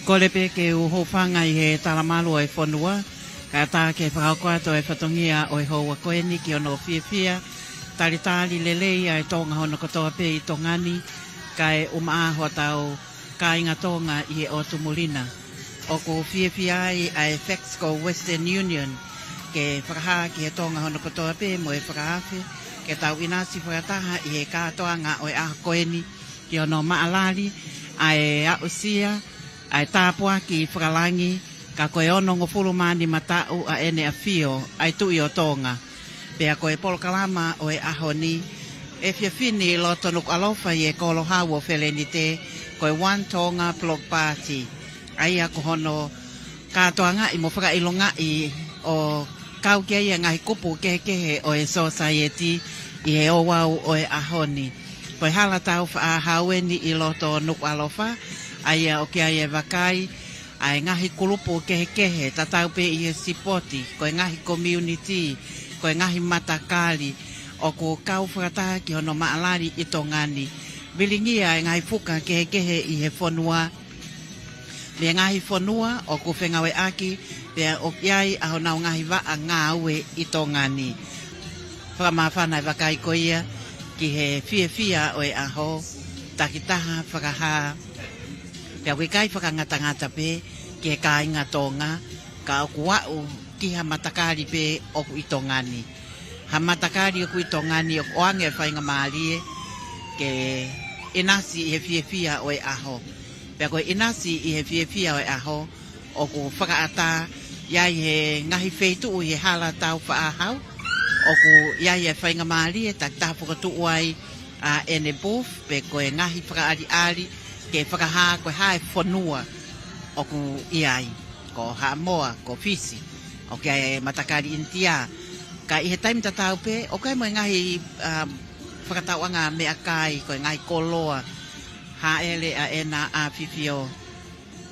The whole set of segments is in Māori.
Ko le pe ke u hofanga I he talamalu e whanua. Ka tā ke whakakoa to e whatongia o e hoa koe ni ki ono whiawhia. Tari lelei ai Tonga hono katoa pe I Tongani. Kai umaaho tau ka inga Tonga I he o tumulina. O ko whiawhia ai Fexco Western Union. Ke whakaha ki he Tonga hono katoa pe mo e whakahawhi. Ke tau inasi whakataha I he kātoanga o e aha koe ni ki ono maalali. Ai ausia. Ai tāpua ki whakalangi, ka koe ono ngofuru mani matau a ene a whio, ai tui o Tonga. Pea koe polokalama o e aho ni, e whiawhini loto Nuku'alofa I e kolohawo wheleni te, koe One Tonga Block Party. Ai ako hono katoa ngai mo whakailo ngai o kau kia ia ngai kupu kehe o e society I he o wau o e aho ni. Koe hala tau whaahaweni I loto Nuku'alofa, ai o kia e wakai, ai ngahi kulupu kehe, tatau pe I he sipoti, koe ngahi community, koe ngahi matakali, o ko kau whakata ki hono maalari I Tongani. Bilingia ai ngahi fuka kehe I he whanua, le ngahi whanua, o ko whengawe aki, pea o kiai aho nau ngahi waa ngāue I Tongani. Whakamawhanai wakai ko ia, ki he whiawhia o e aho, takitaha whakaha, pea koe kai whakangata pe, ki he ka inga Tonga, ka oku wau ki ha matakari pe oku I Tongani. Ha matakari oku I Tongani oku oange whainga maalie, ke inasi I he whiawhia o e aho. Pea koe inasi I he whiawhia o e aho, oku whakaata, iai he ngahi wheitu I he hala tau whaahau, oku iai he whainga maalie, tak tāwhakatu uai a ene booth, pe koe ngahi whakaari, ke whakaha koe hae whanua o ku iai, ko Hamoa, ko Fisi, o ke matakari intia. Ka I he taim tatau pe, o kai mo ngahi whakatauanga mea kai, koe ngahi koloa, haele a ena a fifio.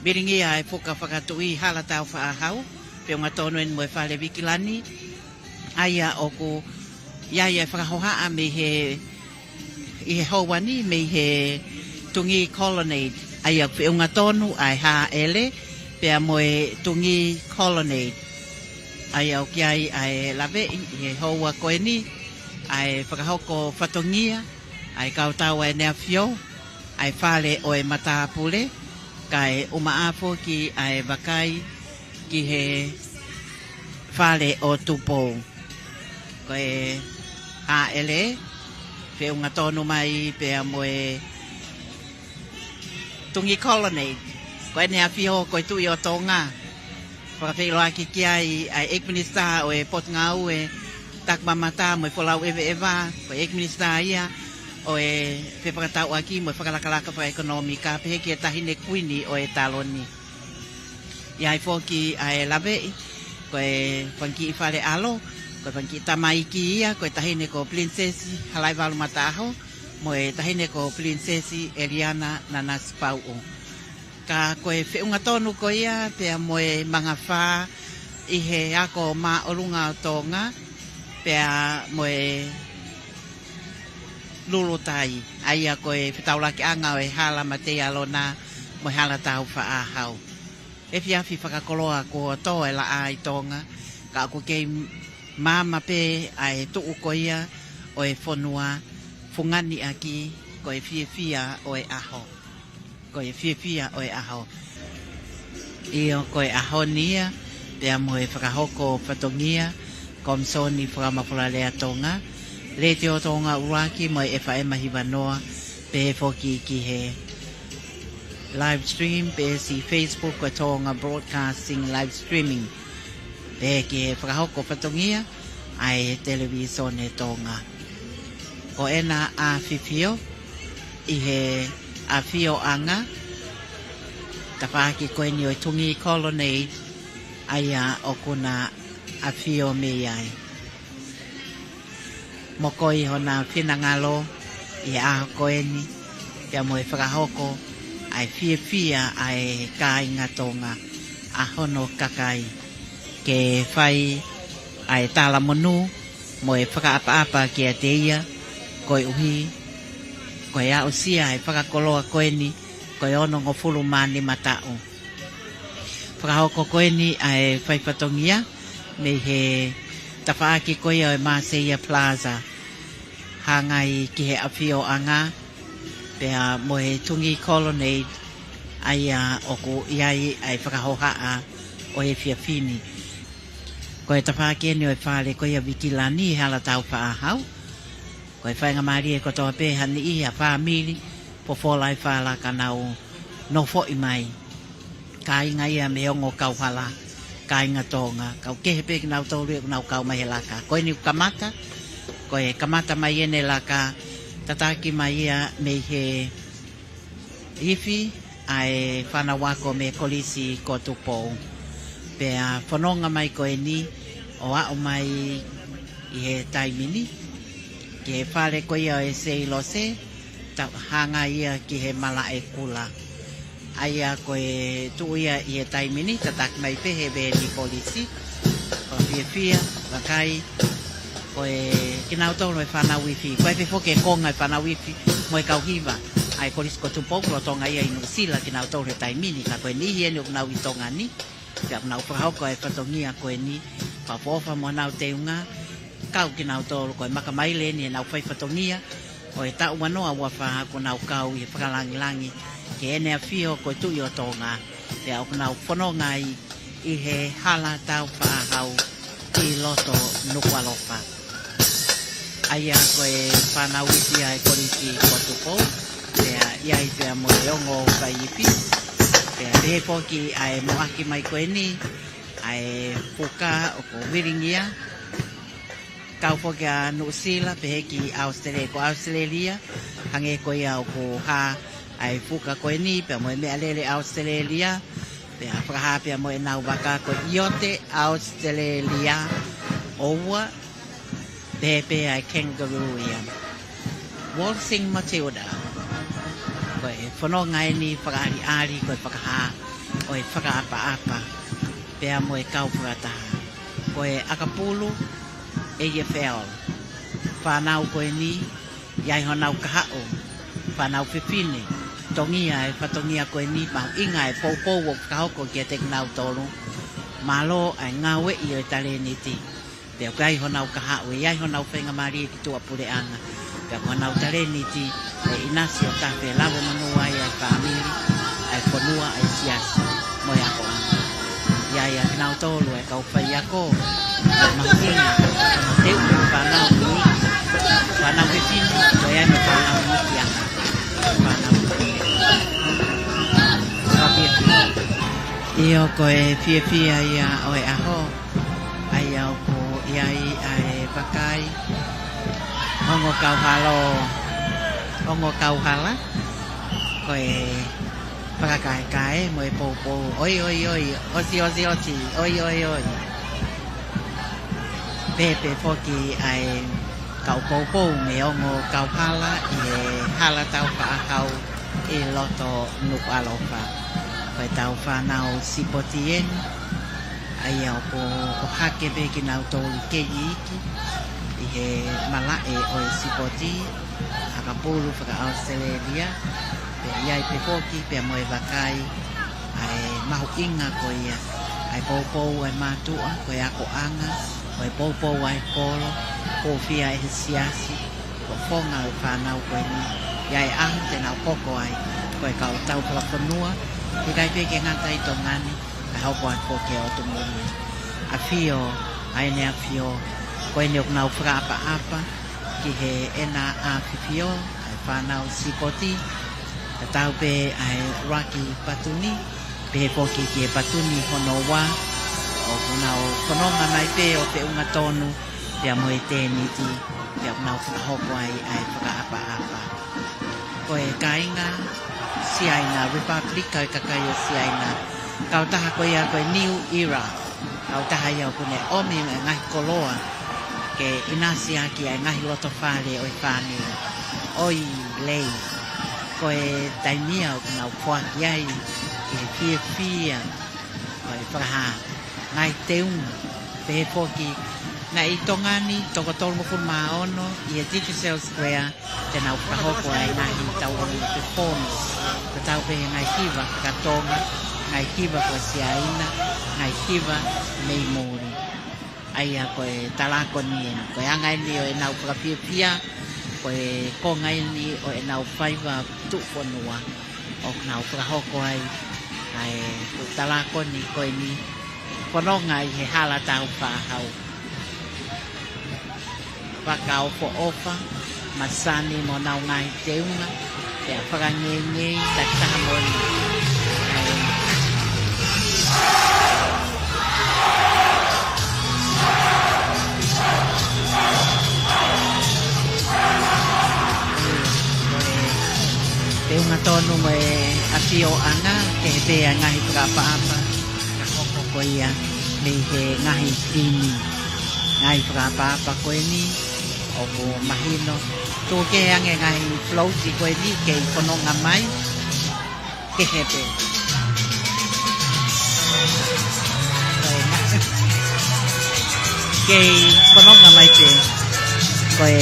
Biringia e whuka whakatui hala tau whaahau, pe unga tonu en mo e whale wikilani, aia o ku iai e whakahohaa me he I he hauani, me he Tungi Colonnade, ai au whiunga tonu ai ha ele, pea moe Tungi Colonnade. Ai au kiai ai lawe I he haua koe ni, ai whakahoko whatongia, ai kautau ai nea whio, ai whale o e matapule, kai umaafo ki ai wakai ki he whale o Tupou. Koe ha ele, whiunga tonu mai pea moe Tungi Colonnade, koe nea whiho koe tui o Tonga. Whakawhiloa ki kia ai Ekminista o e Potngau e takmamata mo e wholau ewa, koe Ekminista ia o e whepakatau aki mo e whakalakalaka wha ekonomika, pehe ki e tahine kuini o e taloni. Iai whoki ai lawe, koe whanki I whare alo, koe whanki tamaiki ia, koe tahine ko Princesi Halaevalu mataho, mo e tahine ko Princesi Eliana Nanasipau'u. Ka koe whiunga tonu ko ia, pea mo e mga wha I he ako ma orunga o Tonga, pea mo e lulutai. Aia koe whitaulaki anga o e hala matei alona, mo e hala tau whaahau. E whiawhi whakakoloa ko to e la a I Tonga, ka ako kei mama pe ai tuu ko ia o e whanua, fungani aki koe whiawhia o e aho. Koe whiawhia o e aho. Io koe aho nia, pea mo e whakahoko whatongia, komsoni whakamawhulalea Tonga. Le te o Tonga uraki mo e whaemahi wanoa, pe whoki ki he live stream, pe si Facebook o Tonga Broadcasting live streaming. Pe ki he whakahoko whatongia, ai televisione Tonga. Ko ena a whiwhio, I he a whio anga, ta whaaki koe ni o Tungi Colonnade, aia o kuna a whio me ai. Moko I hona whinangalo, I a koe ni, pia mo e whakahoko, ai whiawhia ai ka inga Tonga, a hono kakai, ke whai ai tala monu, mo e whakaapa-apa ki a te ia, koe uhi, koe a usia e whakakoloa koe ni, koe ono ngofuru mani matau. whakahoko koe ni ai whaipatongia me he tawhaaki koe o Maseia Plaza hangai ki he awhio anga pea mo he Tungi Colonnade ai a oku iai ai whakahohaa o he whiawhini. Ko e tawhaaki ni o e whare koe a Wikilani hala tau whaahau. Ko e whainga maari e kotoa peha ni i a whaamiri po wholai whala ka nau no fo'i mai. Ka inga ia me ongo kauhala, ka inga tonga, kau kehe peki nau tōru e nau kau mai he laka. Ko e ni kamata, ko e kamata mai ene laka, tataki mai ia me he iwi ai whanawako me kolisi ko Tupou. Pea whanonga mai ko e ni o ao mai i he taimini. Ki he whare ko ia e se ilo se, hanga ia ki he mala e kula. Aia ko e tu ia i he taimini, tataki mai pehe be ni polisi. Ko fia fia, wakai, ko e kinau tonu e whanau wifi. Ko e pefoke konga e whanau wifi, mo e kauhiva. Ai kolisi ko Tupou, lo tonga ia inu sila kinau tonu he taimini. Ka ko e ni hieni o kinau i tonga ni. Pia nau whakahoko e whatongia ko e ni. Papofa mo nau teunga. Kau ki nau tōru ko e makamaile ni e nau whaifatongia o e tau manoa ua whaha ko nau kau i e whakalangilangi ke ene a whio ko e tui o tōnga te au nau whanonga i he hala tau whaahau i loto Nuku'alofa. Aia ko e whanau iti a e korisi ko Tupou pea iai pea mo e ongo whaiipi pea rehe poki a e moaki mai ko e ni a e puka o ko wiringia kau poke a Nusila pehe ki Australia ko Australia hange ko ia o ko ha ai fuka ko ni pe mo me alele Australia pe a praha pe mo na waka ko iote Australia owa pepe ai kangaroo ia waltzing Matilda ko e fono ngai ni pakari ari ko pakaha o e apa pe mo e kau prata ko e akapulu e ia whao. Whanau koe ni, iai honau kahao. Whanau whiwhine, tongia e whatongia koe ni, mau inga e poupou o kahoko ki a te nau tolu. Malo ai ngawe i o e tale ni ti. Pea kai honau kahao, iai honau whenga maari e ki tua pure anga. Pea honau tale ni ti, e inasi o tape lawa manua i ai whamiri, ai whanua ai siasi, moi ako anga. Iai a nau tolu e kau whai ako, mahina, teu whanau ni, whanau whiwhini, ko e ane whanau ni ki anga. Whanau whiwhini. Io ko e whiawhia ia o e aho, ai au ko iai ai pakai, hongo kau halo, hongo kau hala, ko e pakakai kai, mo e popo, oi, osi, oi. Pepe foki ai kau poupou me ongo kau hala i e hala tau whaahau i loto Nuku'alofa. Koe tau whanau sipotien ai au ko o hake beki nau tōli keji iki i he malae o e sipoti akapulu whaka Australia pe iai pe foki pe mo e wakai ai mahu inga ko ia ai poupou ai matua ko e ako anga ko e poupou ai kolo ko fia e siasi ko fonga o whanau ko e ni iai ahu te nau koko ai ko e kau tau palaponua i kai peke ngata i tō ngani ai haupo ai poke o tō muri a fio ai ne a fio ko e neok nau whakaapa ki he ena a fifio ai whanau sipoti ka tau pe ai raki patuni pe poke ki e patuni hono wa o kunau kononga mai pe o pe unga tonu pia mo e tēni ti pia kunau whakahoko ai whakaapa ko e kainga siaina Republic kai kakai o siaina kau taha ko ia ko e New Era kau taha ia ko ne omi ngai koloa ke inasi aki ai ngai loto whare o i whane oi lei ko e taimia o kunau kuaki ai ke fia ko e whakaha ngai teunga pe poki na i tongani toko tolu mokun maono i e Digital Square te nau whakahoko ai ngahi tau o performance ka tau pe ngai kiwa ka tonga ngai kiwa ko siaina ngai kiwa nei mori ai a ko talako ni ko anga ni o na upia ko ko ngai ni o na upaiva tu fonua o na upahoko ai ai talako ni ko ni pononga I he hala tau whahau. Whakao po ofa, masani mo nau ngai teunga, te a whakangengei, ta tahamoni. Teunga tonu mo e apio anga, ke he pea ngahi whakapa-apa. Ko ia me he ngahi tini ngai whakapapa koe ni o ko mahino tō ke ange ngahi floati koe ni ke I whanonga mai ke hepe ke whanonga mai pe koe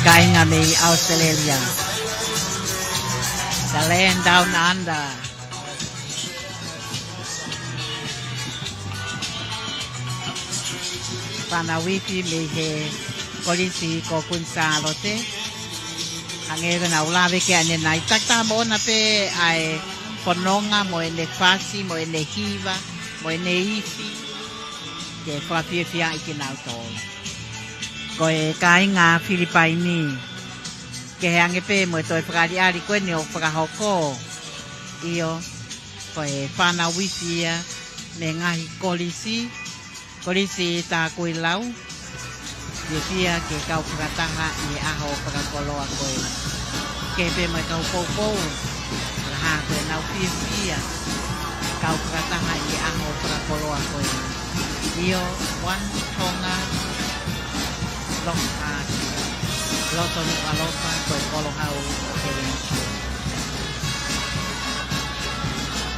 kainga me Australia the land down under Pana wifi me he kolisi ko kunsa lote angere na ulawe ke ane nai takta mo na pe ai pononga mo ene fasi mo ene hiva mo ene ifi ke flapie fia I na to ko e kai nga Filipaini ke ange pe mo to fradi ali ko ne o frahoko io ko e pana wifi me ngai Kolisi ta kui lau, dia ke kau pratanga I aho prakoloa koe. Ke pe mai kau pou, laha koe nau pia, kau pratanga I aho prakoloa koe. Io, one Tonga, Loha, Loto Nuku'alofa, koe Colonnade o Peninsula.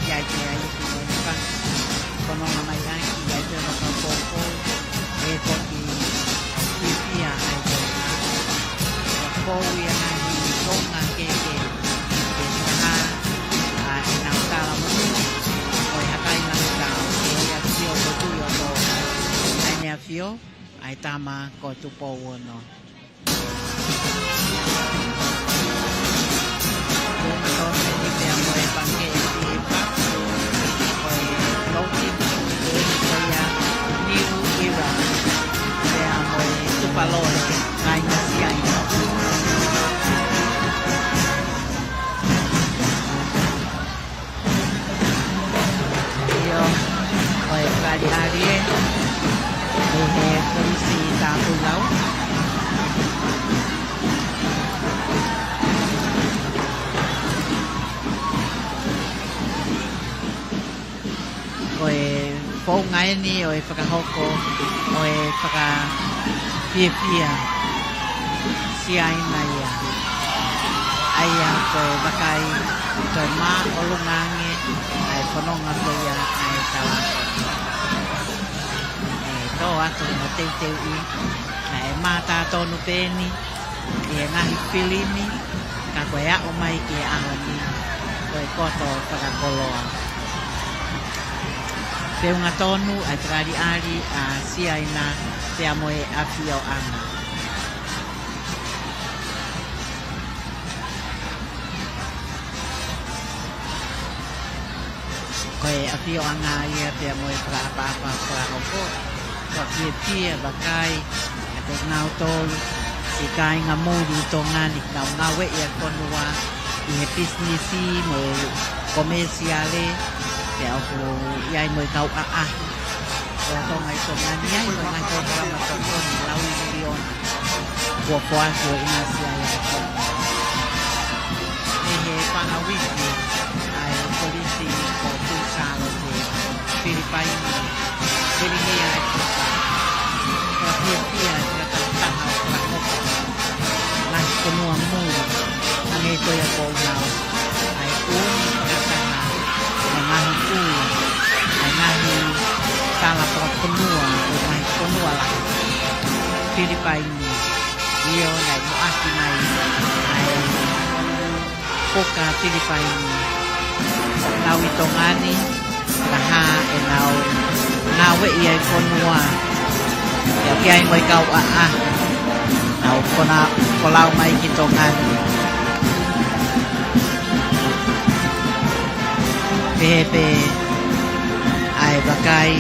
Iai te ai ki monika, kono na mai ai. Te maka poko e toki pipia ai te koui ana I tonga ke taha a e nau tala munu o e hakai nau tau e a fio ko tuyo to ai nea fio ai tama ko Tupou ono e mea moe pange e tipa o e loki Paula, Highnesses. Io poi Granddaughters e Tupou poi po ngai ni o e whakahoko o e whakapia si aina ia aia koe wakai koe mā olungange ai whanonga koe ia ai tawako e tō atu no teiteu I na e mā tātonu pēni e ngahi pilini ka koe a o mai ki aho ni koe koto whakakoloa Peunga tonu a trari ari a siaina te amoe a fio ana. Koe a fio ana ia te amoe pra papa pra hoko. Ko pia bakai a te ngau tolu I kai ngā mūri tongani ngau ngawe ia konua I he businessi mo komersiale te au iai mo kau a o tonga I tongani ai mo ngai ko rama tongoni lau I milion ko poaso ina sia ia he pana wiki ai polisi ko pusalo te Filipaini Eliana ko pia te taha Nasi konua mūri Ange ko ia ko nau ai uni pakataha Ai ngahi kui Ai ngahi tala para penua Ai ngahi penua lah Filipaini Io nai muaki nai Ai poka Filipaini nau I tongani laha e nau nawe ia I konua ia kiai moi kau a nau kona kolau mai ki tongani pepe ai bakai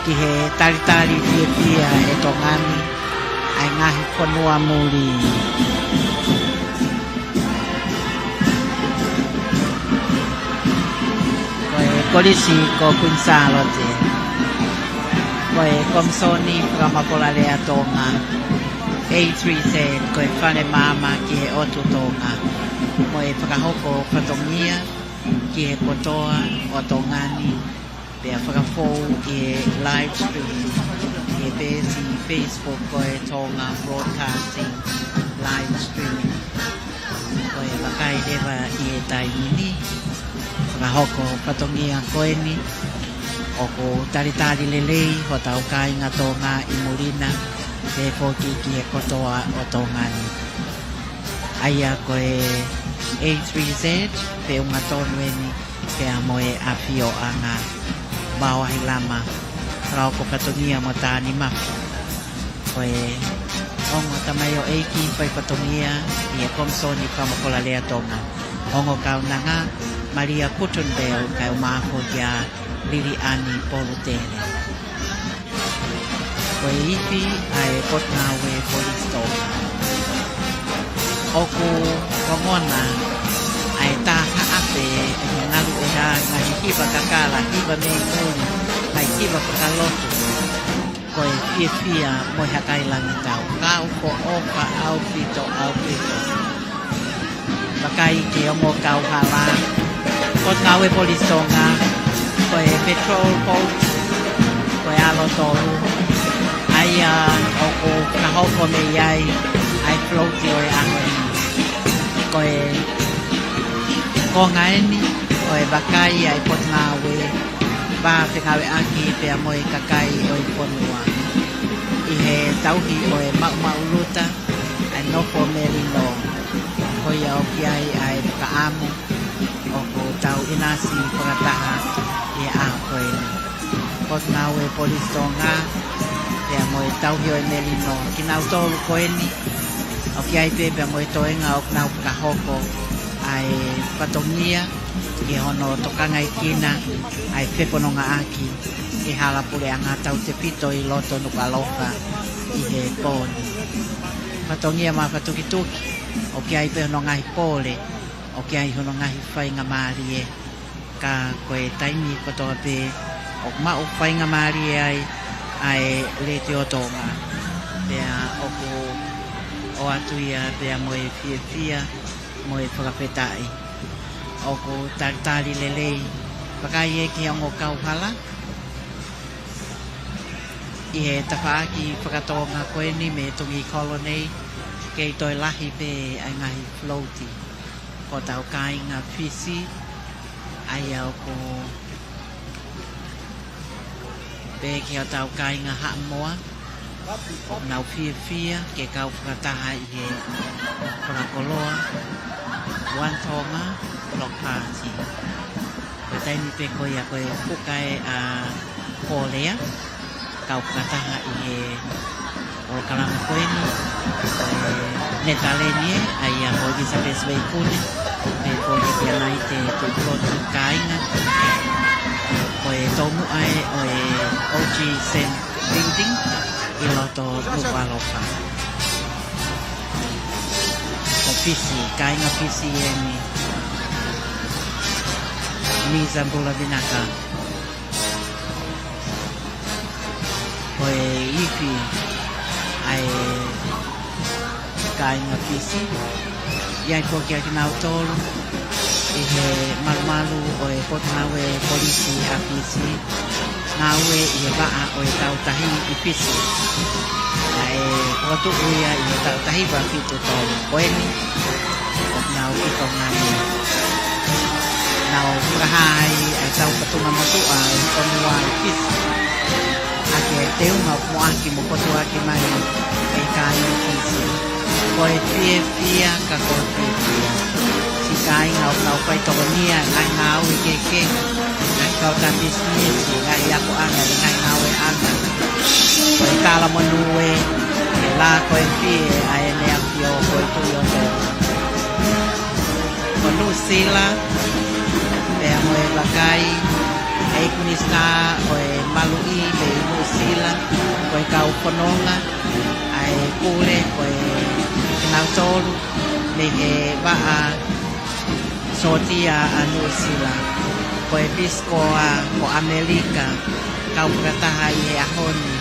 ki he tari pia e tongani ai ngahi konua muri Polisi ko kunsalote koe komsoni pramapolalea Tonga A3Z koe whane mama ki he otu Tonga moe whakahoko whatongia ki he kotoa o Tongani pia whakafou ki he live stream ki he besi Facebook koe Tonga broadcasting live stream koe wakai rewa I he taimini hoko patongia koeni o ko taritari lelei ho tau kai ngā Tonga I Murina te poki ki e kotoa o Tongani aia koe A3Z pe unga tonueni pe a moe a pio a ngā mawahi lama rao ko patongia mo tāni mafu koe ongo tamayo eiki pai patongia I e komsoni kamakola lea Tonga ongo kaunanga Maria Kutunbel kai o maho kia Liliani Polutele. Koe ipi ai potnawe polistoka. Oku kongona ai taha ape ngalu ea ngahi hiba kakala hiba meinguri kai hiba kakalotu. Koe fia moi hakai langi tau. Kau ko oka au pito. Bakai ke ongo kau hala. Kot ngawe polis Tonga, koe petrol boat, koe alo toru, ai oku kahoko me iai, ai floati oe ahoi, koe kongaeni, koe bakai ai pot ngawe, baha te ngawe aki pea moe kakai oe ponua. I he tauhi oe mauluta, ai noko merino, koe au kiai ai kaamu, Oku tau inasi pangataha I a koe Kot ngawe polis Tonga Pea moe tau hio e melino Ki nau tolu koeni O ki ai pepe moe toenga o nau kahoko Ai patongia Ki hono tokanga I kina Ai pepononga aki I hala pule anga tau te pito I loto Nuku'alofa I he poni Patongia ma patukituki O ki ai pepe no ngahi pole O ke ai hono ngahi whainga maari e ka koe taimi kotoa pe o mao whainga maari e ai le te o Tonga pea o ko o atuia pea moe fia moe whakapetai o ko taritari lelei wakai e ki ongo kauhala I he tawhaaki whakatonga koeni me Tungi Colonnade kei toi lahi pe ai ngahi floati ko tau kai ngā whisi ai au ko pe ki o tau kai ngā haamoa o nau fia ke kau whakataha I he whakakoloa One Tonga Block Party ko taimi pe ko ia koe pukai a Paula kau whakataha I he o kalama koeni Netalenie ai a hoki sa peswei kune pe koe kia nai te tuiprotu kainga koe tomu ai oe OG Sen Building I loto Nuku'alofa ko pisi, kainga pisi e ni Zambula Vinaka koe ipi ai kainga pisi iai ko kia ki nau tolu I he malumalu o e potnawe polisi a pisi nawe I he waa o e tautahi I pisi a e kotu uia I he tautahi wa fitu tolu koeni o nau I tongani nau kahai a tau patunga motua I konua I pisi a ke teu ngau moaki mo kotua ki mai e kainga pisi koe fia ka koe fia si kai ngau pai tokonia ngai ngau ke ngai kau ta business ngai ya ko anga ngai ngau e anga koi kala monue la koi fie ai ne apio koi tu yo to konu sila e moe bakai ai kunista oi malui be no sila koi kau kononga ai kule koi nau tolu me he ba a sotia anu sila koe bisko a ko Amerika kau prataha i he ahoni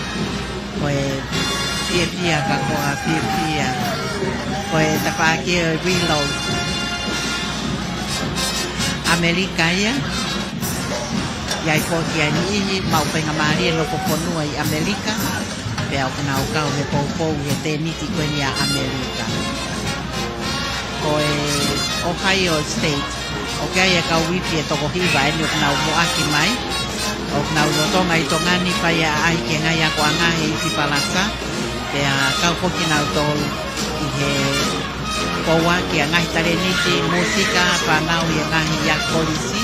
koe pia ka ko a pia koe tapaki o reload Amerika ia iai ko ki ai ni mau penga mari no poponua i Amerika pe au kana o kau he popo he te niti koe ni a Amerika koe Ohio State okay ya kau wifi e toko hiva e nuk nau moaki mai ok nau rotonga i tongani pai a ai ke ngai ako angahe i Fipalasa te a kau koki nau tolu i he koua ki a ngahi tareniti musika whanau i a ngahi ia polisi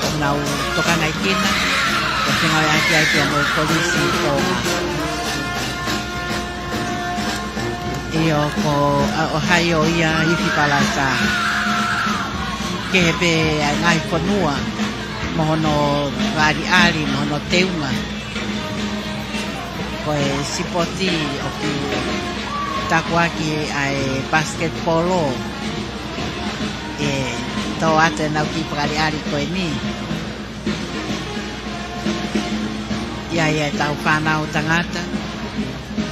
ok nau tokanga i kina o whengai aki ai ki a moe polisi i Tonga i o ko Ohio ia i Fipalasa ke hepe ngai whanua mohono ari mohono teunga koe sipoti o ki takuaki ai basketbolo e tau ate nau ki ari koe ni ia tau whanau tangata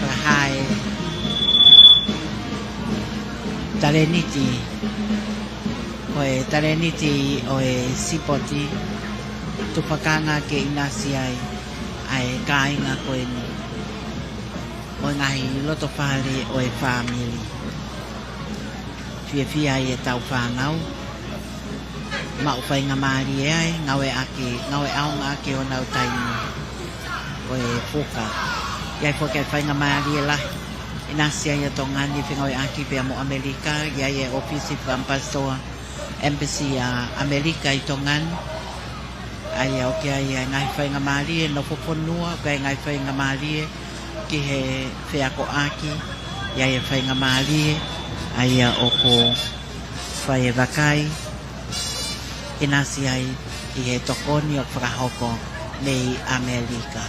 rahai tareniti koe tareniti o e sipoti tupakanga ke inasi ai kainga koe ni o ngahi loto whare o e family fia e tau whanau mau whainga maari e ai ngawe aonga ake o nau tainu o e whuka iai whuka e whainga maari e lahi inasi ai e tongani whingawe aki pia mo Amerika iai e ofisi whampastoa embassy a Amerika i Tongan ai o ke ai ngai whainga maari e no poponua kai ngai whainga maari e ki he whiako aki iai e whainga maari e ai o ko whai e wakai inasi ai i he tokoni o whakahoko nei Amerika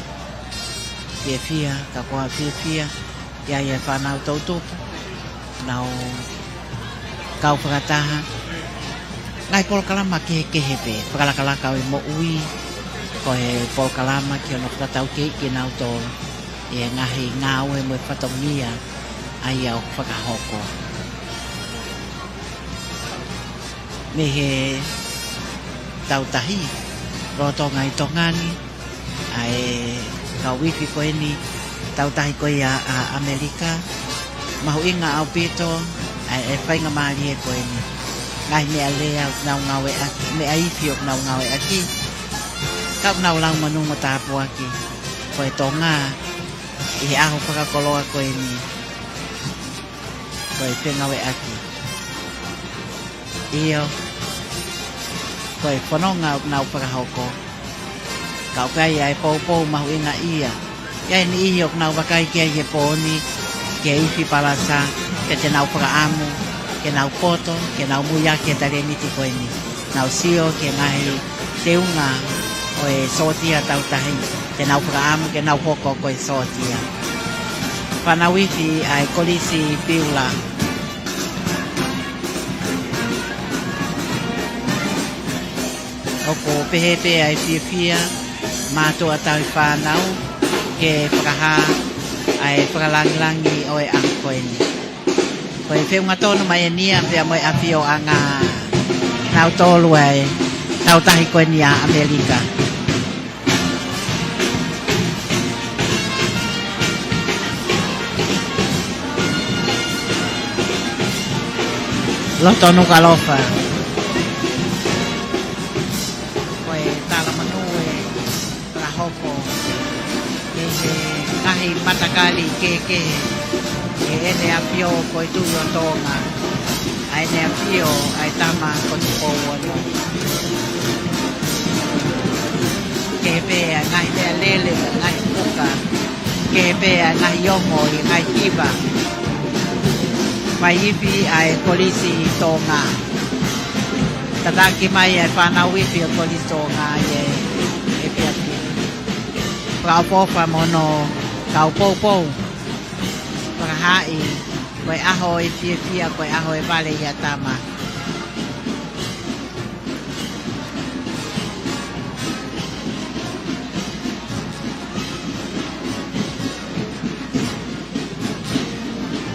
fia ka koa fia iai e whanau tautupu nau kau whakataha ngai polkalama ke hepe whakalakalaka o i mo ui ko he polkalama ki ono whakatau ke nau tolu e ngahi ngau e mo e whatongia ai au whakahoko me he tautahi rotonga i Tongani ai kau wifi koe ni tautahi koe a Amerika mahu inga au pito ai e whainga maari e koe ni ngai mea lea nau ngawe aki mea ifi o nau ngawe aki kau nau lau manungo tapu aki koe Tonga i he aho whakakoloa koe ni koe whengawe aki iyo koe whanonga o nau whakahoko kau kai ai pou mahu inga ia iai ni ihi o nau wakai kia i he pōni kia ifi palasa ke te nau whakaamu ke nau poto, ke nau muia ke tareniti koe ni. Nau sio ke ngahi teunga o e sotia tautahi. Ke nau whakaamu, ke nau hoko koe sotia. Whanawifi ai kolisi piula. Oko pehepe ai fia mātua tau i whanau ke whakaha ai whakalangilangi o e ang koe ni. Koe whiunga tonu mai e nia pia moe awhio a ngā nau tolu ai tautahi koe ni a Amerika. Loto Nuku'alofa. Ngahi matakali ke ene apio koe tuyo Tonga ai nea pio ai tama ko Tupou ono ke pea ngai te lele ngai puka ke pea ngai yomo i ngai kiba mai ipi ai kolisi Tonga tataki mai ai whanau ipi o kolisi Tonga e pea pia Kau pofa mono kau poupou Pakahai koe aho e fia koe aho e vale ia tama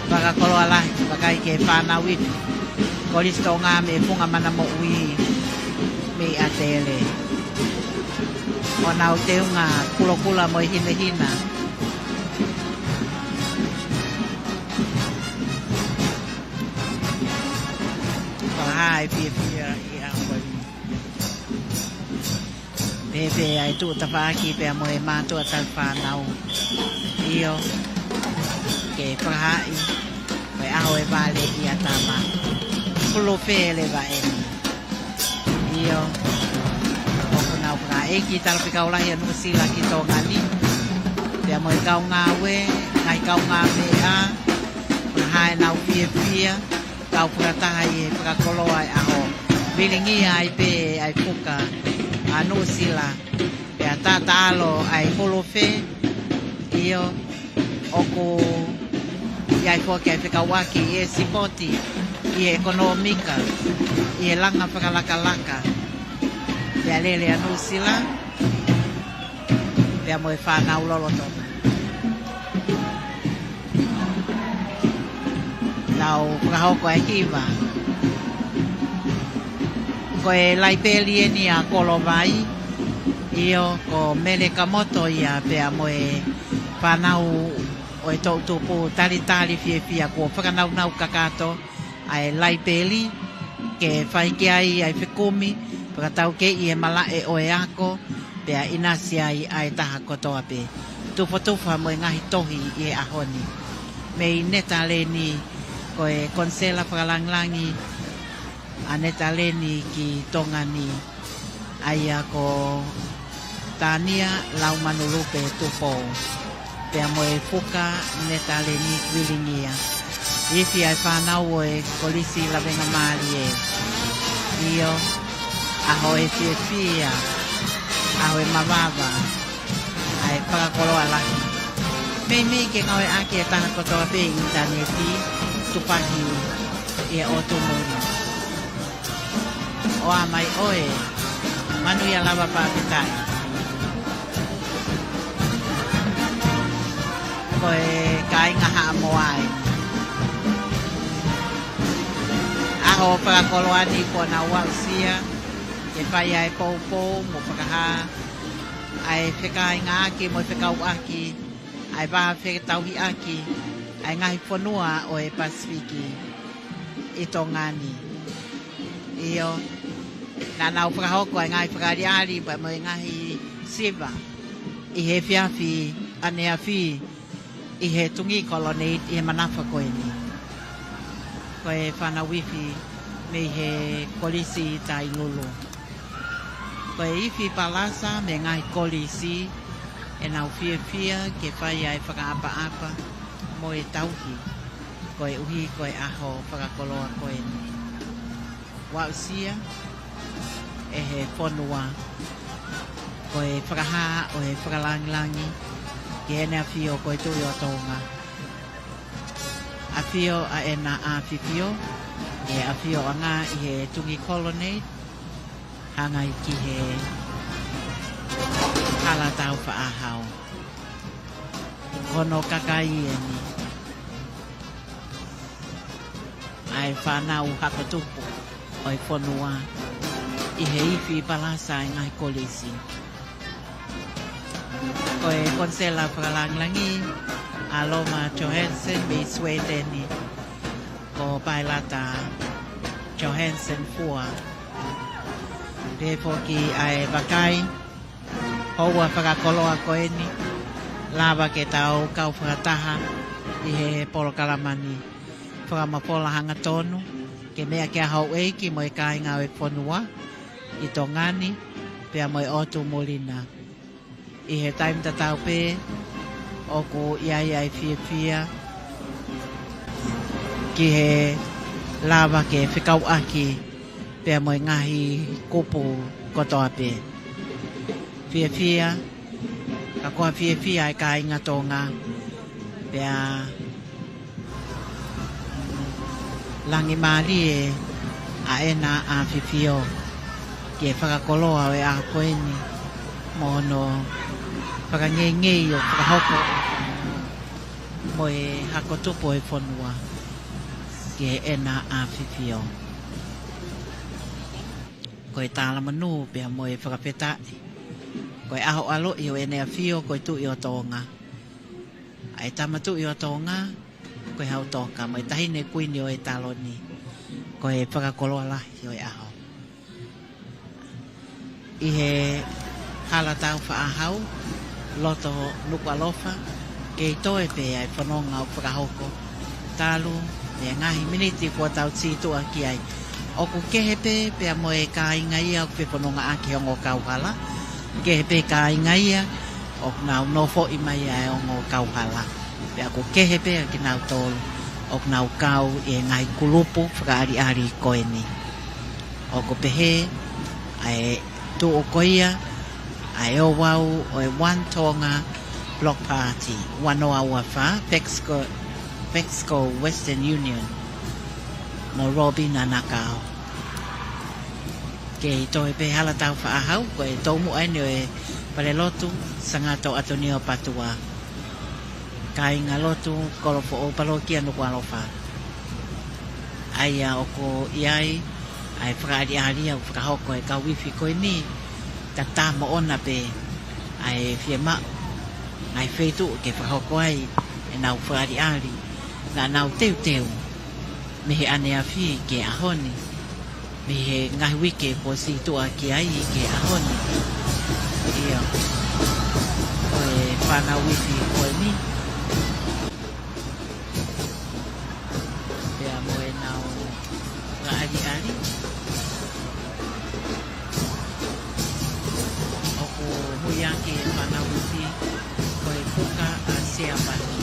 Pakakolo alahi pakai ke whanau ipi Kolisi Tonga me punga mana mo ui me atele o nau teunga kula mo hina Hai pia i awai Bebe ai tu tapaki pe mo e mato atal whanau Io ke prahai pe aho e vale i atama Kulo pele va Io Nau pra eki talpi kaulahi anu sila ki Tonga ni Pea mo e kau ngā we Ngai kau ngā mea Prahai nau pia Kau purataha i e prakoloa ai aho Bilingi ai pe ai puka Anu sila Pea tata alo ai holofe Io Oko Iai foke ai pekawaki i e sipoti I e ekonomika I e langa prakalaka Pea lele anu sila Pea mo e whanau loloto Nau prahoko e kiwa Ko e laipeli e ni a kolovai Io ko mele kamoto ia Pea mo e whanau O e Tupou tali fia Ko whakanau kakato Ai laipeli Ke whaike ai ai whekumi Pakatau ke i e mala e o e ako Pea inasi ai ai taha kotoa pe Tupa mo e ngahi tohi i e ahoni Me i neta le ni Ko e konsela whakalanglangi A neta le ni ki Tonga ni Aia ko Tania lau manulupe Tupou Pea mo e fuka neta le ni kwilingia Ifi ai whanau o e kolisi lawenga maari e Io Aho e fia Aho e mawava Ai whakakolo alahi Mei ke ngau e ake e taha kotoa pe interneti Tupahi e o tumuri O amai oe Manu ia lava pāpetai Koe kainga haa moai Aho whakakoloani ko na wausia E whai ai poupou mo whakaha Ai whekainga aki mo whekau aki Ai waha whekatauhi aki Ai ngahi whanua o e Pasifiki I Tongani Io Nā nau whakahoko ai ngahi whakariari Pa mo e ngahi siva I he whiawhi ane a whi I he Tungi Colonnade I he manafa koe ni Koe whana wifi Me he kolisi tai lulu Koe iwi palasa me ngahi kolisi E nau fia ke whai ai whakaapa Mo e tauhi Koe uhi koe aho whakakoloa koe ni Wausia E he whanua Koe whakaha o he whakalangilangi Ke ene a whio koe tui o Tonga A whio a ena a whiwhio E a whio a ngā I he Tungi Colonnade Hanga I ki he Hala tau whaahau Kono kakai e ni Ai whanau hakatupu O i whanua I he iwi palasa I ngai kolisi Koe konsela whakalanglangi Aloma Johansson me Swedeni Ko pailata Johansson fua Repo ki ai wakai Houa whakakoloa koe ni Lava ke tau kau whakataha I he polo kalamani Whakamapola hanga tonu ke mea ke hau eiki mo e kai ngā e whanua i Tongani pia mo e otu molina. I he taim tatau pē o ko iai ai fia ki he lava ke whikau aki pia mo e ngahi kupu kotoa pē. Fia ka koa fia e kai ngā tonga pia langi maari e a ena a fifio ke whakakoloa e a koeni mo no whakangei o whakahoko mo e hako tupo e whanua ke ena a fifio. Ko e tāla manu pia mo e whakawhetai. Ko e aho alo i o ene a fio ko e tu i o tonga. Ai tamatu i o tonga ko e hau toka mo e tahine kuini o e taloni. Ko e whakakoloa lahi o e aho. I he hala tau whaahau, loto Nuku'alofa, ke i toe pe ai whanonga o whakahoko. Talu, me ngahi miniti kua tau tītua ki ai. O ku kehe pe pea mo e ka inga ia o pe whanonga aki o ngō kauhala. Kehe pe ka inga ia o nau nofo i mai ai o ngō kauhala. Pea ku kehe pe ki nau tolu o nau kau e ngai kulupu whakaari koeni. O ku pehe ai tu o koia ai o wau o e One Tonga Block Party wanoa wafa Pexco Western Union mo Robi Nanakao ke i toi pe hala tau whaahau ko e tōmu aini o e pare lotu sangato atoni o patua kai ngā lotu korofo o palokia Nuku'alofa aia o ko iai ai whakaari au whakahoko e ka wifi koe ni ta tāma ona pe ai fie mau ai wheitu ke whakahoko ai e nau whakaari ngā nau teu me he ane a whi ke ahoni me he ngahi wike po si tua ki ai ke ahoni ia o e whana wifi koe ni pea mo e nau whakaari Muyaki e Panawuti ko e puka a Seapani.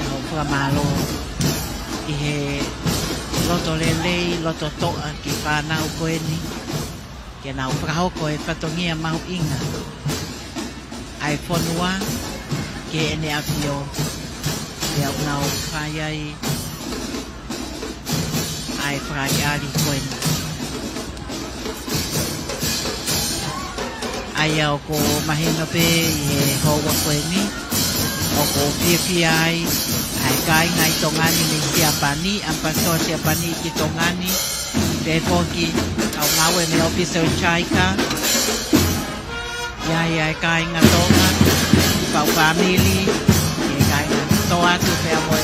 O Pramalo i he loto lelei, loto toa ki whanau koeni ke nau whakahoko e whatongia mahu inga. Ai whanua ke ene awhio e au nau whaiai ai whakaiari koeni. Ai au ko mahina pe i he hoa koeni o ko whiawhia ai kai ngai Tongani ni Siapani ampasoa Siapani ki Tongani te poki au ngawe me officer chaika iai ai kai ngā Tonga pau family toa tu pe amoe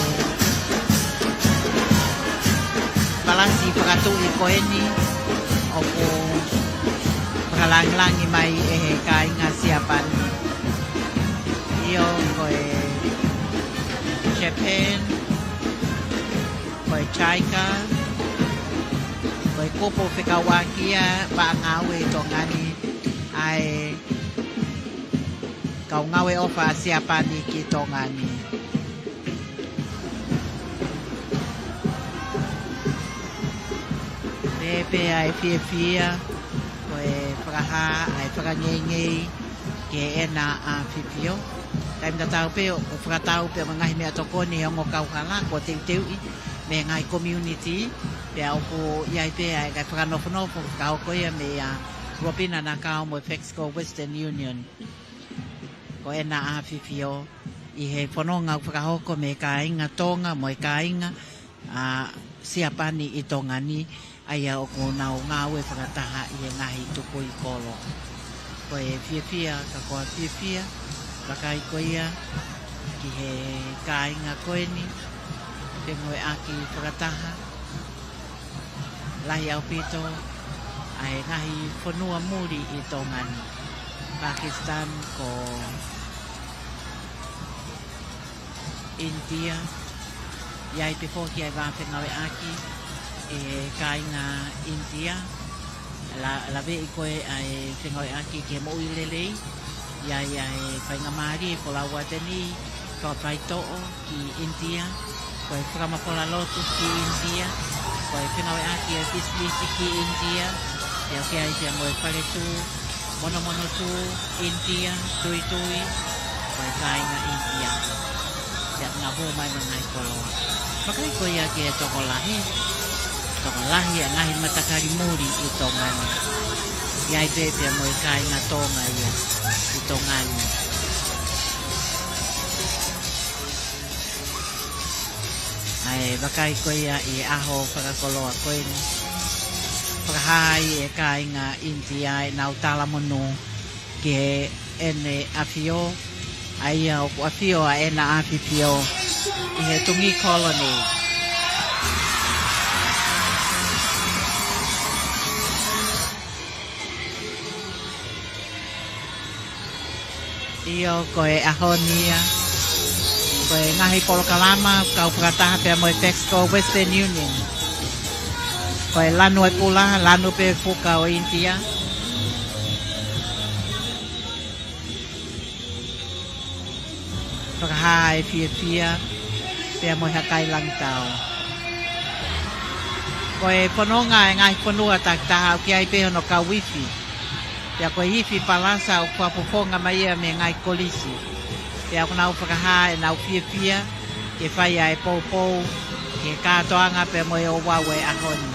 balasi whakatu i koeni o ko whakalangi mai e he kai ngā Siapani io koe Japan koe Chaika koe kopo whikawakia pa ngawe Tongani ai kau ngawe ofa Siapani ki Tongani pe ai fia ko e whakaha ai whakangei ke ena a fifio taim da tau pe o whakatau pe ngahi mea tokoni o ngō kauhala ko teu i me ngai community pe au ko iai pe ai kai whakanofo whakahoko ia me a Robina na kao mo Pexco Western Union ko ena a fifio i he whanonga whakahoko me ka inga Tonga mo ka inga a Siapani i Tongani aia o ko nau ngawe whakataha i e ngahi tuku i kolo. Ko e whiawhia, ka koa whiawhia, wakai ko ia, ki he kāinga koeni, te moe aki whakataha, lahi au pito, ai ngahi whanua muri i Tongani. Pakistan ko India iai te whoki ai wāwhengawe aki e kāinga India la ve i koe ai whengawe aki ke mo i lelei iai ai whainga maari e pola watani ka pai to'o ki India koe whakamapola lotu ki India koe whengawe aki e bislisi ki India e o ke ai te moe pare tu mono tu India tui koe kāinga India ya ngā hō mai ngai koloa. Makai koe ia ke tokolahi a ngahi matakari muri i Tongani. Iai pepea mo i kāinga Tonga ia i Tongani. Ai, makai koe ia i aho whakakoloa koe ni. Whakahai e kāinga India e nau talamonu ke ene awhio. Ai au awhio a ena awhipio i he Tungi Colonnade. Io koe ahonia, koe ngahi polokalama, kau whakataha pia moe Mexico Western Union. Koe lanu e pula, lanu pe fuka o India. Whakahai fia pia moe hakai lang tau. Koe pononga e ngai ponua taktaha o ki ai peho no ka wifi. Pia koe hifi palasa o kua poponga mai ea me ngai kolisi. Pia ko nau whakahai e nau fia ke whai ai pou ke kātoanga pia moe o wawe ahoni.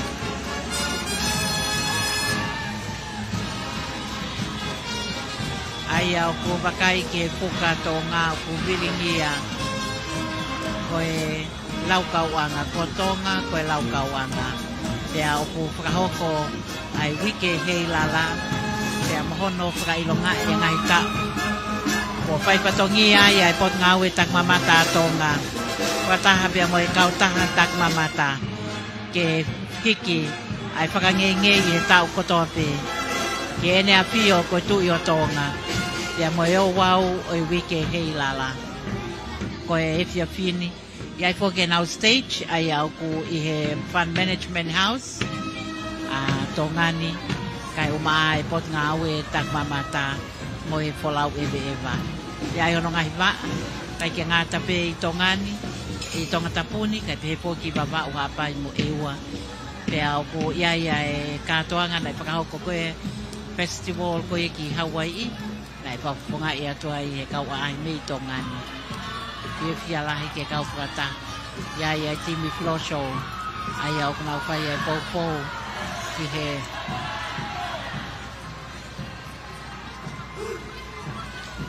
Ai au ku wakai ke puka tō ngā ku viringia koe laukauanga ko Tonga koe laukauanga pia o ku whakahoko ai wike hei lala pia mohono whakailonga e ngai ta ko whaipatongi ai ai pot ngāwe tak mamata Tonga wataha pia moe kautaha tak mamata ke hiki ai whakangenge i he tau kotope ke ene a pio ko tui o Tonga ia moe o wau o i wike hei lala. Koe e fia fini. Iai fōke nau stage, ai au ku i he Fund Management House, Tongani, kai uma e pot ngā aue tak mamata moe wholau ewa. Iai ono ngahi wa, kai ke ngā tape i Tongani, i Tongatapuni, kai pehe fōki wawa o hapai mo ewa. Pea au ku iai e kātoanga nai whakahoko koe festival koe ki Hawaii, nai whapunga i atua i he kau ai mei Tongani. Ia fia lahi ke kau whakata. Iai ai timi floor show. Ai au kunau whai e pou ki he.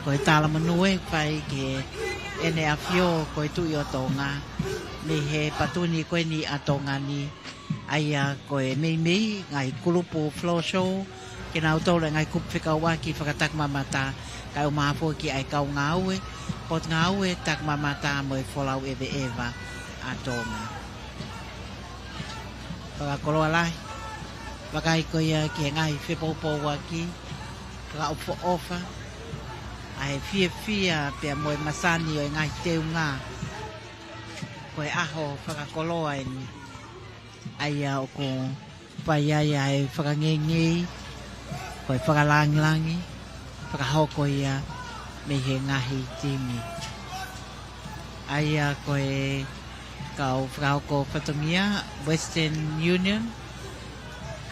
Koe tala manue whai ke ene a whio koe tui o Tonga. Me he patuni koe ni a Tongani. Ai a koe mei ngai kulupu floor show. Ke nau tōle ngai kupwhika waki whakatak mamata. Kai o mahafo ki ai kau ngāue. Pot ngāue tak mamata mo e wholau ewa a Tonga. Whakakoloa lahi. Wakai ko ia ki ngai whepopo waki. Whakaupo ofa. Ai fia pia mo e masani o e ngai teu ngā. Ko e aho whakakoloa e ni. Ai au ko pai ai ai whakangengei. Ko e whakalangilangi, whakahoko ia me he ngahi timi. Aia ko e kau whakahoko whatungia Western Union,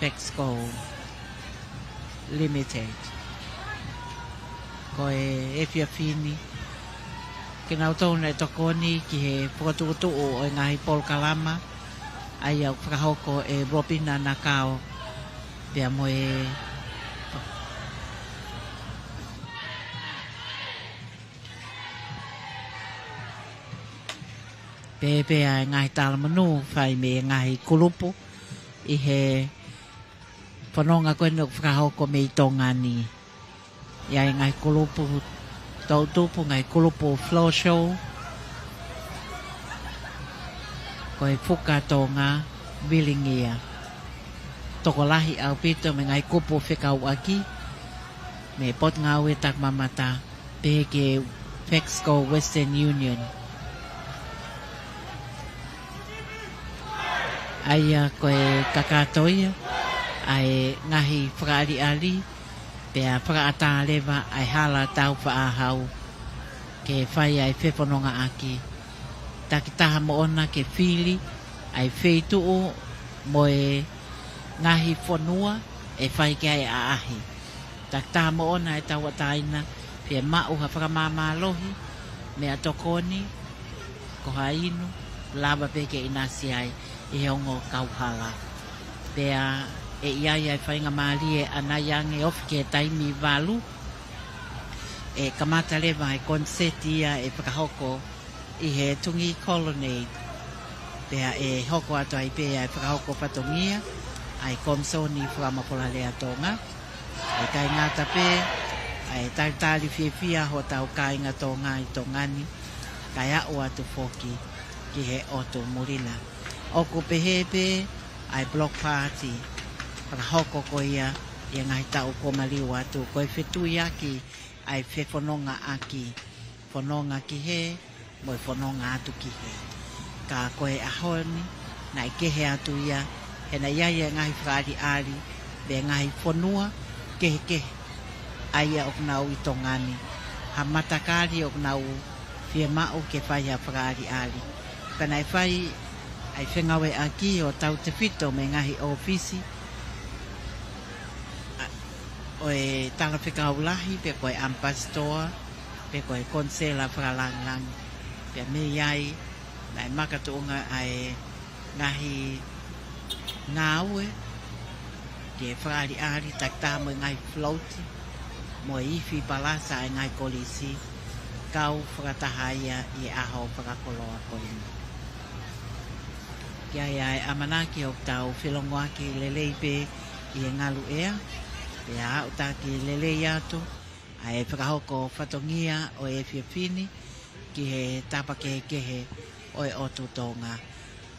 Mexico Limited. Ko e fia fini. Ke nau tōna e tokoni ki he whakatukutu o e ngahi polkalama. Aia whakahoko e Robina Nakao. Pia mo e pepe ai ngai tala manu whai me ngai kulupu i he whanonga koe nuk whakahoko me i Tongani. Iai ngai kulupu tau tupu ngai kulupu floor show. Koe whuka Tonga bilingia. Toko lahi au pito me ngai kupu whikau aki. me pot ngau e tak mamata pe ke Mexico Western Union. Aia koe kakatoia ai ngahi whakaari ali pea whakaata lewa ai hala tau whaahau ke whai ai whewhanonga aki. Takitaha moona ke whili ai wheituu mo e ngahi whanua e whai ke ai aahi. Takitaha moona e tau ataina pia mau ha whakamama lohi mea tokoni ko hainu lava peke inasi ai e ongo kauhala. Pea e iai ai whainga maali e anayange ofi ke taimi walu e kamata lewa e konseti ia e whakahoko i he Tungi Colonnade. Pea e hoko ato ai pea e whakahoko patongia ai komsoni whakamapola lea Tonga. E kai ngata pe ai taitali whiawhia ho tau kāinga Tonga i Tongani kai au atu foki ki he oto murila. Oko pehepe ai block party whakahoko ko ia i ngai tau ko maliu atu koe whetui aki ai whewhanonga aki whanonga ki he moi whanonga atu ki he ka koe ahoni nai kehe atu ia he na iaia ngai whaari ali be ngai whanua kehe aia o nau i Tongani ha matakari o nau whia mau ke whai ha whaari ali kana i whai ai whengawe aki o tau te whito me ngahi ofisi o e tala whikaulahi pe koe ampastoa pe koe konsela whakalang pe me iai nai makatuunga ai ngahi ngaue ke whaari ari takta mo ngai floati mo iwi palasa ai ngai kolisi kau whakatahaya i aho whakakoloa koini. Kia ia e amanaki o tau whelongoaki leleipe i e ngalu ea. Pea au taki lelei atu a e whakahoko whatongia o e whiawhini ki he tapa kehe o e otu Tonga.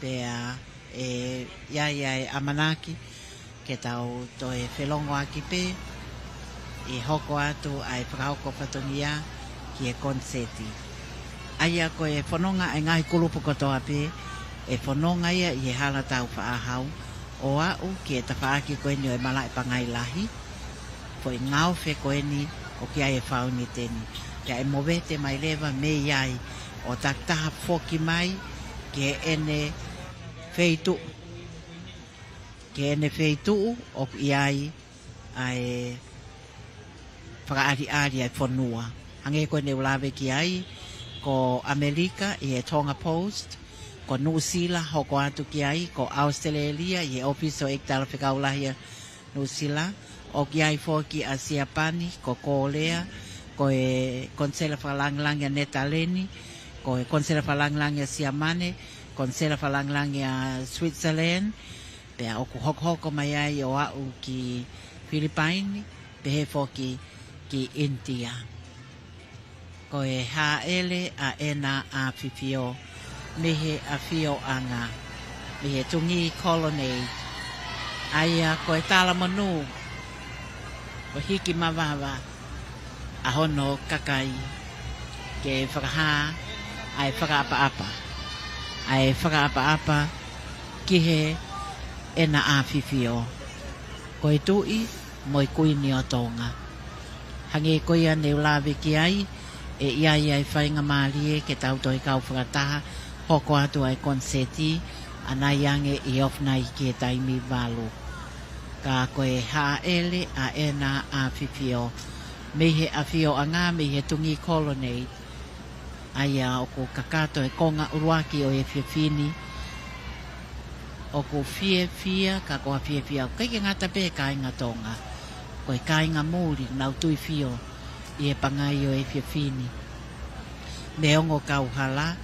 Pea e ia e amanaki ke tau to e whelongoaki pe i hoko atu a e whakahoko whatongia ki e konseti. Aia ko e whanonga e ngahi kulupu kotoa pe e whanonga ia i e hala tau whaahau o au ki e tawhaaki koe ni o e malai pangai lahi po i ngau whe koe ni o ki ai e whauni teni kia e mowete mai lewa me iai o taktaha whoki mai ki e ene wheitu o iai ai whakaari ai whanua hange koe ne ulawe ki ai ko Amerika i e Tonga Post ko New Zealand hoko atu ki ai ko Australia i e ofiso ektala whikaulahia New Zealand o ki ai foki a Siapani ko Kolea ko e konsela whalanglangia Netaleni ko e konsela whalanglangia Siamane konsela whalanglangia Switzerland pea o ku hoko mai ai o au ki Philippine pehe foki ki India ko e haele a ena a fifio mehe a fio anga mehe Tungi Colonnade aia ko e tala manu o hiki mawawa a hono kakai ke whakaha ai whakaapa ki he ena a fifio ko e tui moi kuini o Tonga hange ko ia ne ulawe ki ai e iai ai whainga maalie ke tau toi kau whakataha hoko atu ai konseti anai ange i ofnai ki e taimi walu ka koe haele a ena a fifio mehe a fio anga mehe Tungi Colonnade aia o ko kakato e konga uruaki o e whiawhini o ko whiawhia ka koa whiawhia kai ke ngata pe kāinga Tonga koe kāinga mūri nau tui fio i e pangai o e whiawhini me ongo kauhala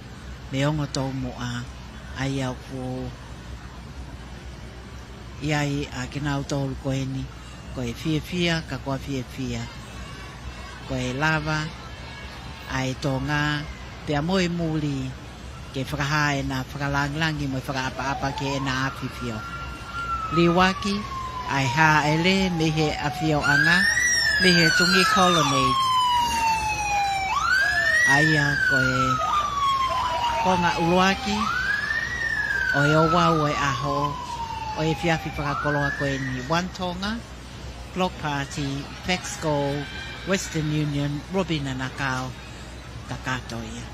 me ongo tau moa ai au ko iai a kinau tolu koe ni koe whiawhia ka koa whiawhia koe lava ai Tonga pea moe muli ke whakahae na whakalanglangi mo whakaapa ke na apifio liwaki ai haele mehe a whio anga me he Tungi Colonnade. Aia koe ko ngā uruaki o e o wau e aho o e whiawhi whakakoloa koe ni One Tonga, Block Party, Fexco, Western Union, Robina Nakao, Takatoia.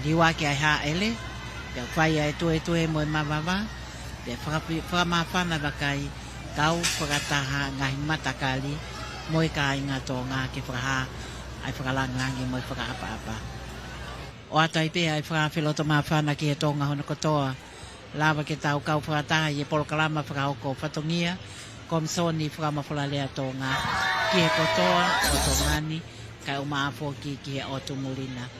Liwaki ai ha ele, te whai ai tue mo e mawawa, te whakamawhana wakai, kau whakataha ngahi matakali, mo e ka inga tō ngā ke whakaha, ai whakalangangi mo e whakaapa-apa. O atai pe ai whakawhiloto mawhana ki e Tonga hono kotoa, lawa ke tau kau whakataha i e polokalama whakahoko whatongia, komsoni whakamawhalalea tō ngā, ki e kotoa o Tongani, kai o maafo ki e o tumulina.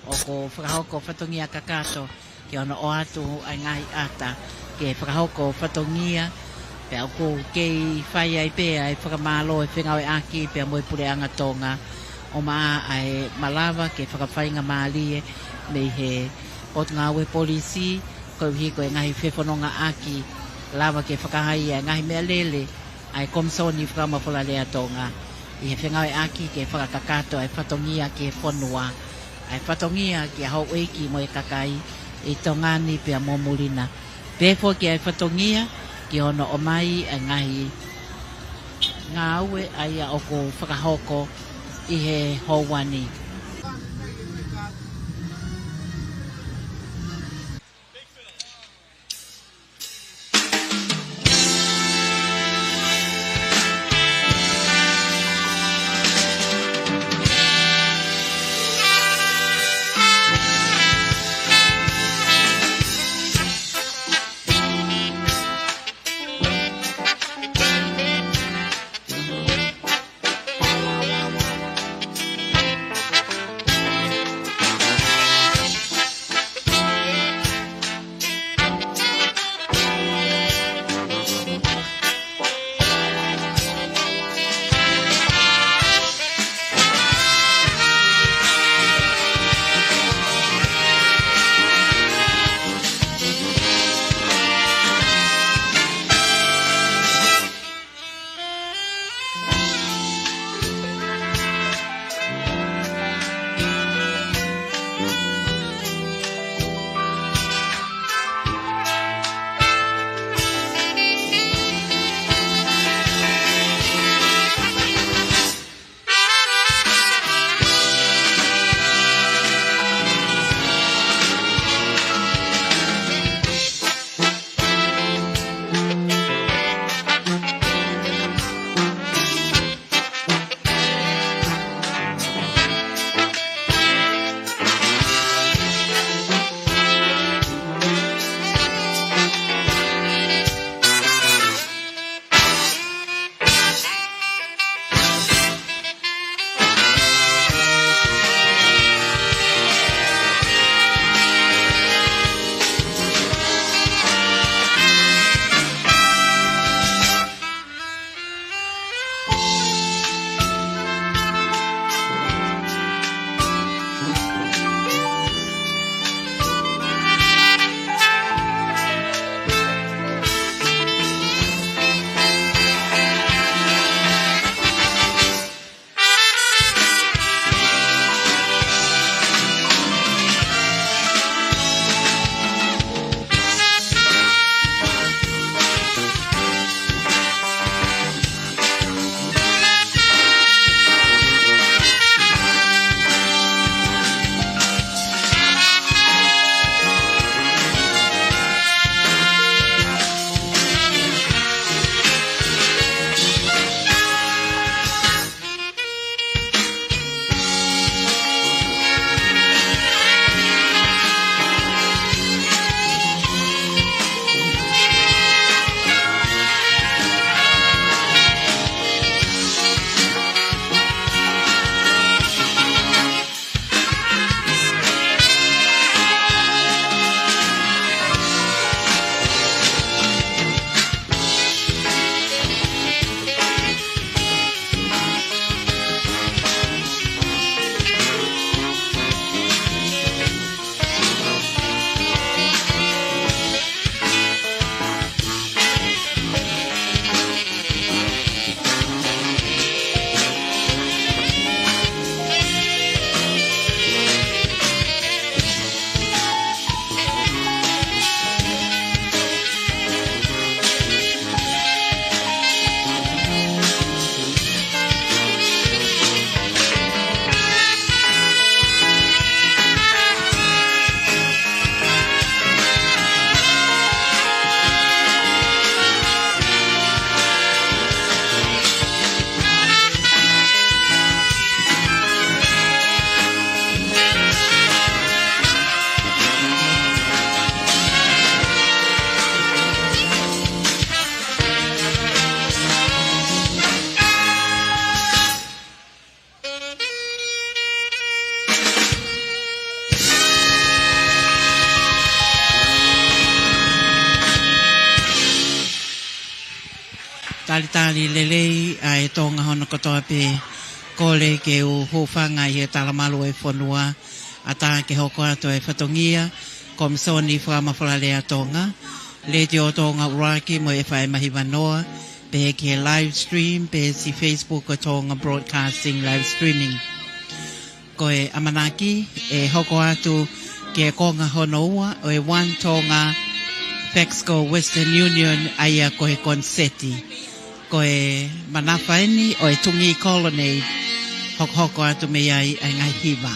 O ko whakahoko whatongia kakato, ki ono o atu ai ngahi ata, ki e whakahoko whatongia, pe au ko kei whai ai pe ai whakamalo e whengau e aki, pe moe pure anga Tonga, o maa ai malawa ke whakawhainga maalie, me he o ngā we polisi, koe hiko e ngahi whewhanonga aki, lawa ke whakahai ai ngahi mea lele, ai komsoni whakamawhalalea Tonga, i he whengau e aki ke whakakakato ai whatongia ke whanua, ai whatongia ki a hau eiki mo e kakai i Tongani pia momulina. Pēpo ki ai whatongia ki ono o mai ai ngahi ngā ue ai a oko whakahoko i he hauwani. Talitali lelei ai tonga hono kotoa pe kole ke u hofanga i he talamalu e whanua ata ke hoko ato e whatongia komisoni whamawhalale a tonga le te o tonga uraki mo e whae mahi wanoa pe ke live stream pe si Facebook o tonga broadcasting live streaming ko e amanaki e hoko atu ke konga hono ua o e one tonga Fexco Western Union aia ko he konseti ko e manafaini o e Tungi Colonnade hoko atu me ai ngai hiva.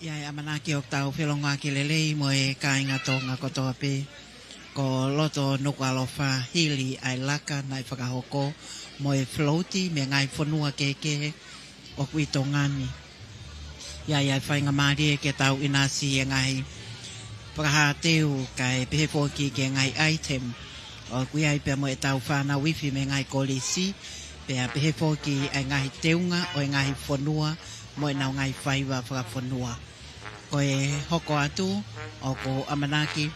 Ia amanaki o tau whilonga ki lelei mo e kāinga Tonga kotoa pe. Ko loto Nuku'alofa hili ai laka nai whakahoko mo e floati me ngai whanua keke o kui Tongani. Ia whainga maari ke tau inasi e ngai whakahateu kai pehepoki ke ngai item. O kui ai pe mo e tau whana wifi me ngai kolisi pe a pehepoki ai ngai teunga o e ngai whanua mo e nau ngai whaiwa whakawhanua. Ko e hoko atu o ko amanaki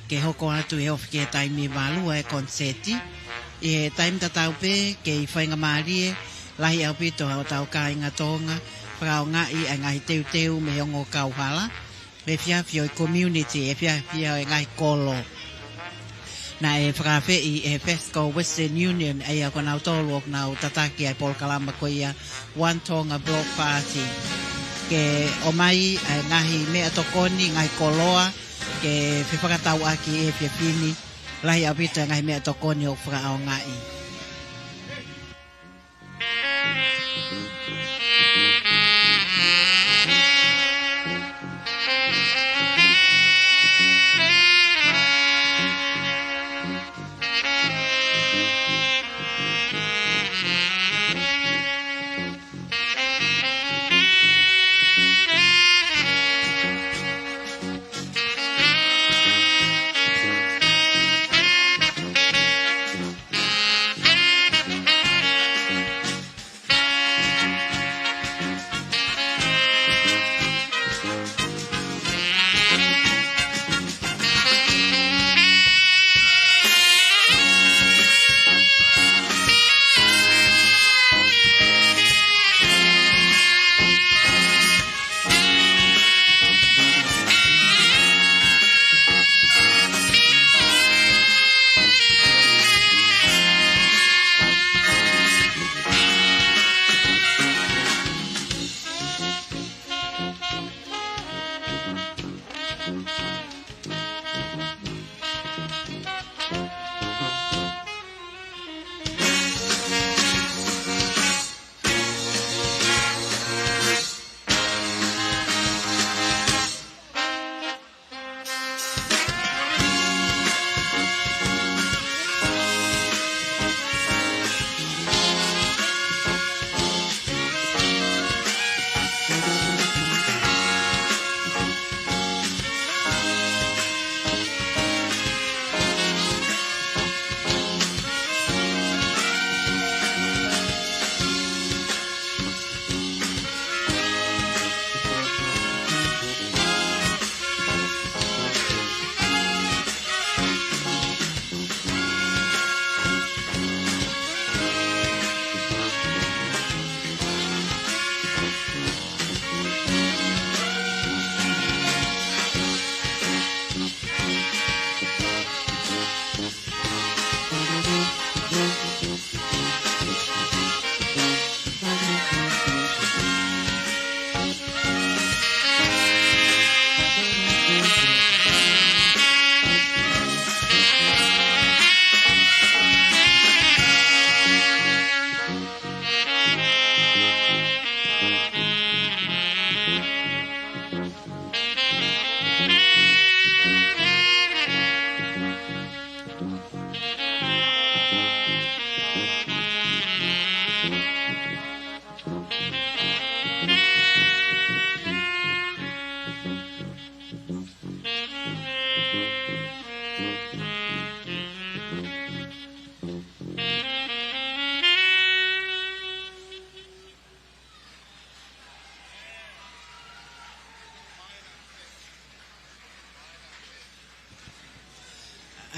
ke hoko atu e ofi ke taimi walua e konseti e taimi tatau pe ke i whainga maarie lahi au pito au tau kāinga Tonga whakao ngai ai ngai teu me ongo kauhala e whiawhio i community e whiawhio e ngai kolo na e whakawhei e Fesco Western Union e a konau tolu o nau tataki ai Polkalama ko ia One Tonga Block Party ke o mai ai ngahi mea tokoni ngai koloa ke whakatau aki e whiawhini lahi au pito ngai mea tokoni o whakao ngai.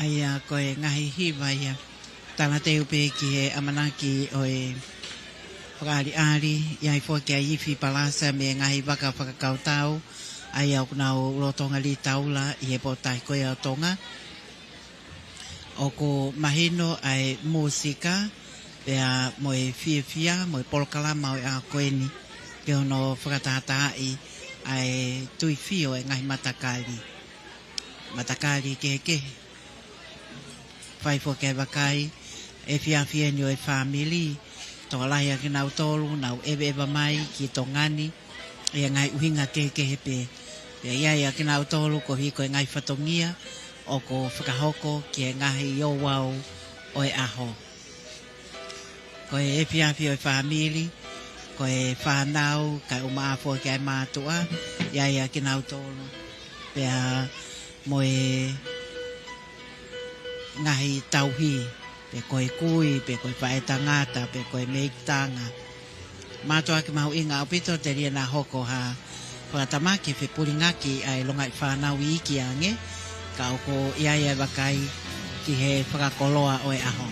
Aia koe ngahi hiwa ia tana te upe ki he amanaki o e whakaari ari iai fōki a iwhi palasa me ngahi waka whakakautau ai au kunau rotonga li taula i he potai koe au tonga o ko mahino ai musika pea mo e fia mo e Polkalama o e a koeni ke ono whakatatai ai tui fio e ngahi matakari ke whai fo ke wakai e fia ni o e family to laia ki nau tolu nau ebe mai ki Tongani e ngai uhinga ke hepe. Pea ia kina utolu ko hiko e ngai whatongia o ko whakahoko ki e ngahi i o wau o e aho. Ko e epiapi o e whamili, ko e whanau, kai umaafo ki ai mātua, ia kina utolu. Pea mo e ngahi tauhi, pe koe kui, pe koe whae tangata, pe koe meitanga. Mātua ki mahu inga opito te ria nā hoko ha whakatamaki whi puringaki ai longa i whanau i iki ange, ka oko iaia wakai ki he whakakoloa o e aho.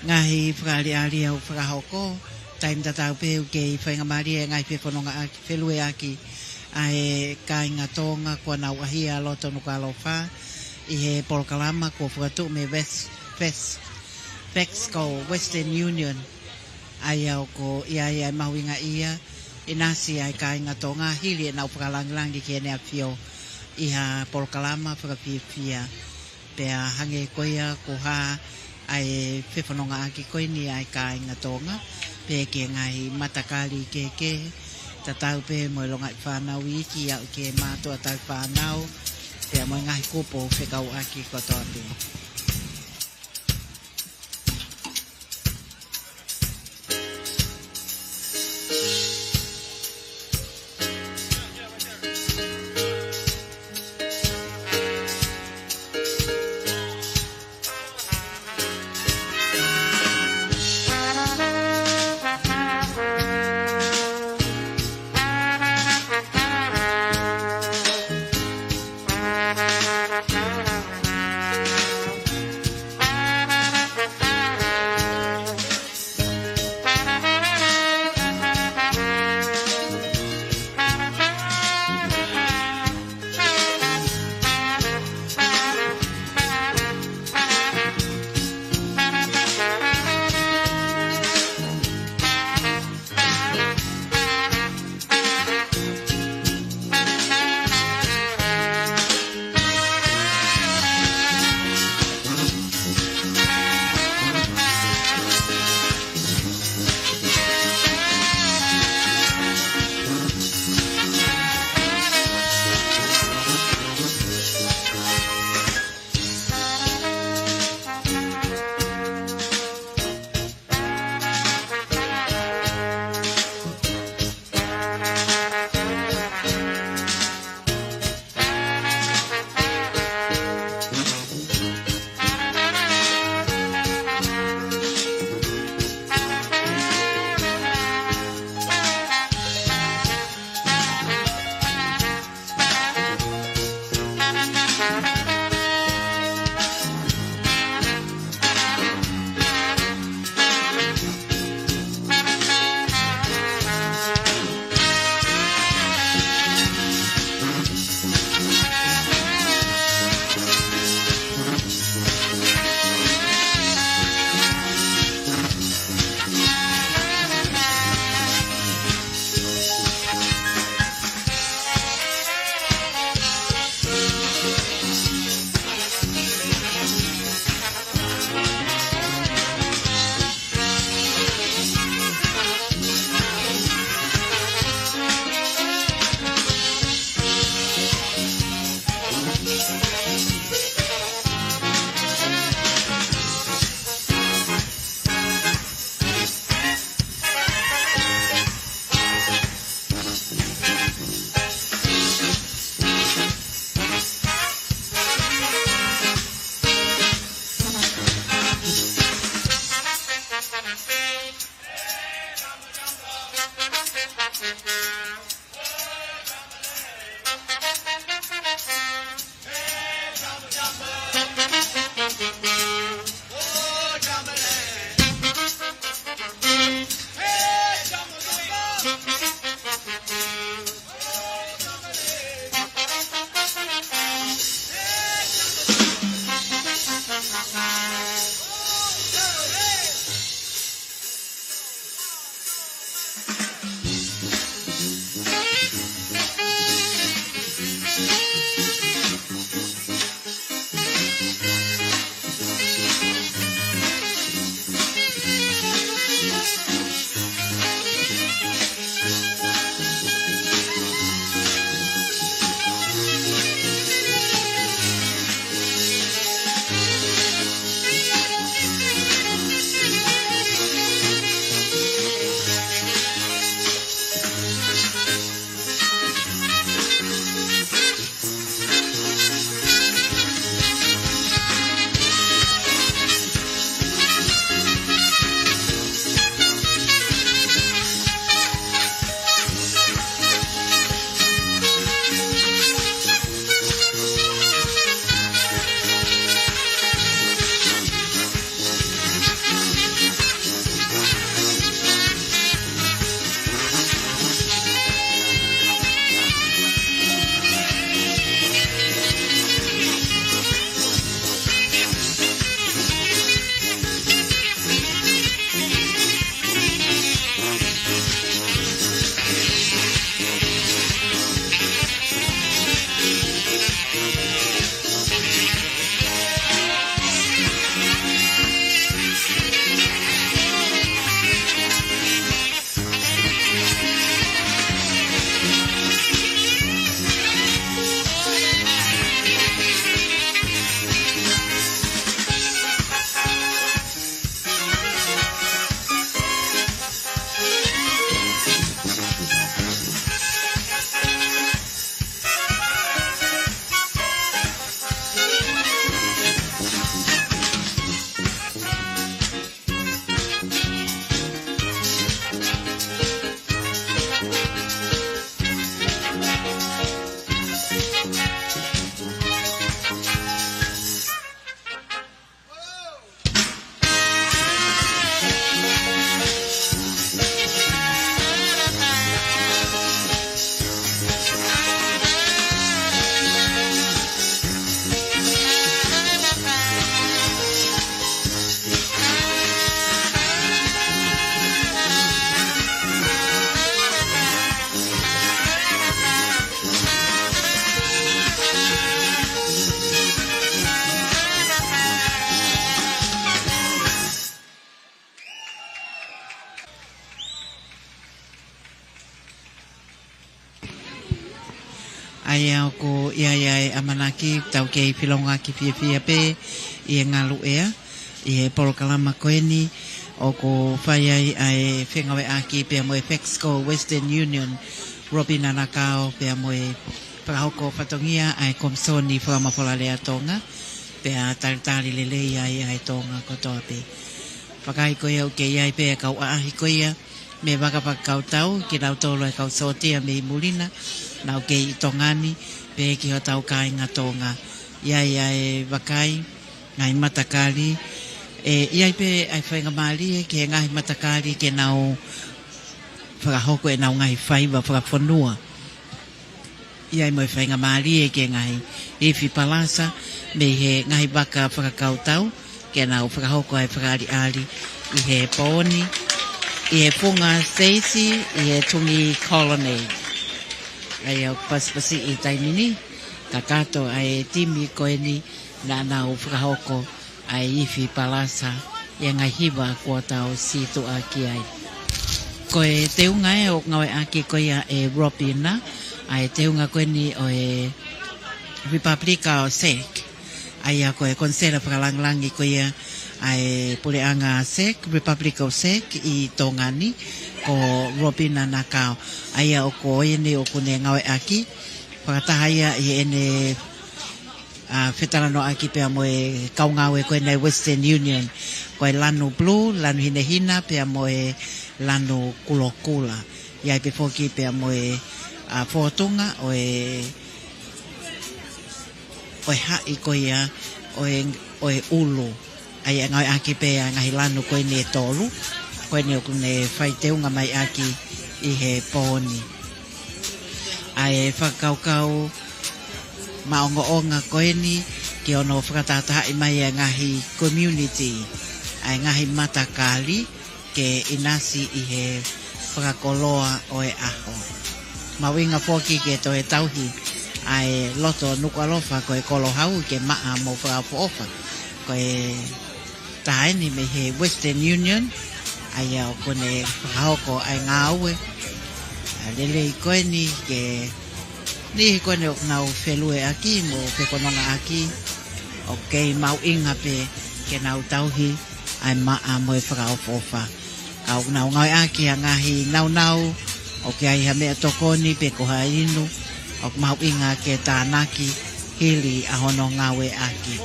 ngahi whakari ari au whakahoko, taim tatau peu kei whainga maria ngai whewhanonga aki, whelue aki, a he kāinga Tonga, kua nau ahia loto Nuku'alofa, I he polokalama kua whakatu me Vexco Western Union, ai au ko ia mahuinga ia, inasi ai kāinga Tonga, hili e nau whakalangilangi ki ene a whio, iha polokalama whakawhiwhia, pea hange koia ko ha, ai whewhanonga aki koini ai kāinga Tonga, pe ke ngai matakali ke, tatau pe mo longa whanau iki au ke mātua tau whanau, pe mo ngai kupo whekau aki kotoa pe. ai au ko ia amanaki tau ke filonga ki fia pe i ngalu ea i polokalama koeni o ko whai ai whengawe aki pe moe Fexco Western Union Robina Nakao pe moe whakahoko whatongia ai komsoni whakamawhala lea Tonga pe a taritari lelei ai Tonga kotoa pe whakai koe au ke iai pe kau aahi koe me wakapakau tau ki rau tolo e kau sotia me mulina nau ke i tongani pe ki ho tau kai ngā Tonga iai wakai ngai matakari iai pe ai whainga maali ke ngai matakari ke nau whakahoko e nau ngai whaiva whakafonua iai moi whainga maali ke ngai iwi palasa me he ngai waka whakakau tau ke nau whakahoko ai whakari ali i he pōni i he punga Stacy i he Tungi Colonnade ai au paspasi i taimini ka kato ai timi koeni na nau whakahoko ai iwi palasa i ngai hiwa kua tau situ aki ai koe teunga e o ngawe aki koia e Robina ai teunga koeni o e Republika o Sek ai a koe konsela whakalanglangi koia ai puleanga Sek Republika o Sek i Tongani ko Robina Nakao ai o ko ene o kune ngawe aki whakatahaya i ene whetarano aki pia moe kaungawe koe nei Western Union koe lanu blue lanu hinehina pia moe lanu kulokula iai pe foki pia moe Fotunga oe hai koia oe ulu ai ngai aki pia ngahi lanu koe ne tolu koe ne okune whaiteunga mai aki i he pōni ai whakaukau maonga koeni ki ono whakatataha i mai a ngahi community ai ngahi matakali ke inasi i he whakakoloa oe aho mawinga poki ke to e tauhi ai loto Nuku'alofa koe kolohau ke maa mo whakapoofa koe tahaini me he Western Union ai au kone whakahoko ai ngāue lelei koeni ke ni koene o nau whelue aki mo pekononga aki o kei mau inga pe ke nau tauhi ai maa mo e whakaofofa au nau ngai aki a ngahi nau o ke ai hamea tokoni pe koha inu o mau inga ke tānaki hili a hono ngawe aki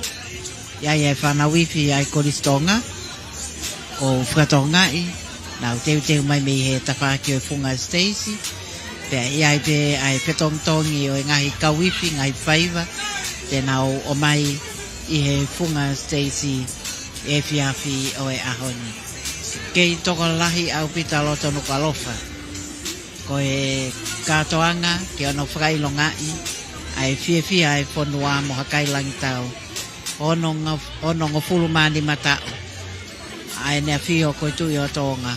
iai e whanawifi ai koristonga o whakatongai nau teu mai me he tawhaki o funga Stacy pe iai pe ai petongtongi o ngahi kawifi ngai whaiva te nau o mai i he funga Stacy e fiafi o e ahoni kei toko lahi au pita loto Nuku'alofa ko e katoanga ke ono whakailongai ai fia ai whonua mo hakailangi tau ono ngofulu mani matao ai nea fio koe tui o Tonga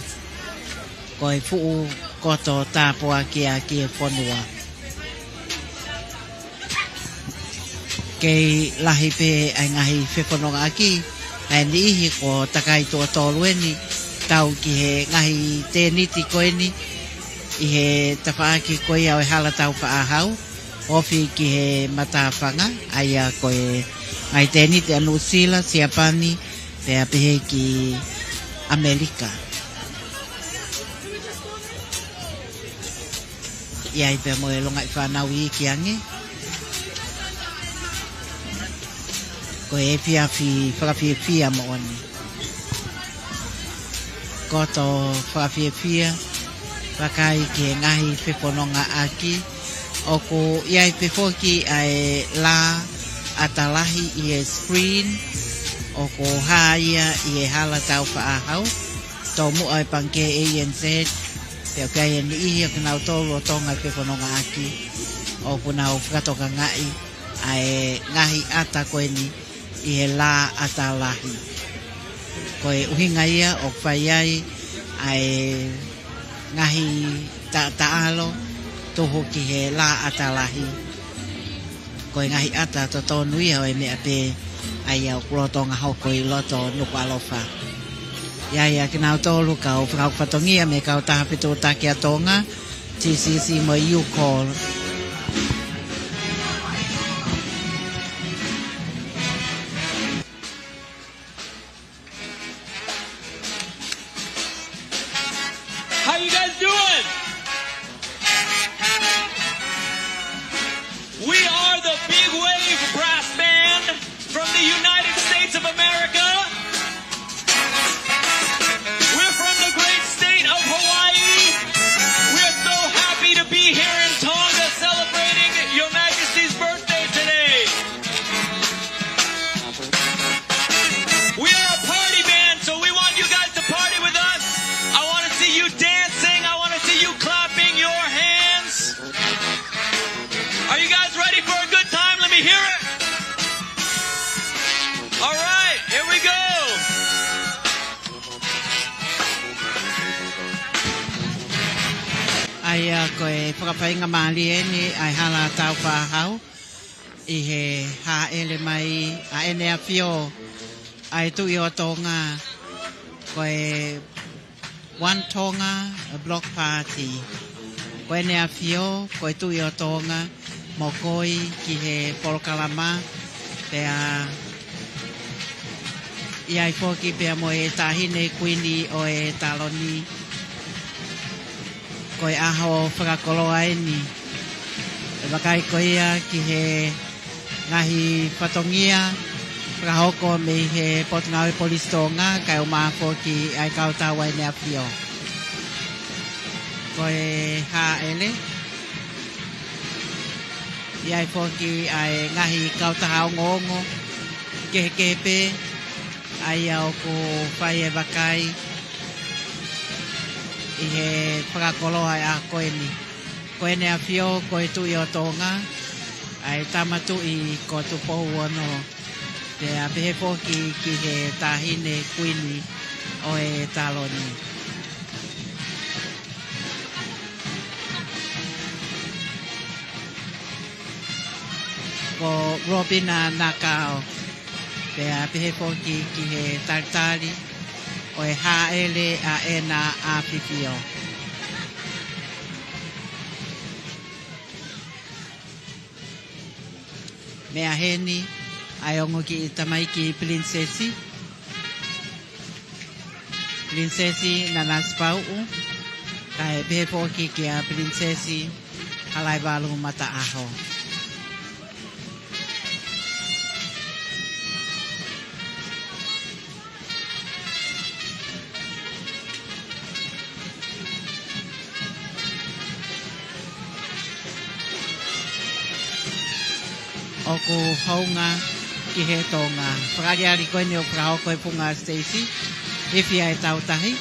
koe fuu koto tāpua ki a e whonua. Kei lahi pe ai ngahi whewhanonga aki, ai ni ihi ko takai tua tōlueni, tau ki he ngahi tēniti koeni, i he tawhaaki koe au e hala tau whaahau, ofi ki he matawhanga, ai a koe ngai tēniti a New Zealand, Siapani, pe a pehe ki Amerika. Iai pe moe longa I whanau I ki ange. Ko e whakawhiawhia mo oni. Koto whakawhiawhia, wakai ki ngahi whepononga aki, o ko iai pe whoki ai la atalahi I e screen, o ko haia I e hala tau whaahau, tō mu ai panke ANZ, Peo kai ni ihi o kinau tōru o Tonga pe whanonga aki o kunau whakatoka ngai ai ngahi ata koe ni I he la ata lahi. Koe uhinga ia o whaiai ai ngahi taalo toho ki he la ata lahi. Koe ngahi ata to tonu ia o e mea pe ai au kurotonga hoko I loto Nuku'alofa. Ia kinau tōlu kau whakauwhatongia me kau tahapito taki a Tonga, TCC mo you call. ko e whakapainga maali e ni ai hala tau whahau i he ha ele mai a ene a whio ai tu i o Tonga ko e One Tonga a block party ko ene a whio ko e tu i o Tonga mo koi ki he polokalama te a i ai fōki pia mo e tahine kuini o e taloni ko e aho whakakoloa e ni e wakai ko ia ki he ngahi patongia whakahoko me he potngau e polistonga kai o maa fōki ai kautawa e nea pio ko e ha ele i ai fōki ai ngahi kautahao ngongo kehekepe ai au ko whai e wakai i he whakakoloa a koe ni. Koe ne a whio, koe tu i o Tonga, ai tamatu i ko Tupou ono te a pehe poki ki he tahine kuini o e taloni. Ko Robina Nakao te a pehe poki ki he taritari o e haele a ena a pipio. Mea heni, ai ongo ki i tamai ki prinsesi. Prinsesi Nanasipau'u, ka e pehe poki ki a prinsesi Halaevalu Mata'aho. O ko haunga ki he Tonga. Whakariari koe ni o praho koe punga Stacey. E whia e tautahi.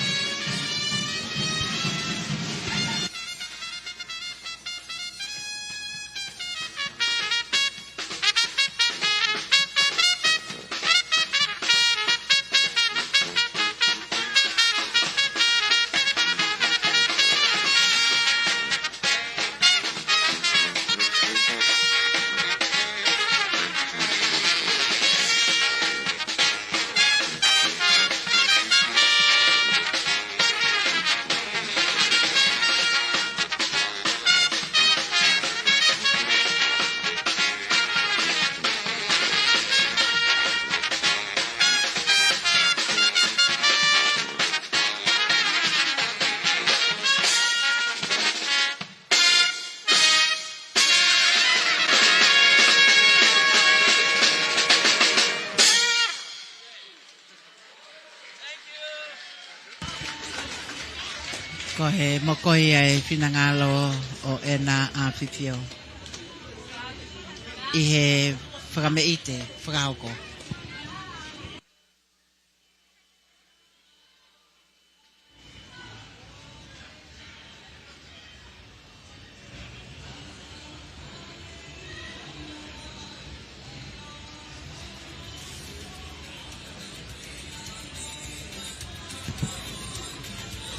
Ko he mokoi ai finangalo o ena a pipio. I he whakameite, whakahoko.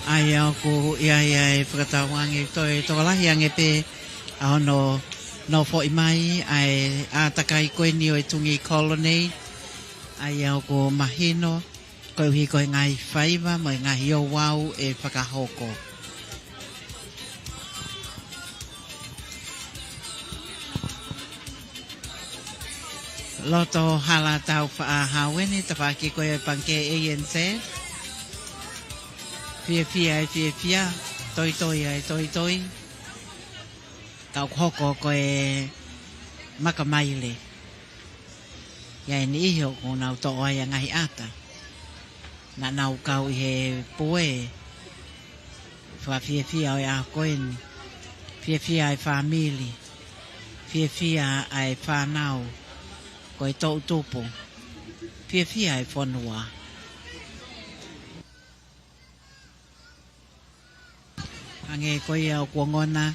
Ai au ko ia e whakatawangi toi tokalahi ange pe au no fo mai ai a takai koe ni o Tungi Colonnade ai au ko mahino koe hi koe ngai whaiva mo ngai o wau e whakahoko. Loto hala tau whaahaweni tawhaki koe panke ANC. Fia, toi toi. Kau hoko koe makamaile. Ia ni iho ko nau to ai ngahi ata. Na nau kau i he poe. Fia o a koe ni. Fia ai family. Fia ai whanau. Koe tau tupo. Fia ai whanua. Ange koe au kuangona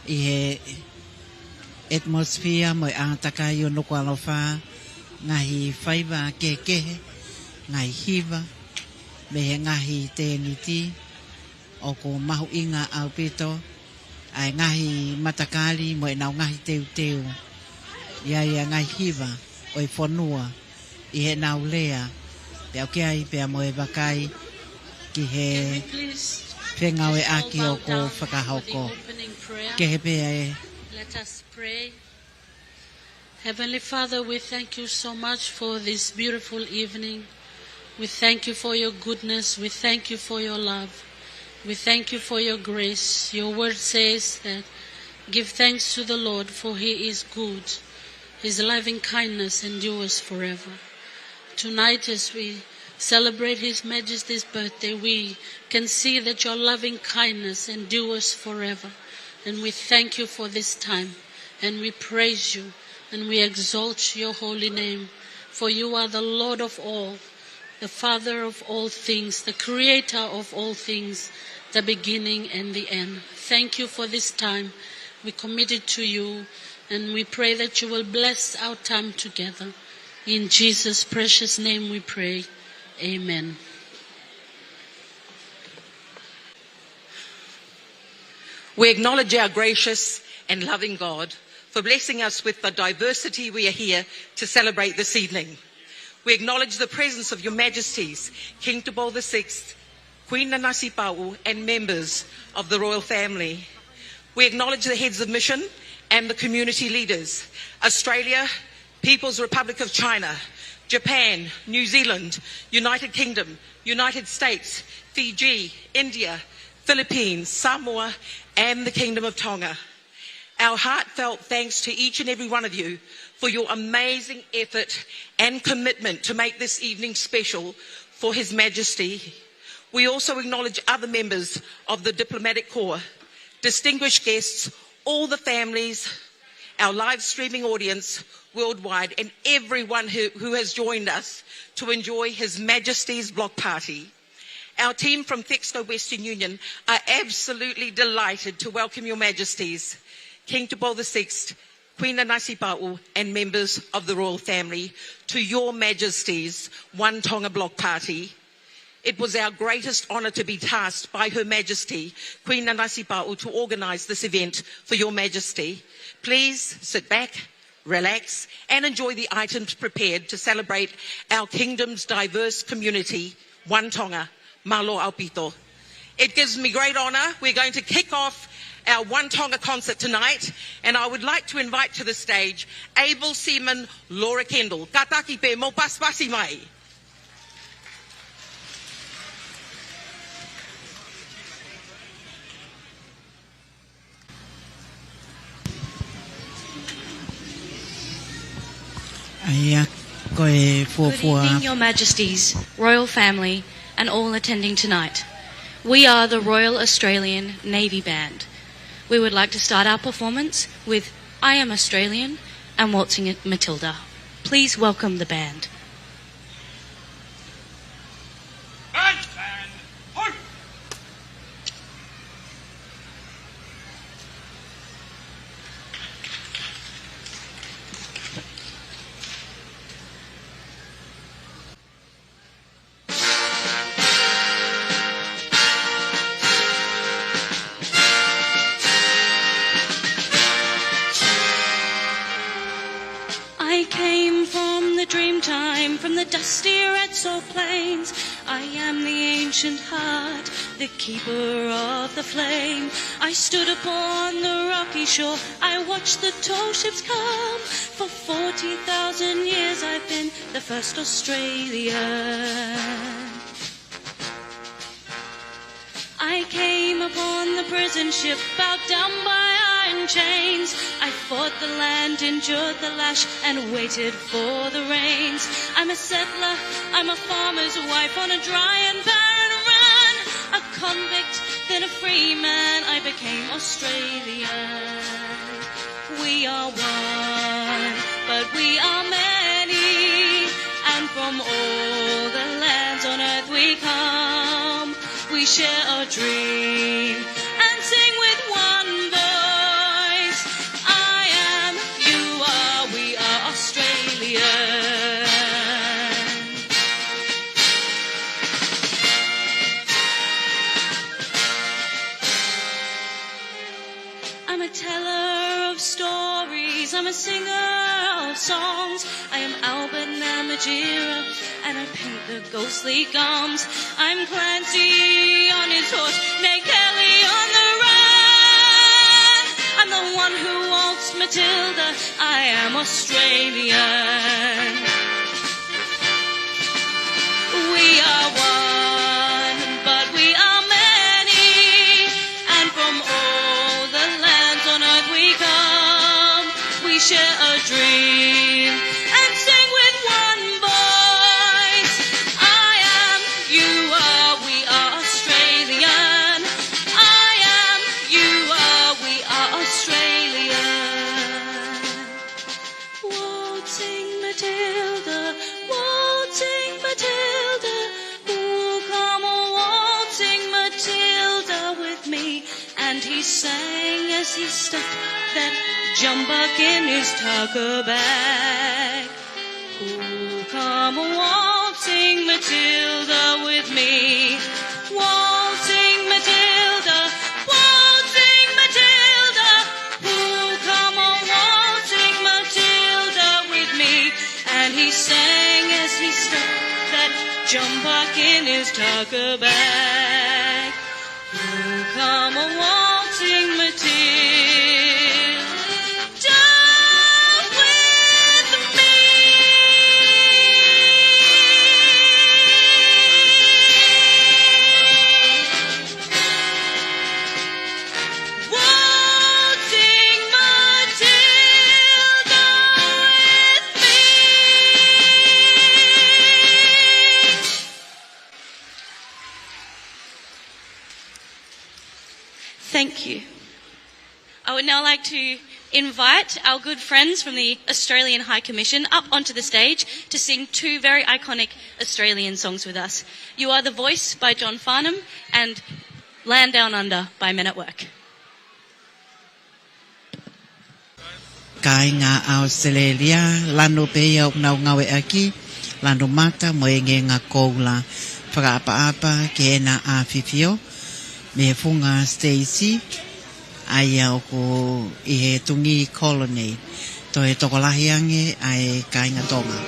i he atmosphere mo a takai o Nuku'alofa ngahi whaiva kekehe, ngahi hiva, me he ngahi tēniti o ko mahu inga au pito ai ngahi matakali mo e nau ngahi teu. Ia ngahi hiva o i whanua i he nau lea. Pe au kia i pe mo e wakai ki he whengau e aki o ko whakahauko. Ke he pea e. Let us pray. Heavenly Father, we thank you so much for this beautiful evening. We thank you for your goodness. We thank you for your love. We thank you for your grace. Your word says that give thanks to the Lord, for he is good. His loving kindness endures forever. Tonight, as we celebrate His Majesty's birthday, we can see that your loving kindness endures forever. And we thank you for this time. And we praise you. And we exalt your holy name. For you are the Lord of all, the Father of all things, the Creator of all things, the beginning and the end. Thank you for this time. We commit it to you. And we pray that you will bless our time together. In Jesus' precious name we pray. Amen. We acknowledge our gracious and loving God for blessing us with the diversity we are here to celebrate this evening. We acknowledge the presence of your Majesties, King Tupou VI, Queen Nanasipau'u, and members of the royal family. We acknowledge the heads of mission and the community leaders, Australia, People's Republic of China, Japan, New Zealand, United Kingdom, United States, Fiji, India, Philippines, Samoa, and the Kingdom of Tonga. Our heartfelt thanks to each and every one of you for your amazing effort and commitment to make this evening special for His Majesty. We also acknowledge other members of the diplomatic corps, distinguished guests, all the families, our live streaming audience worldwide, and everyone who has joined us to enjoy His Majesty's block party. Our team from Thexto Western Union are absolutely delighted to welcome your Majesties, King Tupou VI, Queen Nanasipau'u, and members of the royal family to your Majesty's One Tonga block party. It was our greatest honour to be tasked by Her Majesty, Queen Nanasipau'u, to organise this event for your Majesty. Please sit back, relax, and enjoy the items prepared to celebrate our kingdom's diverse community, One Tonga, Malo Aupito. It gives me great honour. We're going to kick off our One Tonga concert tonight, and I would like to invite to the stage able seaman Laura Kendall. Ka taki pe mo paspasi mai. Good evening, Your Majesties, Royal Family, and all attending tonight. We are the Royal Australian Navy Band. We would like to start our performance with I Am Australian and Waltzing Matilda. Please welcome the band. From the dusty red salt plains, I am the ancient heart, the keeper of the flame. I stood upon the rocky shore, I watched the tall ships come. For 40,000 years I've been the first Australian. I came upon the prison ship, bowed down by iron chains. I fought the land, endured the lash, and waited for the rains. I'm a settler, I'm a farmer's wife on a dry and barren run. A convict, then a free man, I became Australian. We are one, but we are many, and from all the lands on earth we come. We share a dream and sing with one voice. I am, you are, we are Australian. I'm a singer of songs. I am Albert Namatjira, and I paint the ghostly gums. I'm Clancy on his horse, Ned Kelly on the run. I'm the one who waltzed Matilda. I am Australian. We are one, but we are many, and from all the lands on earth we come. We share a dream and sing with one voice. I am, you are, we are Australian. I am, you are, we are Australian. Waltzing Matilda, waltzing Matilda, who'll come waltzing Matilda with me? And he sang as he stuffed that jumbuck in his tucker bag. Who'll come waltzing Matilda with me? Waltzing Matilda, waltzing Matilda, who'll come waltzing Matilda with me? And he sang as he stuffed that jumbuck in his tucker bag. Who'll come waltzing Matilda with me? Waltzing Matilda with me. Thank you. I would now like to invite our good friends from the Australian High Commission up onto the stage to sing two very iconic Australian songs with us. You Are the Voice by John Farnham and Land Down Under by Men at Work. Kai ngā Australia, lano pēia o nau ngawe aki, lano mata mo e nge ngā koula, whakaapa-apa ke ena āwhiwhio, me funga Stacey, aia o ko i he Tungi Colonnade, to he tokolahi ange ai kai ngā Tonga.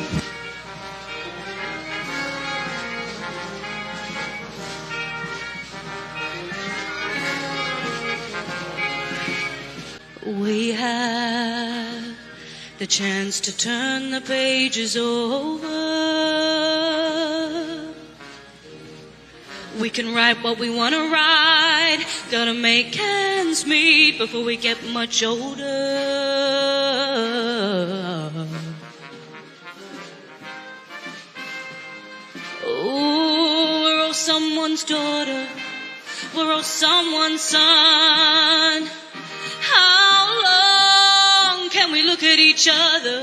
We have the chance to turn the pages over. We can write what we want to write. Gotta make ends meet before we get much older. Oh, we're all someone's daughter. We're all someone's son. How long can we look at each other?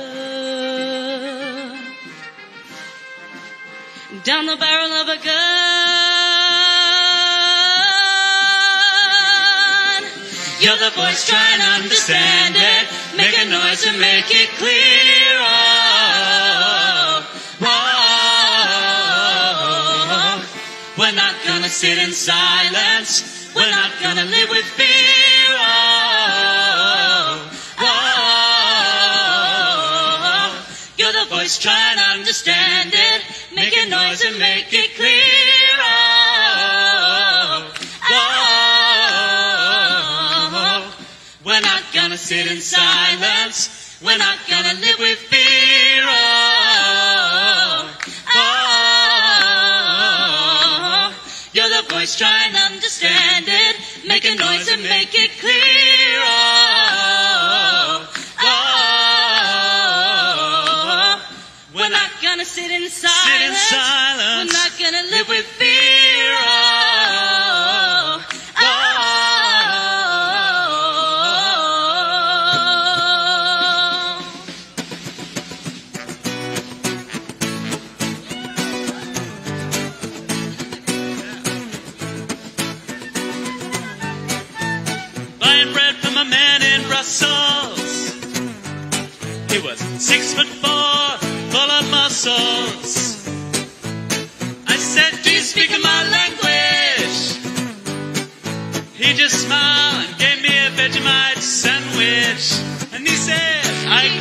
Down the barrel of a gun. You're the voice, try and understand it. Make a noise and make it clear. Oh, oh, we're not gonna sit in silence. We're not gonna live with fear. Oh, oh, you're the voice, try and understand it. Make a noise and make it clear. Oh, oh, we're not gonna sit in silence. We're not gonna live with fear. Oh, oh, you're the voice, try and understand it. Make a noise and make it clear. Oh, oh, we're not gonna sit in silence. We're not gonna live with fear. Oh, oh. Buying bread from a man in Brussels. He was 6'4", full of muscles. I said, do you speak my language? He just smiled and gave me a Vegemite sandwich. And he said, I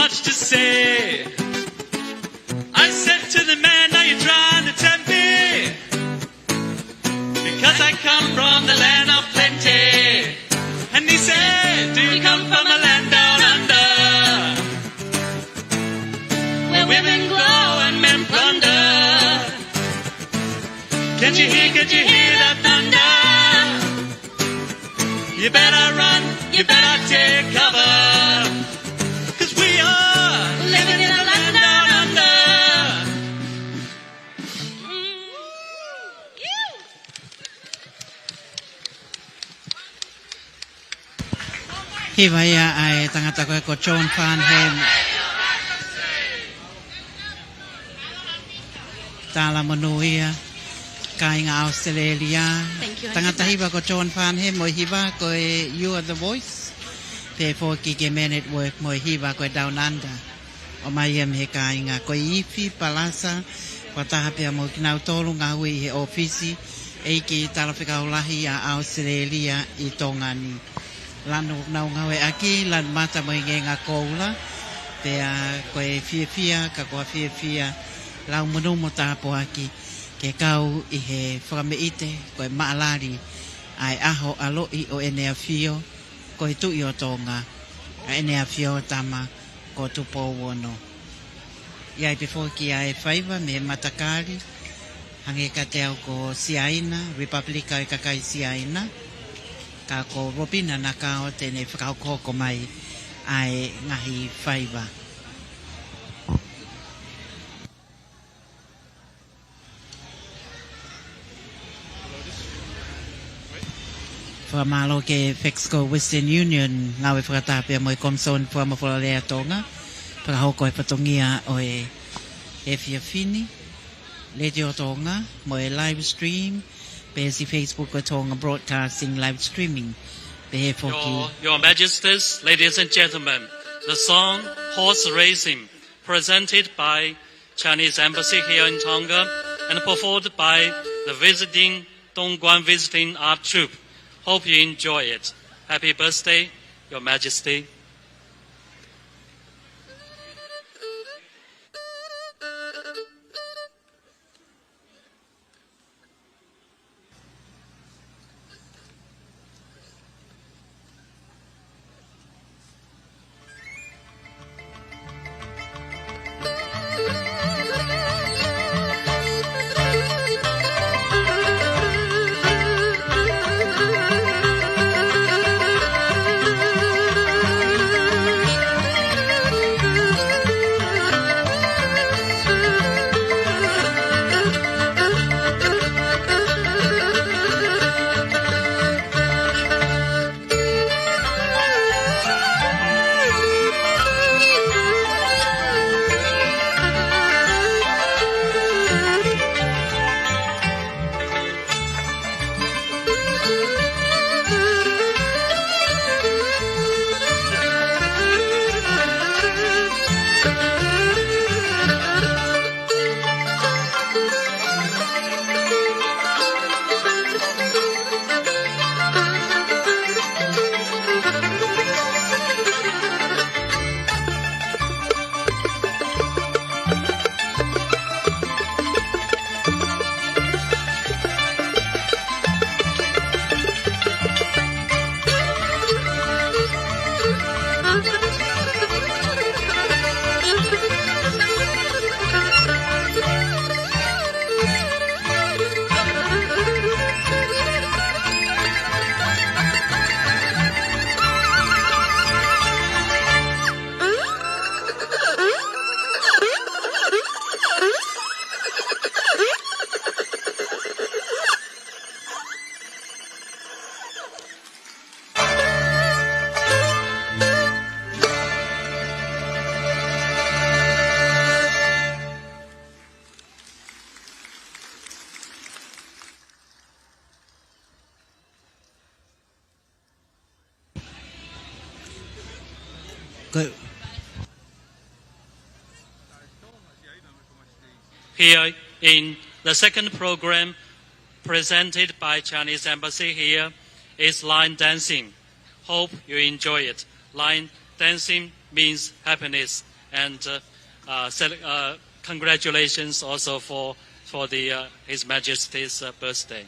much to say. I said to the man, are you trying to tempt me? Because I come from the land of plenty. And he said, do you come from a land down under, where women glow and men plunder? Can't you hear the thunder? You better run, you better take cover, 'cause we are living in a land down under. Hiwa ia ai tangata koe ko John Farnham. Tala manuia. Kainga Australia. Tangata hiwa ko John Farnham mo hiwa ko You Are The Voice. Te fōki ke Men at Work mo hiwa ko Down Under. O mai he kainga ko Ifi Palasa. Ko tahapia mo kinau tolu ngā hui he ofisi. Eiki talawhika ulahi a Australia I Tonga ni. Lanu nau ngawe aki, lan mata mo inge ngā koula. Te koe fia, ka koa fia, lau manu mo tāpo aki. Ke kau I he whakameite, koe maalari, ai aho aloi o enea fio, koe tui o Tonga, a enea fio tama, ko Tupou wono. Iai before ki ai whaiva me matakari, hange ka te au ko Siaina, Republika I kakai Siaina, ka ko Robina na kao tēnei whakaukoko mai ai ngahi whaiva. Whamalo ke Fexco Western Union ngawe whakatapia mo I Komson Whamawhalarea Tonga, whakahoko e patongia o e Whiawhini, Radio Tonga, mo e live stream, Besi Facebook o Tonga Broadcasting live streaming. Your Majesties, ladies and gentlemen, the song Horse Racing, presented by Chinese Embassy here in Tonga and performed by the visiting Dongguan Visiting Art Troupe. Hope you enjoy it. Happy birthday, Your Majesty. Good. Here in the second program presented by Chinese Embassy here is line dancing. Hope you enjoy it. Line dancing means happiness and congratulations also for His Majesty's birthday.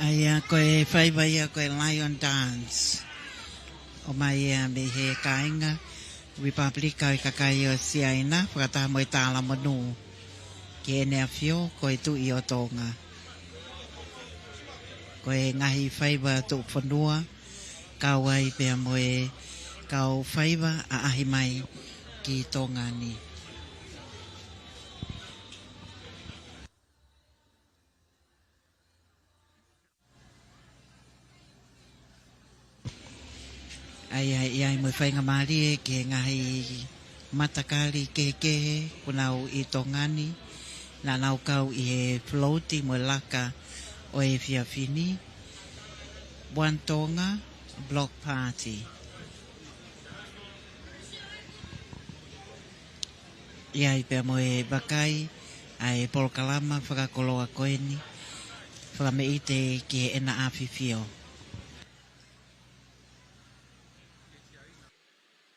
Aia koe whaiva ia koe Lion Dance. O mai ia me he kainga. Republika i kakai o siaina. Whakataha mo i tāla manu. Ki ene a whio koe tu i o Tonga. Koe ngahi whaiva tu whanua. Kawai pia mo e kau whaiva a ahi mai ki Tonga ni. Ai mo whainga maari e ke ngahi matakari ke punau i Tongani na nau kau i he floati mo laka o e whiawhini One Tonga Block Party. Iai pia mo e bakai ai polkalama whakakoloa koeni, whakameite ki ena awhiwhio.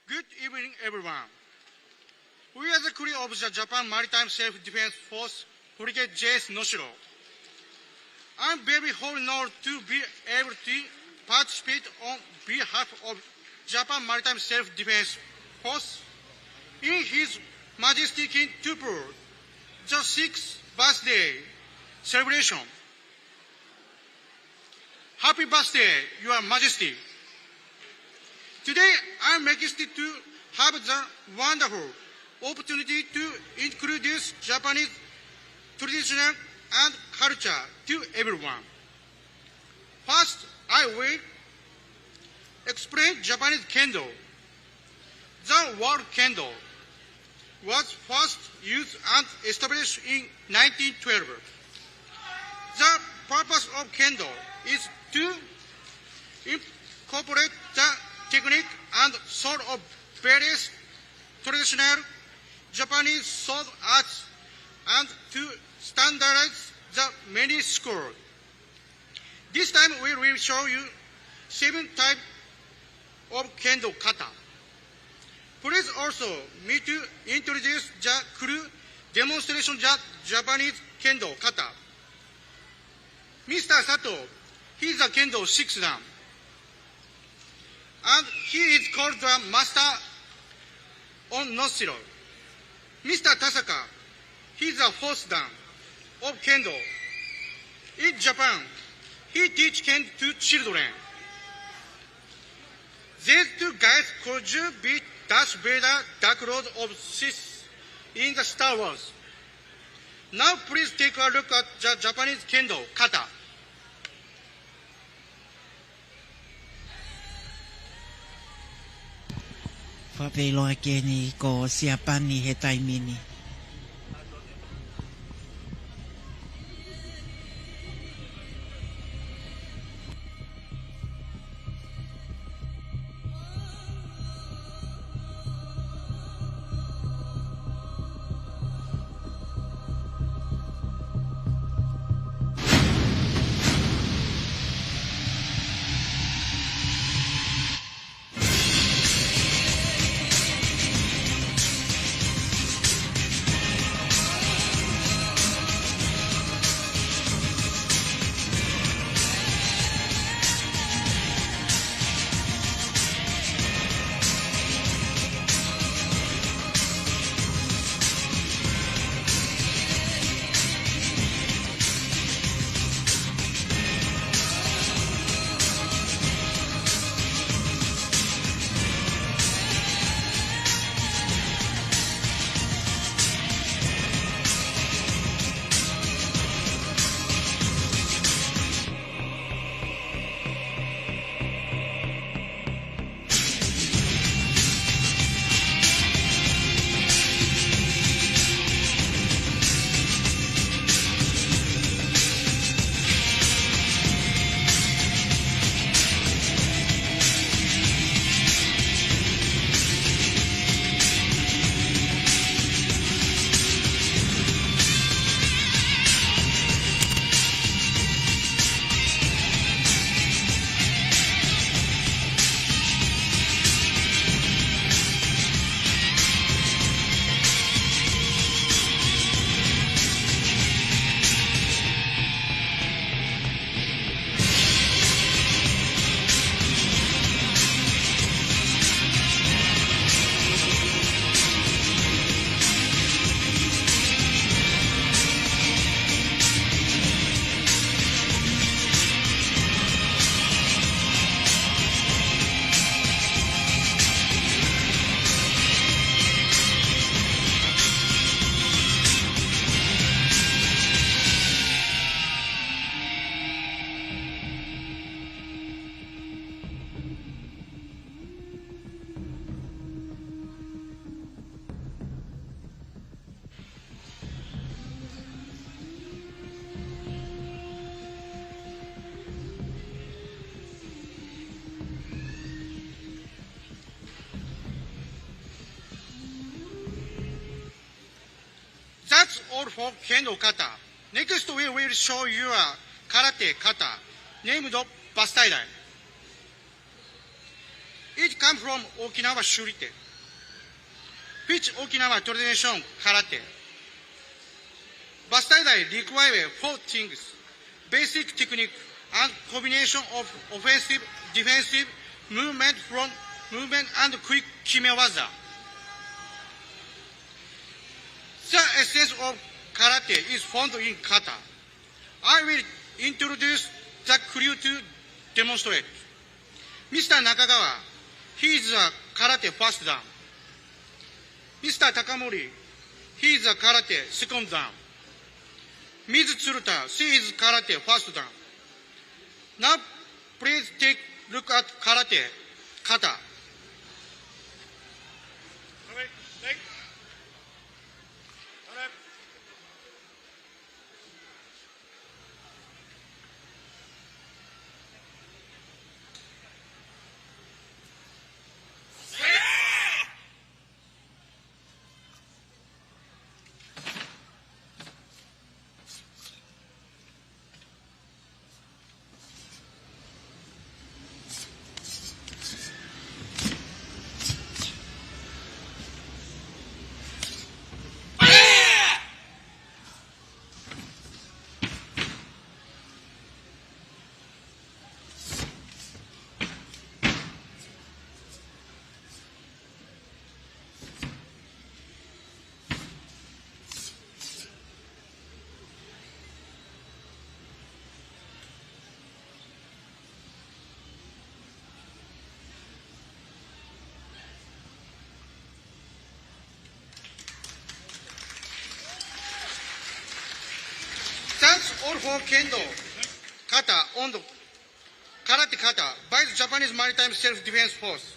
Good evening, everyone. We are the crew of the Japan Maritime Self-Defense Force, Frigate J.S. Noshiro. I'm very honored to be able to participate on behalf of Japan Maritime Self-Defense Force in His Majesty King Tupou, the 6th birthday celebration. Happy birthday, Your Majesty. Today, I'm excited to have the wonderful opportunity to introduce Japanese tradition and culture to everyone. First, I will explain Japanese kendo. The word kendo was first used and established in 1912. The purpose of kendo is to incorporate the technique and sword of various traditional Japanese sword arts and to standardize the many schools. This time we will show you 7 types of kendo kata. Please also me to introduce the crew demonstration the Japanese kendo kata. Mr. Sato, he is a kendo 6th dan. And he is called the master on Noshiro. Mr. Tasaka, he is a 4th dan of kendo. In Japan, he teaches kendo to children. These 2 guys could be Darth Vader, Dark Lord of Sith in the Star Wars. Now please take a look at the Japanese kendo kata. Whapeiloa keni ko siapani he taimini. for Kendo kata. Next we will show you a karate kata named Bastaidai. It comes from Okinawa Shurite, which Okinawa tradition karate. Bastaidai requires 4 things: basic technique and combination of offensive, defensive, movement and quick kimewaza. The essence of karate is found in kata. I will introduce the crew to demonstrate. Mr. Nakagawa, he is a karate first dan. Mr. Takamori, he is a karate second dan. Ms. Tsuruta, she is karate first dan. Now, please take a look at karate kata. Thanks all for Kendo kata on the karate kata by the Japanese Maritime Self-Defense Force.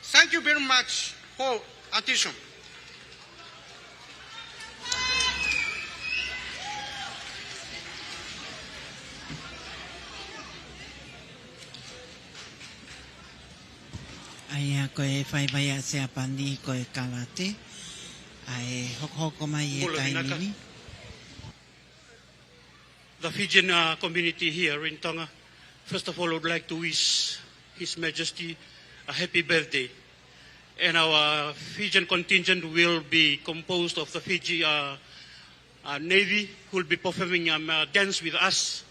Thank you very much for attention. Ai ko e whai mai a se apani ko e karate. Ai hoko mai e tainini. The Fijian community here in Tonga, first of all, I would like to wish His Majesty a happy birthday. And our Fijian contingent will be composed of the Fiji Navy, who will be performing a dance with us.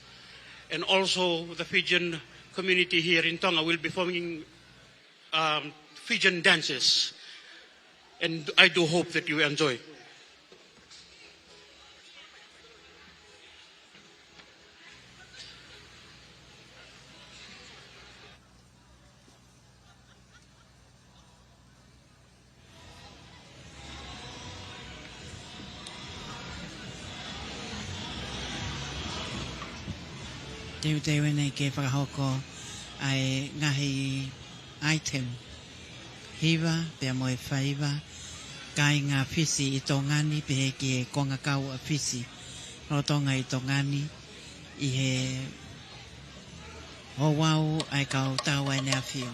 And also the Fijian community here in Tonga will be performing Fijian dances. And I do hope that you enjoy. Teu nei ke whakahoko ai ngahi item. Hiwa, pia moe whaiwa, kai ngā whisi I tongani, pehe ki e konga kau a whisi. Rotonga I tongani, I he howau ai kau tau ai nea whio.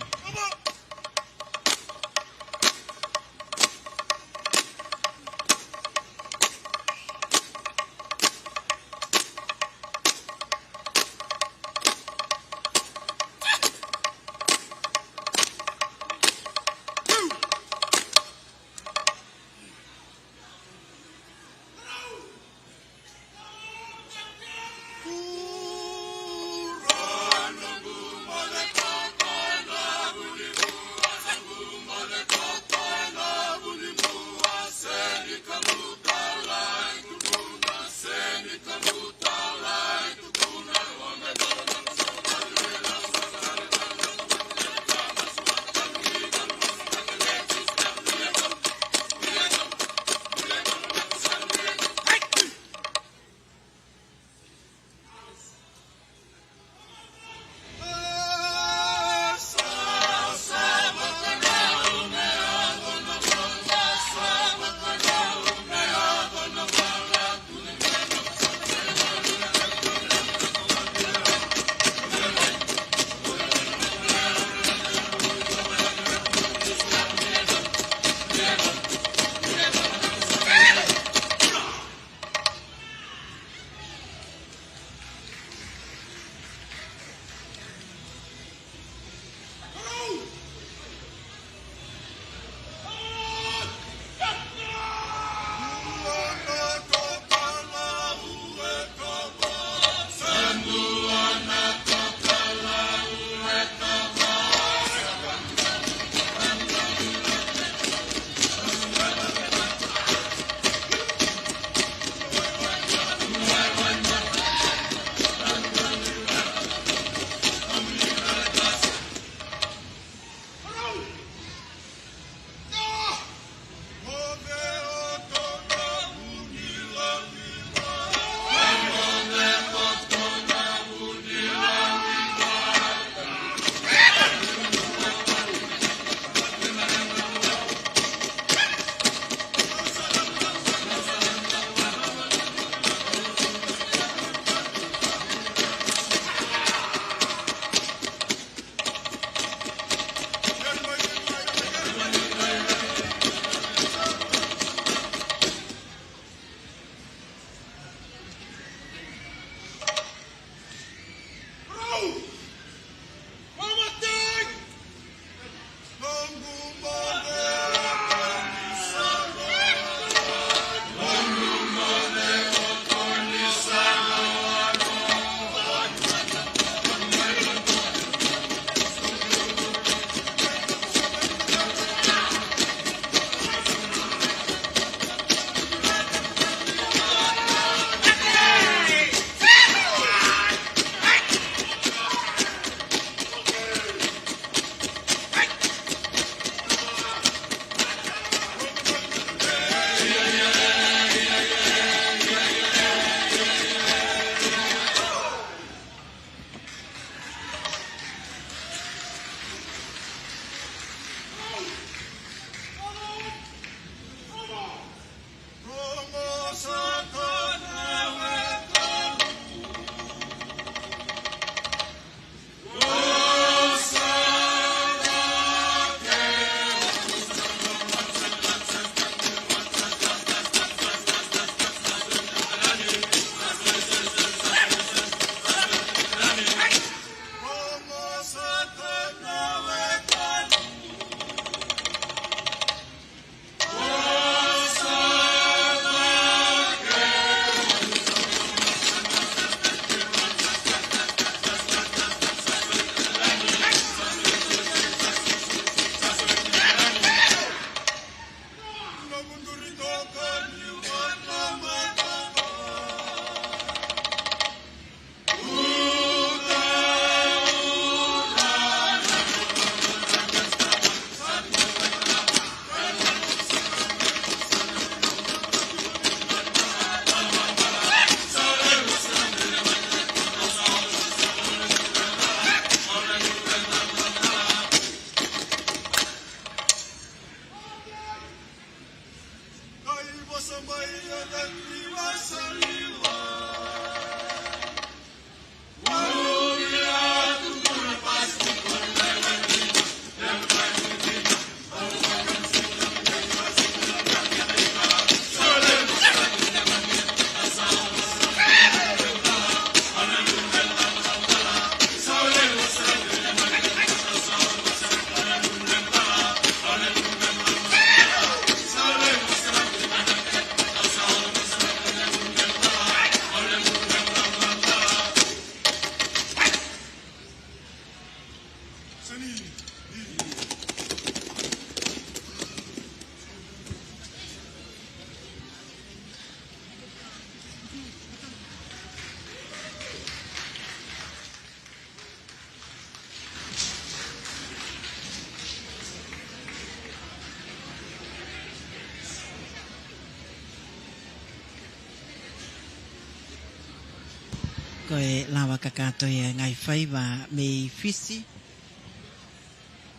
Koe lawa kakatoia ngai whaiwa me fisi.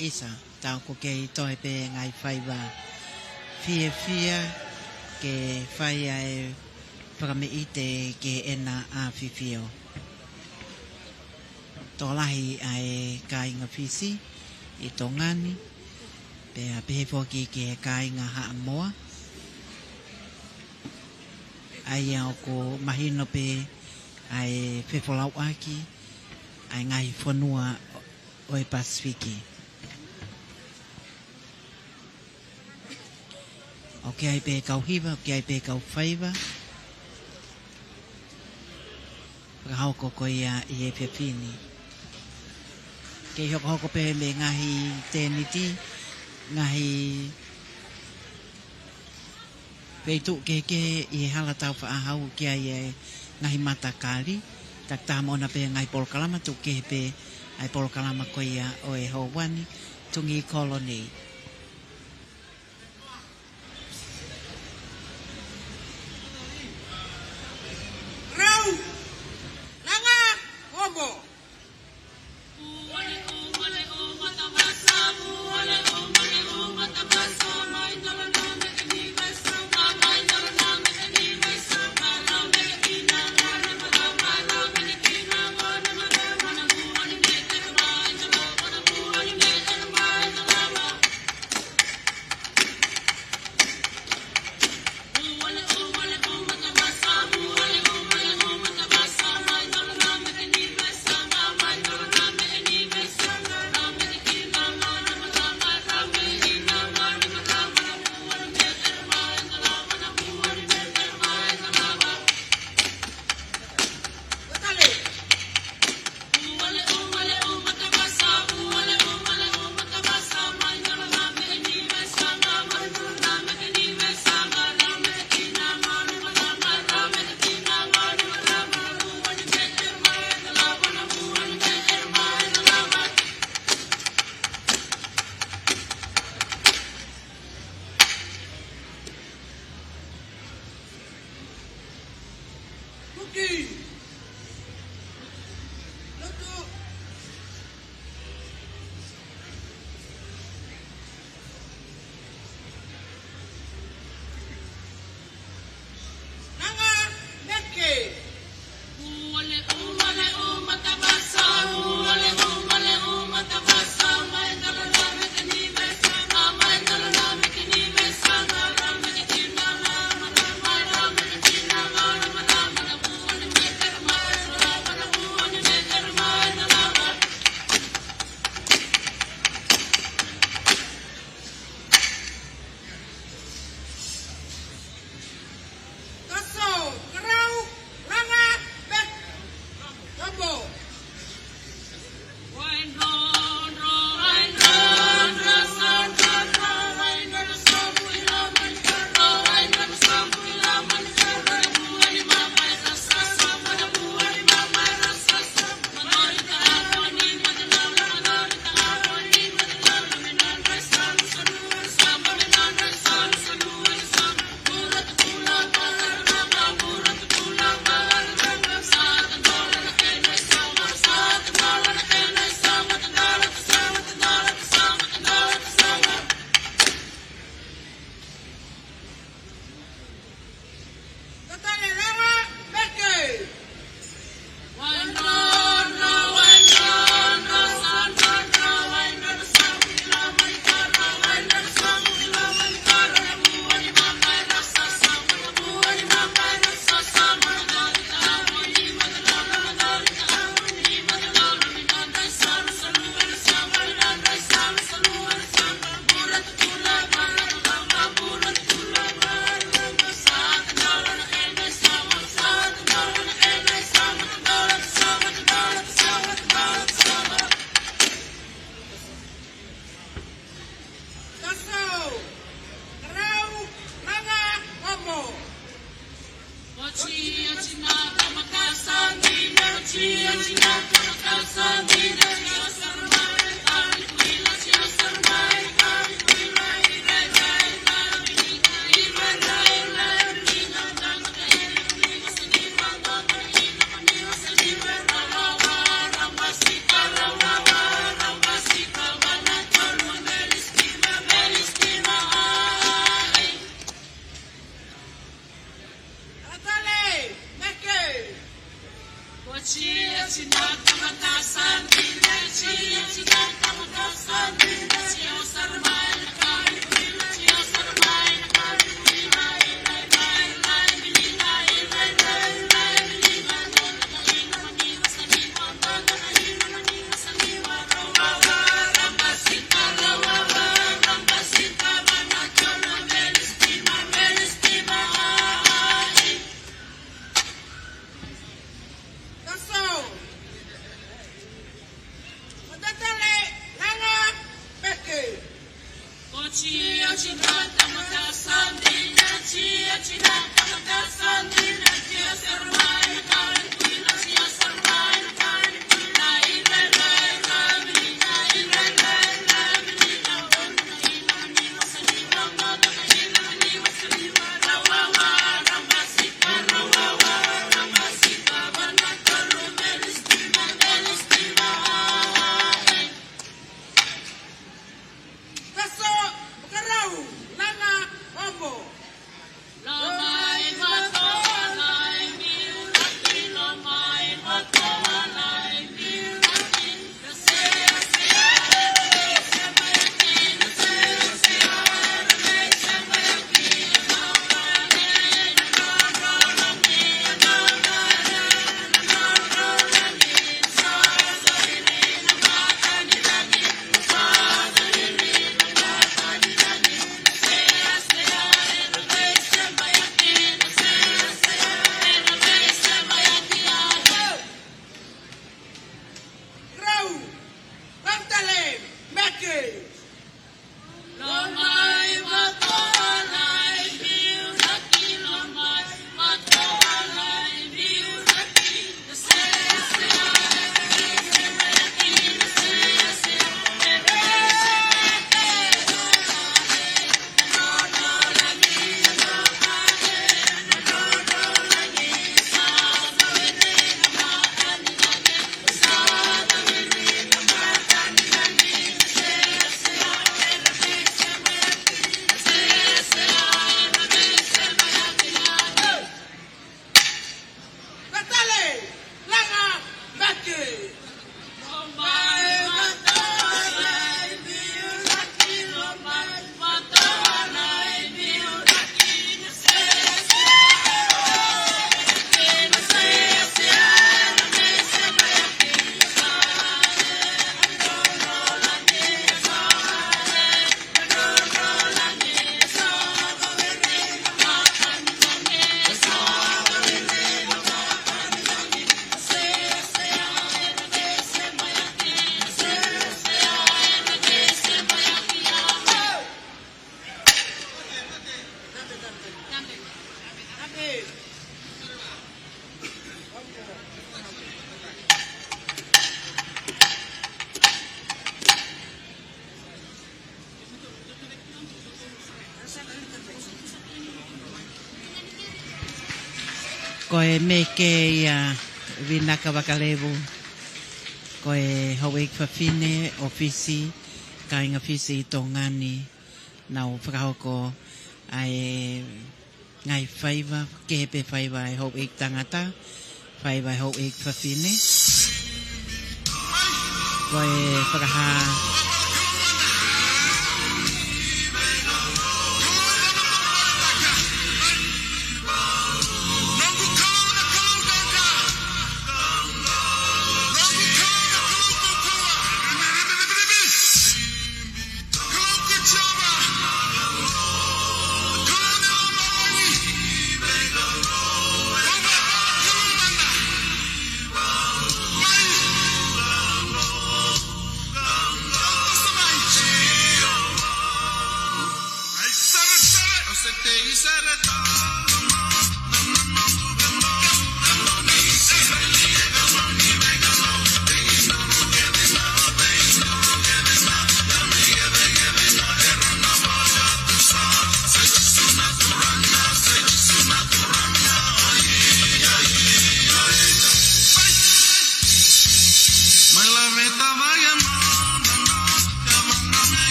Isa, tau ko kei toi pe ngai whaiwa fia ke whaia e whakameite ke ena a fifio. Tōlahi ai kāinga fisi i Tongani. Pea pehefoki ke kāinga haa moa. Ai au ko mahino pe ai whewholau aki. Ai ngai whanua o e Pasifiki. O ke ai pe kau hiwa, o ke ai pe kau whaiwa. Pakahau koko ia i e whiawhini. Ke hoko pe me ngahi tēniti, ngahi peitu ke i hala tau whaahau ki ai e ngahi matakari. Tak tāmona pe ngai polokalama tu ke pe ai polokalama ko ia o e Hawani, Tungi Colonnade. Ko e meke ia vinaka wakalevu. Ko e hauik whawhine ofisi, ka inga fisi I tongani. Nau whakahoko ai ngai whaiva, kepe whaiva e hauik tangata, whaiva e hauik whawhine. Ko e whakaha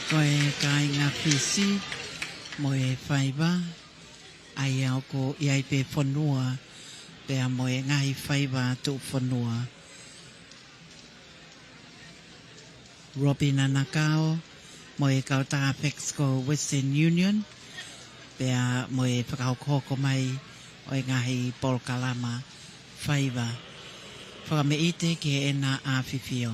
Koe kai ngā whisi mo e whaiva ai au ko iai pe whanua pea mo e ngahi whaiva tu whanua. Robin Anakao mo e kauta Pexco Western Union pea mo e whakaukoko mai o e ngahi Polkalama whaiva. Whakameite ke e nā āwhiwhio.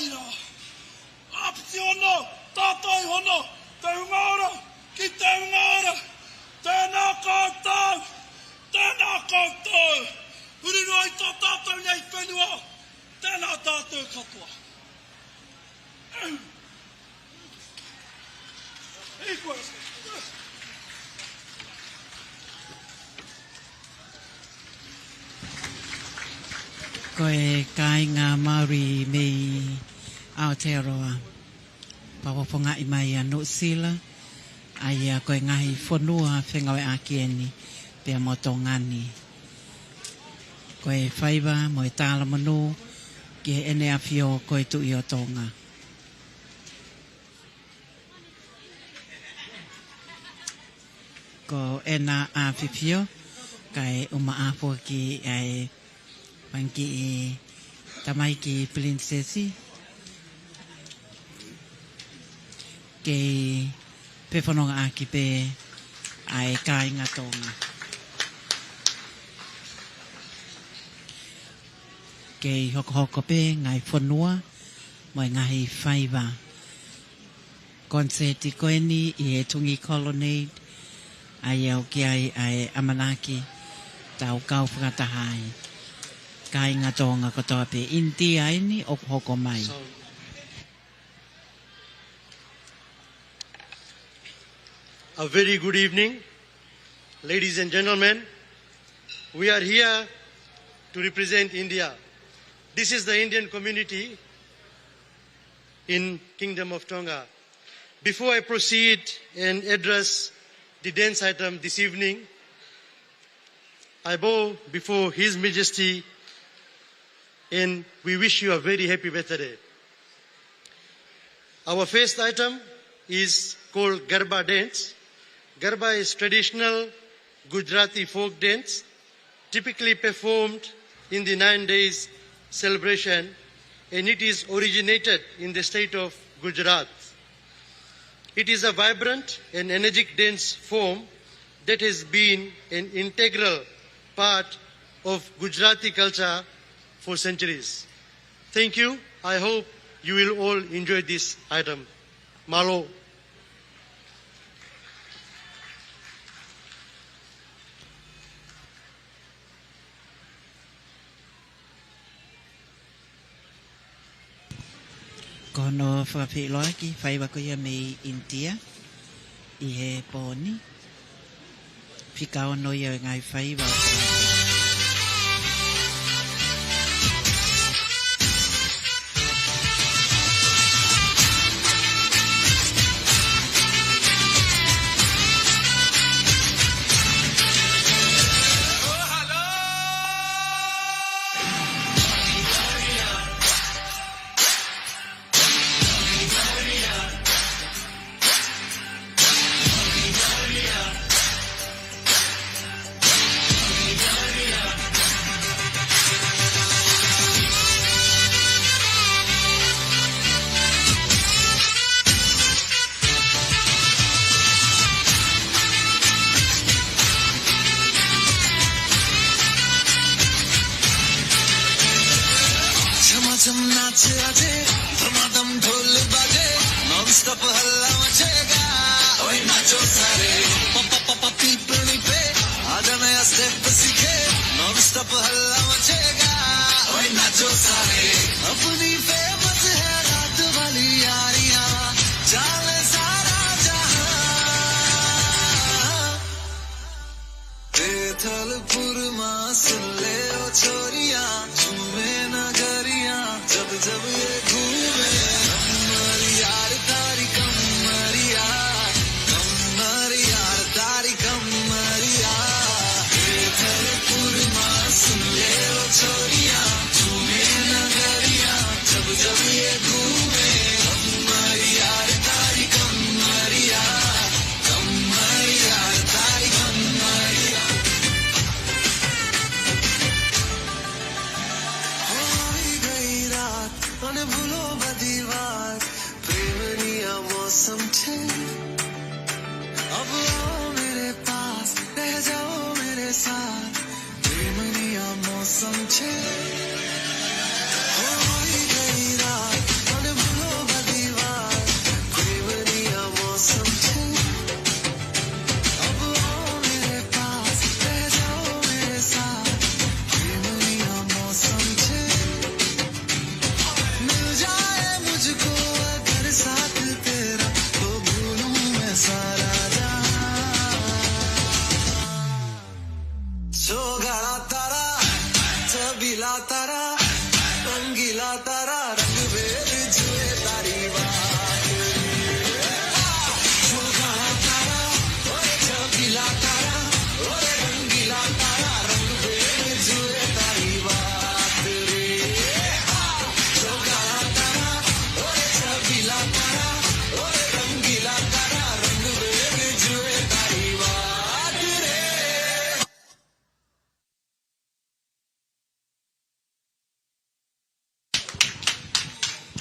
Aia. Apiti ono, tātai hono, te ungaora, ki te ungaora. Tēnā koutou, tēnā koutou. Hurino i tō tātou nei whenua, tēnā tātou katoa. Koe kai ngā Māori mei Aotearoa. Pawaponga i mai a Nu'sila. Aia koe ngahi whanua whengawe a kieni pia mo Tongani. Koe whaiva mo e tāla manu ki he ene a whio koe tui o Tonga. Ko ena a whiwhio kai uma apua ki ai panki i tamai ki princesi. Kei pe whanonga aki pe ai kai ngā Tonga. Kei hoko pe ngai whanua mai ngahi whaiva. Konseti koeni i he Tungi Colonnade ai au ki ai Amanaki tau kau whakatahai. Kai ngā Tonga katoa pe inti aini o hoko mai. A very good evening, ladies and gentlemen. We are here to represent India. This is the Indian community in Kingdom of Tonga. Before I proceed and address the dance item this evening, I bow before His Majesty and we wish you a very happy birthday. Our first item is called Garba dance. Garba is traditional Gujarati folk dance, typically performed in the 9 days celebration, and it is originated in the state of Gujarat. It is a vibrant and energetic dance form that has been an integral part of Gujarati culture for centuries. Thank you. I hope you will all enjoy this item. Malo. Kono whakawhiloa ki whaiwa ko ia mei India i he pōni. Whika ono ia ngai whaiwa.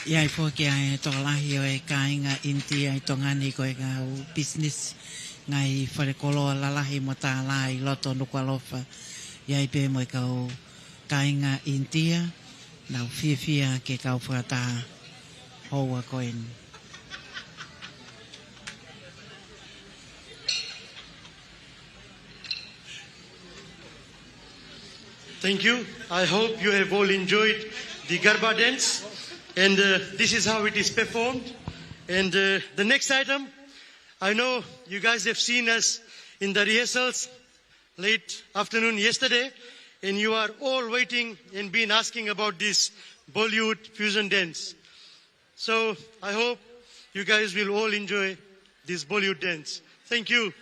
Iai fōki ai tōlahi o e kāinga inti ai tongani ko e ngau business ngai wharekoloa lalahi mo tā lai loto Nuku'alofa. Iai pē mo e kau kāinga intia nau whiawhia ke kau whakatā hoa koen. Thank you. I hope you have all enjoyed the Garba dance. And this is how it is performed. And the next item, I know you guys have seen us in the rehearsals late afternoon yesterday, and you are all waiting and been asking about this Bollywood fusion dance. So I hope you guys will all enjoy this Bollywood dance. Thank you.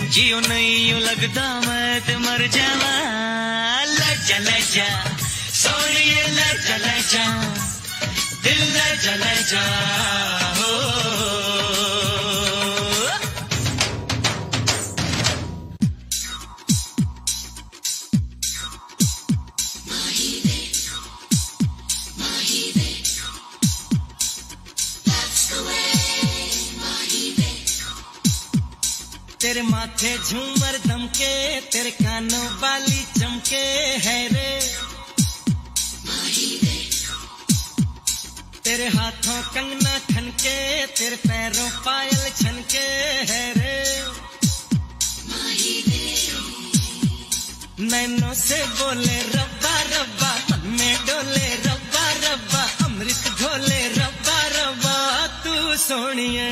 जियो नहीं यूं लगता मैं ते मर जावा लजा सोनिए लजा दिल लजा हो तेरे माथे झूमर दमके तेरे कानों वाली चमके है रे तेरे हाथों कंगना खनके तेरे पैरों पायल छनके है रे नैनों से बोले रब्बा रब्बा मन में डोले रब्बा रब्बा अमृत घोले रब्बा रब्बा तू सोनिए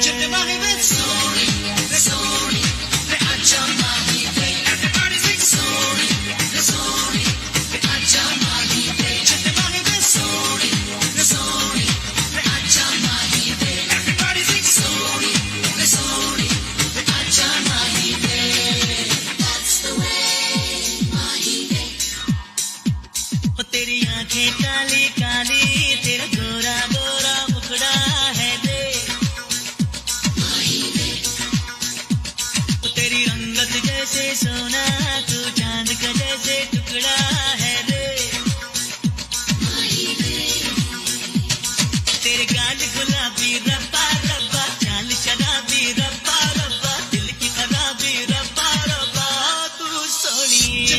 तेरी आंखें काली काली तेरा गोरा गोरा मुखड़ा है दे तेरी रंगत जैसे सोना तू चांद का जैसे टुकड़ा है रे तेरे गाल गुलाबी रब्बा रब्बा चाल शराबी रब्बा रब्बा दिल की खराबी रब्बा रब्बा तू सोनिए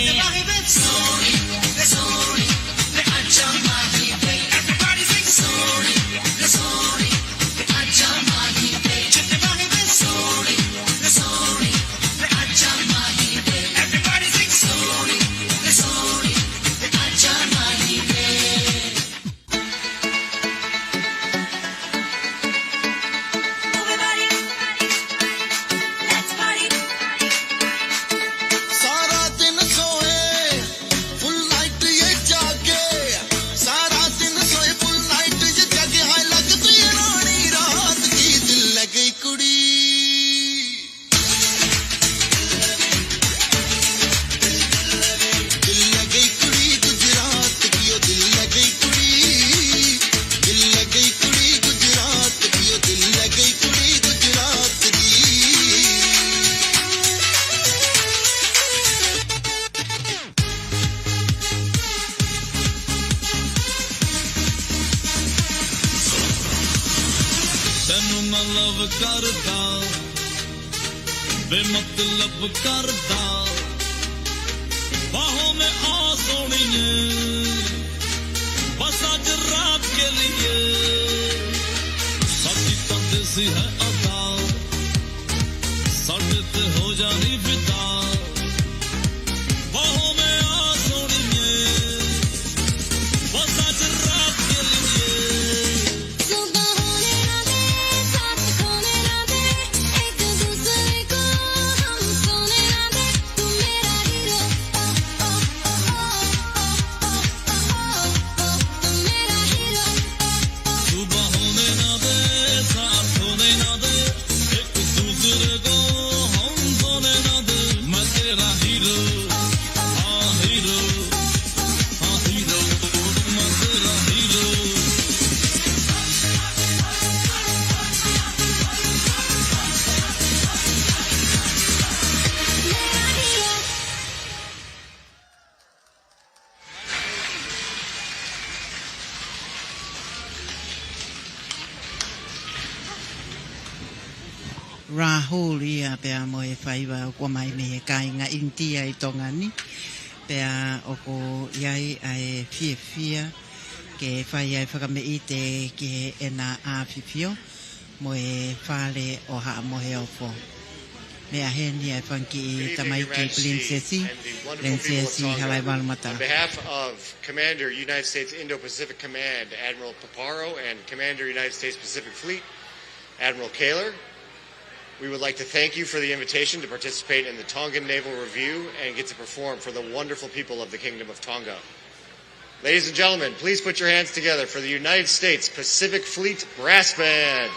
Everybody sing sorry, sorry, love करदा बेमतलब करदा बाहों में आ सोनिए बस आज रात के लिए साडी परदेसी है अदा साडे ते हो जानी फिदा बाहों में आ सोनिए बस आज रात के लिए सुबह होने ना दे साथ खोने ना दे एक दूसरे को हम सोने ना दे तू मेरा हीरो ओ ओ ओ ओ तू मेरा हीरो सुबह होने ना दे साथ होने ना दे एक दूसरे को हम सोने ना दे मैं तेरा हीरो हाँ हीरो मैं तेरा hero Rahul ia pea mo e whaiwa o kua mai me e kai ngā intia i tonga ni. Pea o ko iai a e fia ke whai ai whakame i te ke e nā āwhiwhio mo e whale o haa mo he ofo. Mea heni ai whanki i tamaiki Princesi Halaevalu mata. On behalf of Commander United States Indo-Pacific Command, Admiral Paparo, and Commander United States Pacific Fleet, Admiral Kaler, we would like to thank you for the invitation to participate in the Tongan Naval Review and get to perform for the wonderful people of the Kingdom of Tonga. Ladies and gentlemen, please put your hands together for the United States Pacific Fleet Brass Band.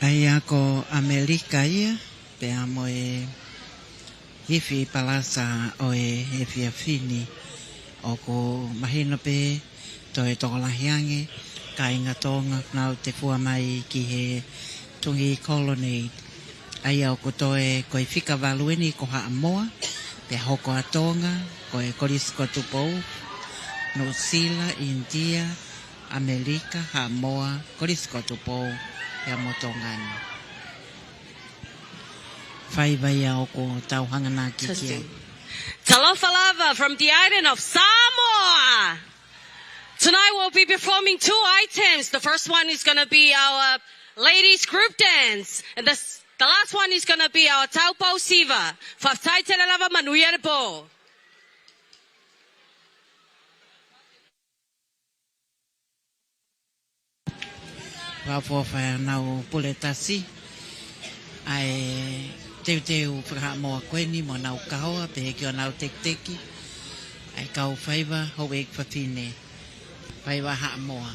Aia ko Amerika ia, pe amo e hifi palasa o e hifi afini o ko mahino pe to e tokolahiange ka inga tonga nau te fua mai ki he Tungi Colonnade. Aia o ko to e ko e fika valueni ko ha amoa, pe hoko a Tonga, ko e korisko Tupou, no Sila, India, Amerika, ha amoa, korisko Tupou, e amo tongani. Whai vai au ko tauhanga nā kikia. Talofa lava from the island of Samoa. Tonight we'll be performing 2 items. The first one is going to be our ladies group dance. And the last one is going to be our Tupou Siva. Whaftai te lava manuia po. Whawhawhai nau puletasi. Ai teu whaka moa koeni mo nau kahoa, pe heki o nau teki. Ai kau whaiva hau ek whawhine. Whaiva haa moa.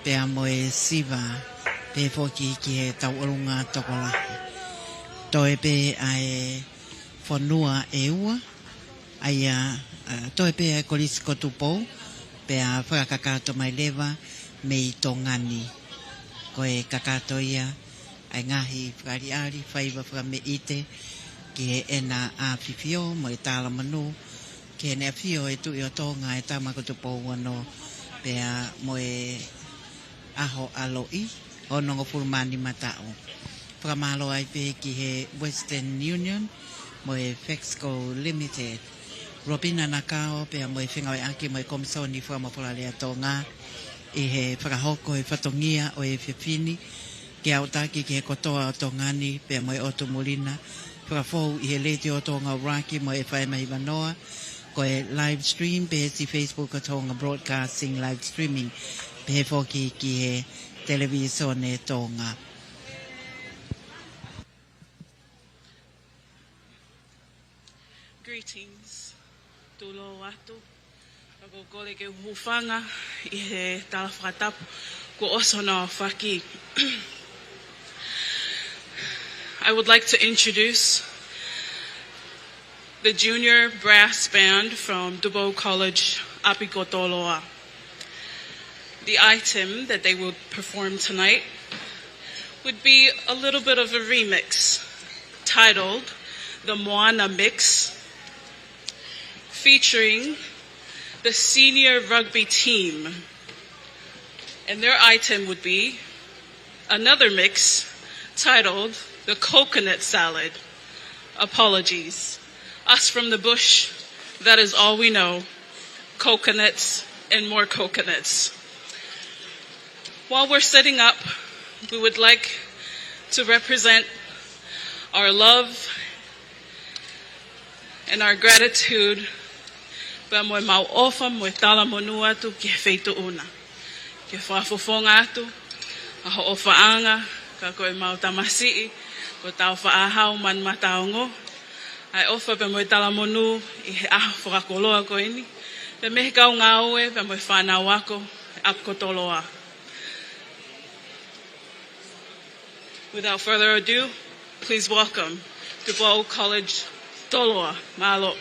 pea moe siva pe foki ki he tau orunga tokolahi. Toe pe ai whanua e ua, aia toe pe ai kolisi ko Tupou, pea whakakato mai lewa me I tongani. Ko e kakato ia, ai ngahi whakariari, whaiva whakame ite, ki he ena a whiwhio mo e tāla manu, ki he nea whio e tui o Tonga e tamako Tupou wano, pea mo e aho aloi, o nongo purumani matao. Whakamalo ai pe ki he Western Union, mo e Fexco Limited. Robina Nakao, pea mo e whingawe aki mo e komisoni whakamapuralea Tonga, I he whakahoko e whatongia o e whiwhini, ki autaki ki he kotoa o Tongani, pea mo e oto mulina, whakafou I he leti o Tonga Uraki, mo e whaemahi wanoa, ko e live stream, pe si Facebook o Tonga Broadcasting live streaming, pe he whoki ki he televisione Tonga. Greetings, tulo watu, ako kole ke hufanga I he talafatapu ko oso na whaki. I would like to introduce the junior brass band from Tupou College, Apikotoloa. The item that they will perform tonight would be a little bit of a remix titled the Moana Mix, featuring the senior rugby team. And their item would be another mix titled the Coconut Salad. Apologies. Us from the bush, that is all we know. Coconuts and more coconuts. While we're setting up, we would like to represent our love and our gratitude pa moe mau ofa moe tala monua atu ki feito una. Ke whaafofonga atu, aho ofa anga, ka koe mau tamasii, ko tau whaahau man mataongo. Ai ofa pa moe tala monu I he aho whakakoloa ko ini. Pe mehe kau ngā oe pa moe whanau wako, apkotoloa. Without further ado, please welcome Tupou College Toloa. Mahalo.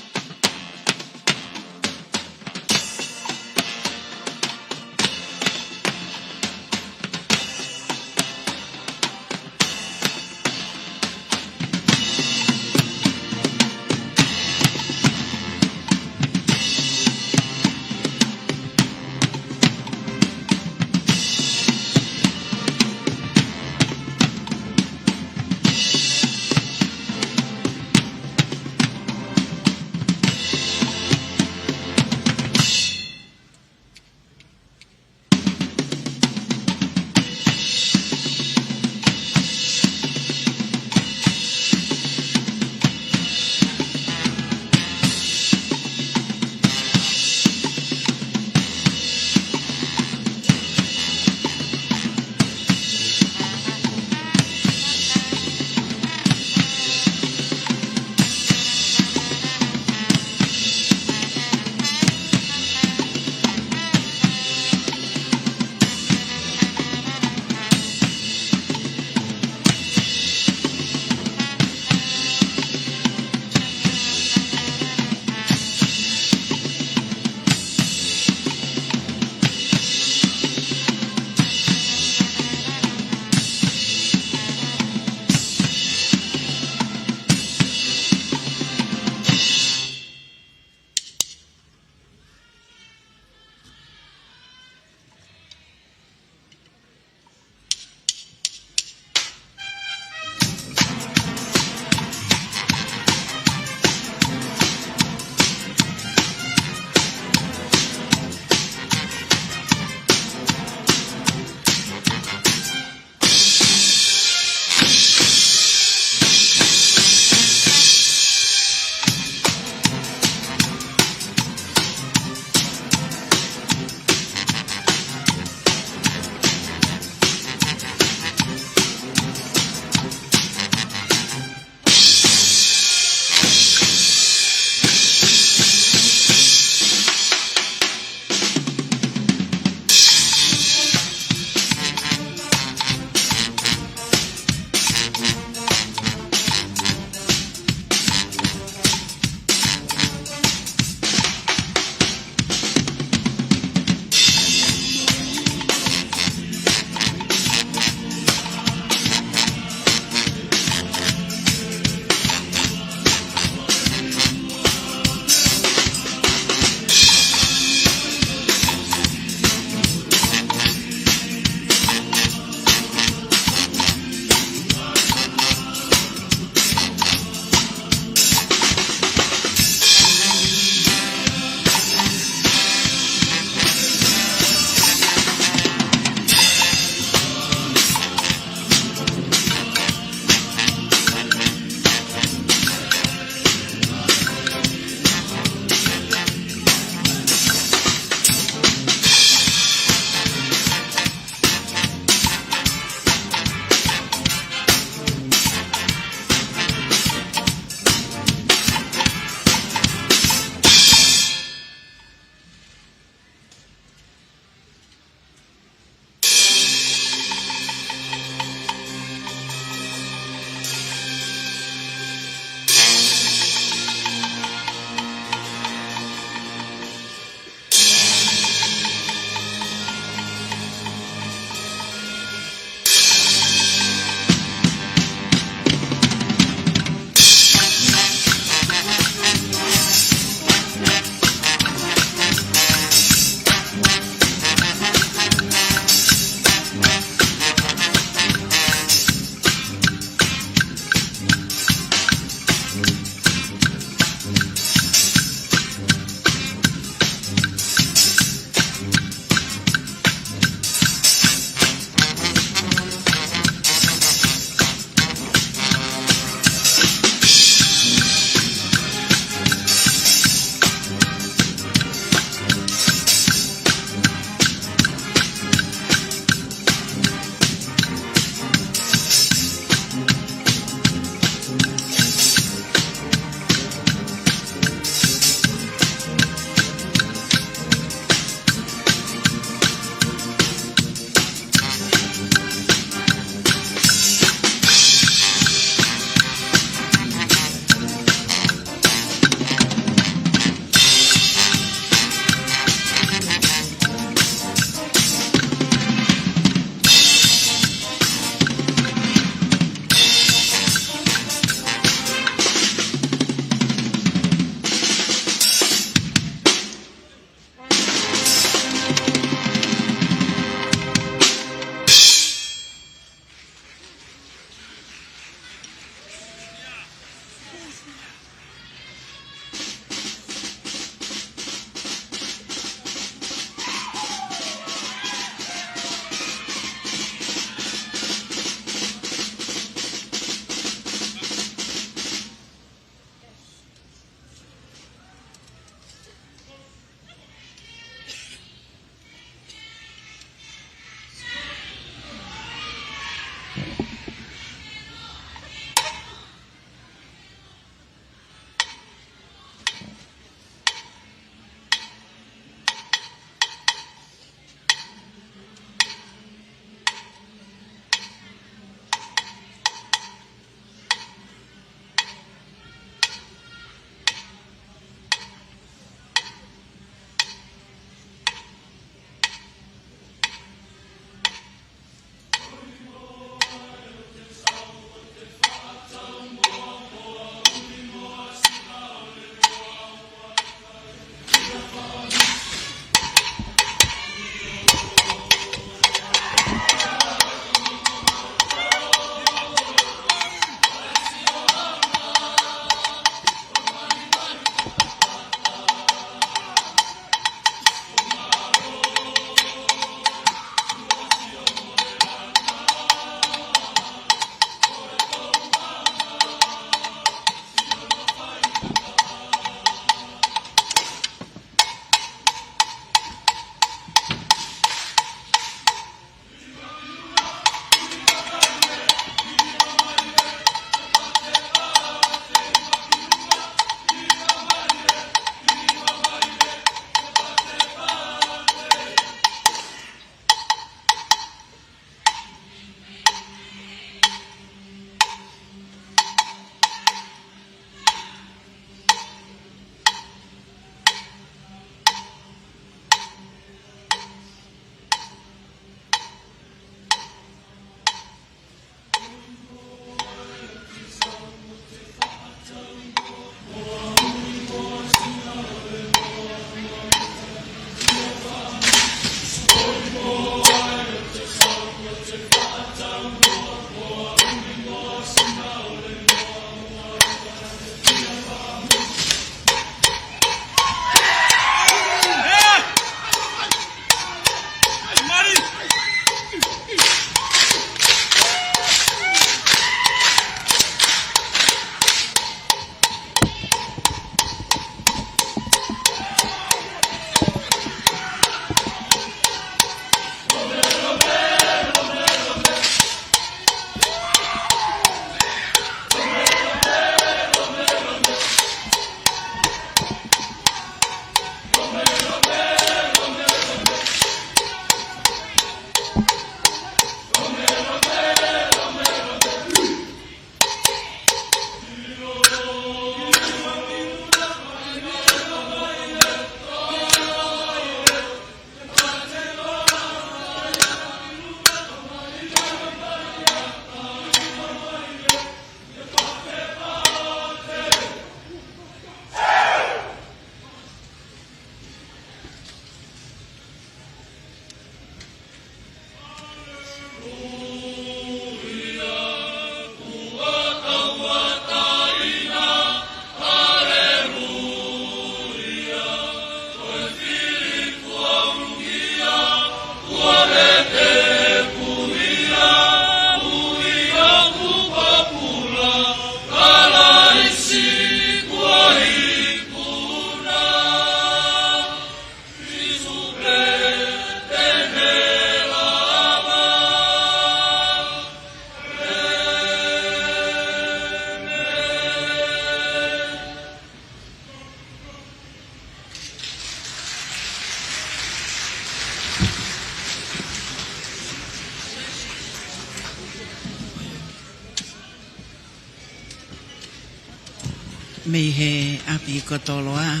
mi he api kotoloa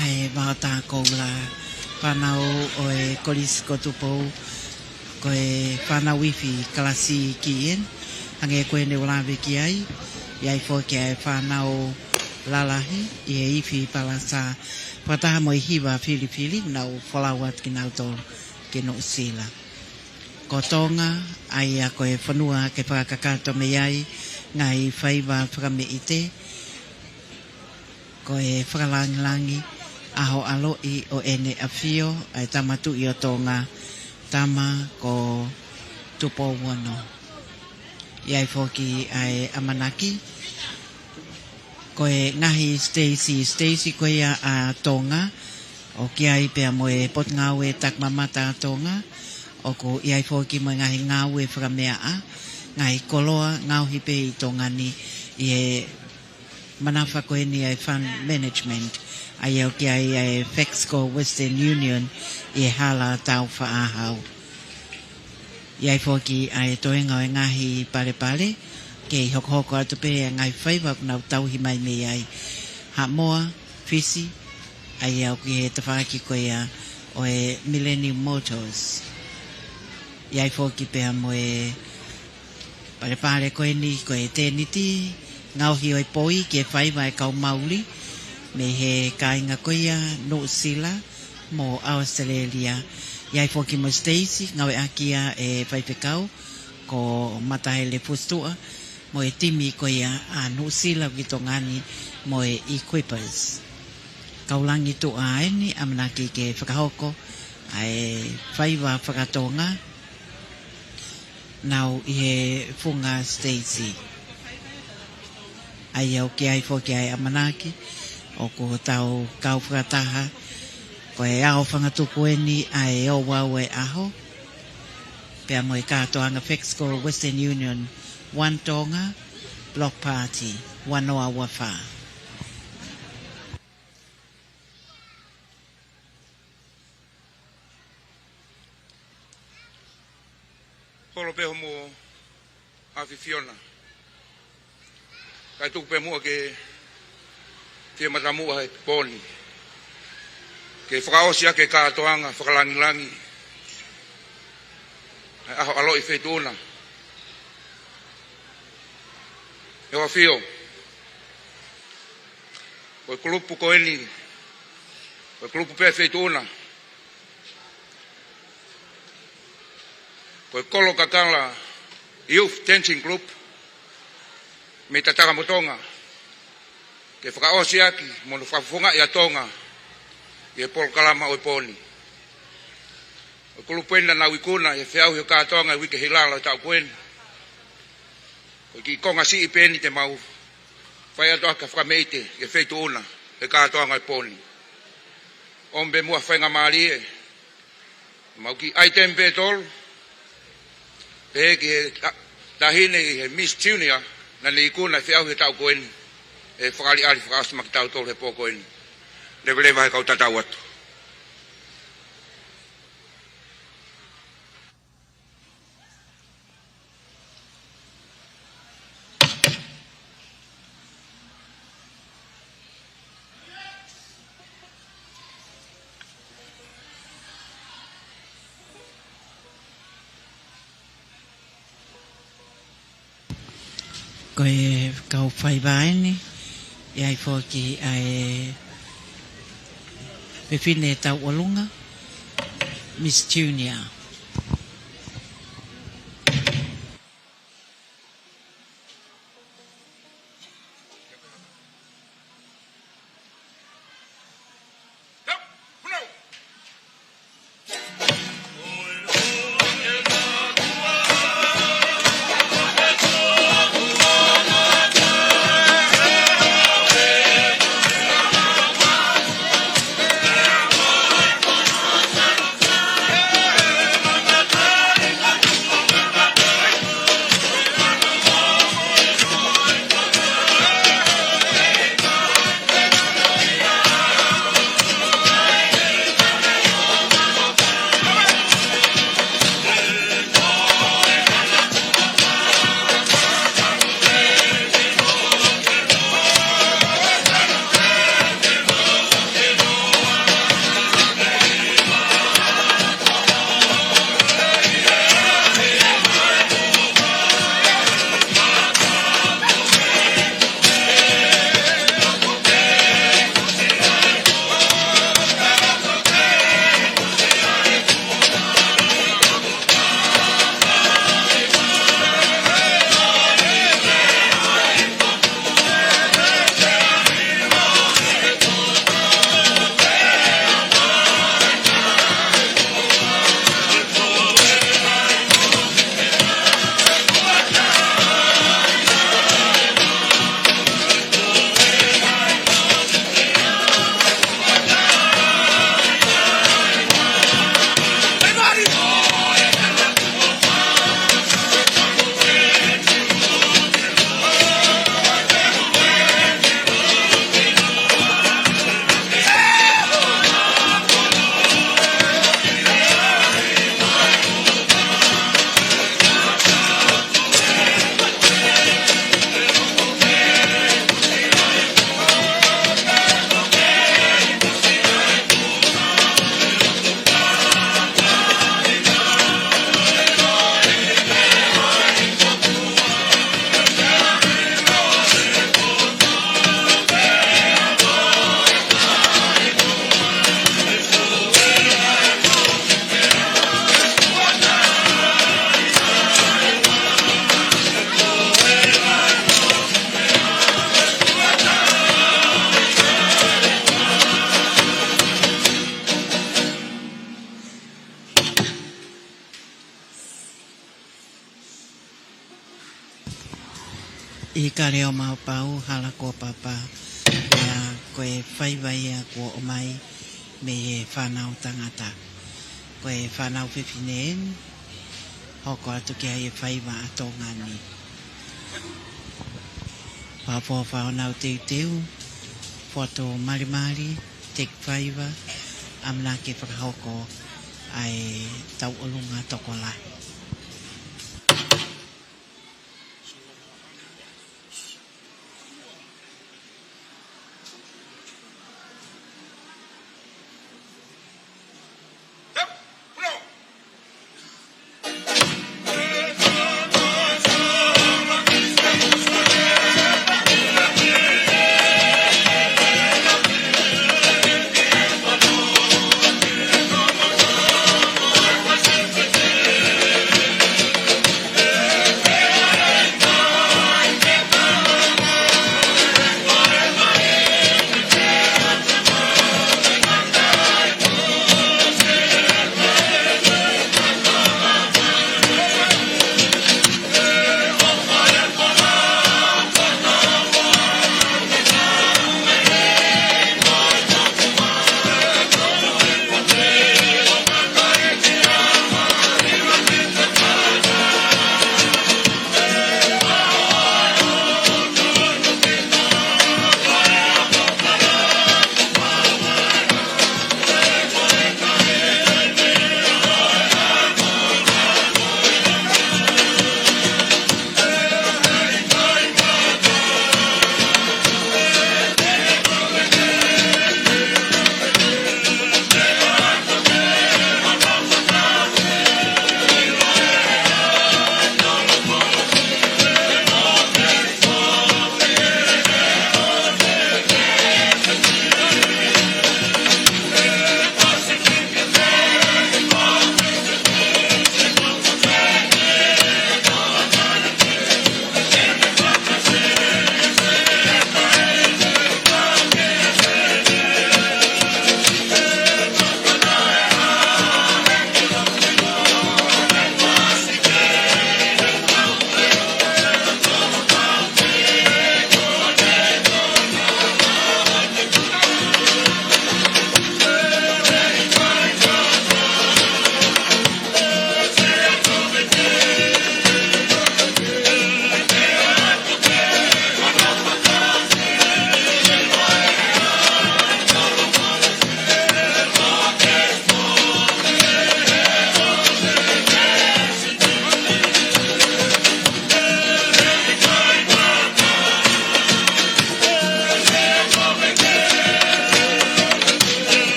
ai vata koula panau o e kolis ko Tupou ko e pana wifi klasi kien ange ko ne ulawe ki ai iai fo ki ai panau lalahi i ifi palasa pata mo hiva fili nau folawat ki nau tol ki no sila ko Tonga ai a ko e fanua ke pakakato me ai ngai faiva frame ite ko e whakalangi aho aloi o ene awhio ai tamatu i o Tonga tama ko Tupou wano. Iai whoki ai amanaki ko e ngahi Stacy ko ia a Tonga o ki ai pia mo e pot ngawe tak mamata a Tonga o ko iai whoki mo ngahi ngawe whakamea a ngahi koloa ngauhi pe i Tonga ni i e manafa ko ni ai fund management ai o ki ai Fexco Western Union i hala tau whaahau iai whoki ai toenga o ngahi pale ke hoko atu pe ngai whaiwa nau tau hi mai me ai ha moa fisi ai au ki he tawhaki ko ia o e Millennium Motors iai whoki pe mo e pale ko ni ko e teniti ngau hi oi poi ke whaiwa e kau mauli me he kainga koia no sila mo Australia iai whoki mo Stacy ngau e akia e whaipekau ko matahele pustua mo e timi koia a no sila ki tongani mo e equippers kaulangi tu a eni amanaki ke whakahoko ai whaiwa whakatonga nau i he funga Stacy ai au ki ai whoki ai amanaki o ko tau kau whakataha ko e ao whangatuku eni ai o wau e aho pia mo i kātoanga Fexco Western Union One Tonga Block Party Wanoa Wafa Holo peho mo Afi Fiona kai tuku pe mua ke te matamua he poni ke whakaosia ke kātoanga whakalangi aho aloi whetuna e wa whio koe kulupu ko eni koe kulupu pe whetuna koe kolo kakala Youth Dancing Group me tataka mo Tonga ke whakaosi aki mo no whakafunga i a Tonga i e pol kalama o poni o kulupenda na wikuna e whiau hi ka Tonga i wike hilala tau kuen o ki konga si i peni te mau whai atoa ka whakameite e wheitu una e ka Tonga i poni ombe mua whainga maari e mau ki aitem pe tolu pe ki he tahine i he Miss Junior na ni kuna fiau he tau koen e whakali ali whakaasuma ki tau tolu he pō koen lewa he kau tatau atu koe kau whaivaeni iai whoki ai pepine tau walunga Miss Junior reo mau pau hala ko papa ya koe whaiwai a ko o mai me e whanau tangata. Koe whanau whiwhineen hoko atu ki ai e whaiwa a tōngani. Pāpō whanau teu teu, whato marimari, tek whaiwa, amna ke whakahoko ai tau olunga toko lai.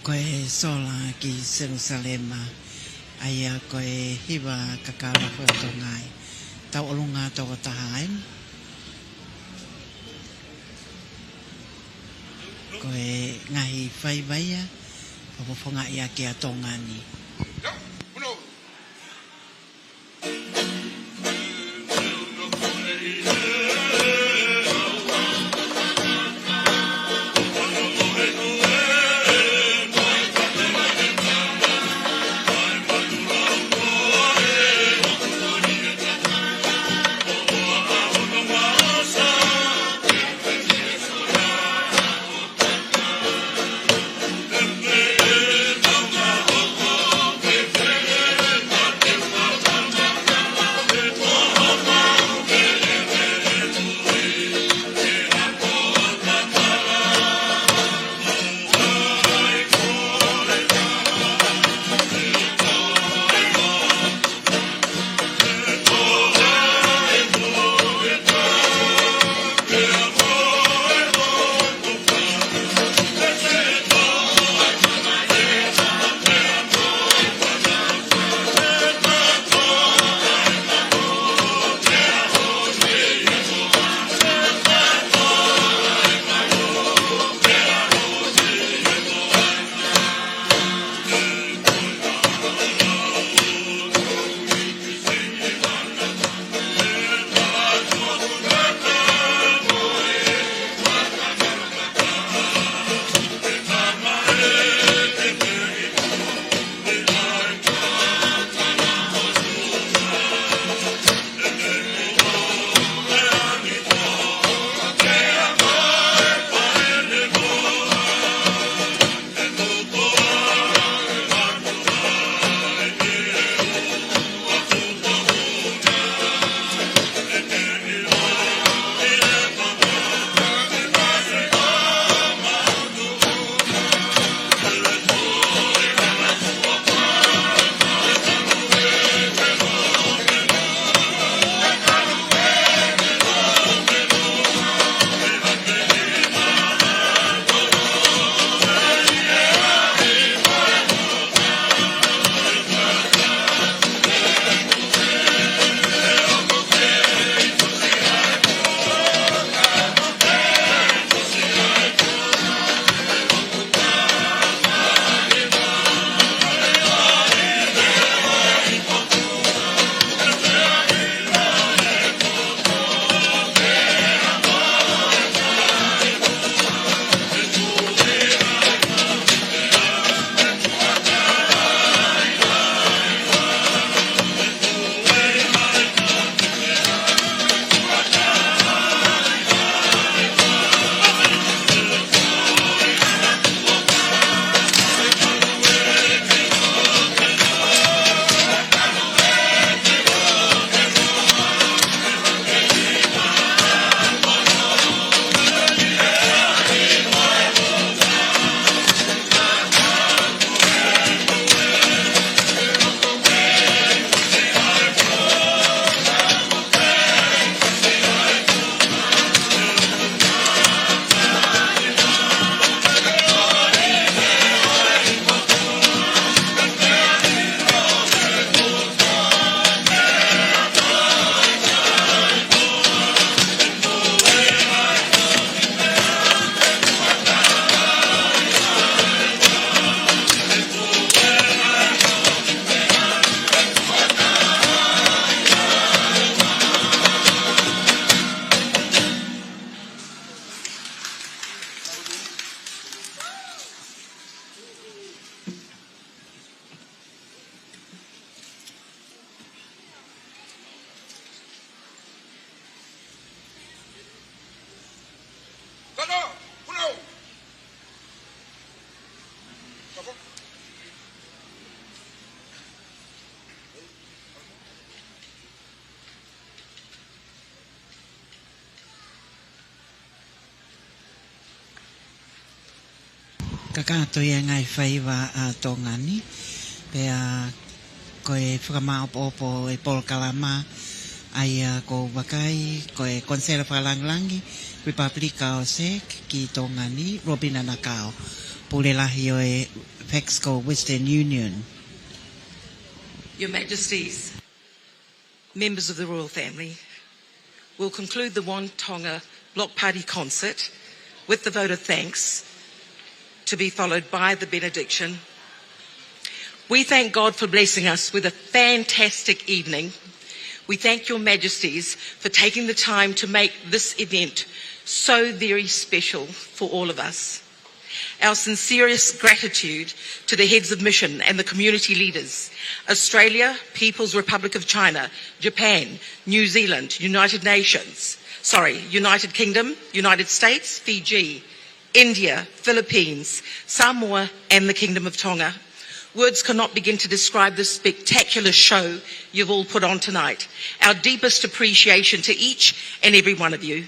koe sola ki Jerusalema ai a koe hiwa kakara koe tongai tau olunga toko tahain koe ngahi whaiwaia papofonga ia ki a tongani Hey! Kakato ia ngai whaiwa a Tongani. Pea koe whakamaupopo e Paul Kalama. Ai ko wakai, koe konsera whalanglangi. Republika o Sek ki Tongani. Robina Nakao. Pulelahi o e Fexco Western Union. Your Majesties, members of the royal family, we'll conclude the One Tonga Block Party concert with the vote of thanks, to be followed by the benediction. We thank God for blessing us with a fantastic evening. We thank your Majesties for taking the time to make this event so very special for all of us. Our sincerest gratitude to the heads of mission and the community leaders, Australia, People's Republic of China, Japan, New Zealand, United Kingdom, United States, Fiji, India, Philippines, Samoa, and the Kingdom of Tonga. Words cannot begin to describe the spectacular show you've all put on tonight. Our deepest appreciation to each and every one of you.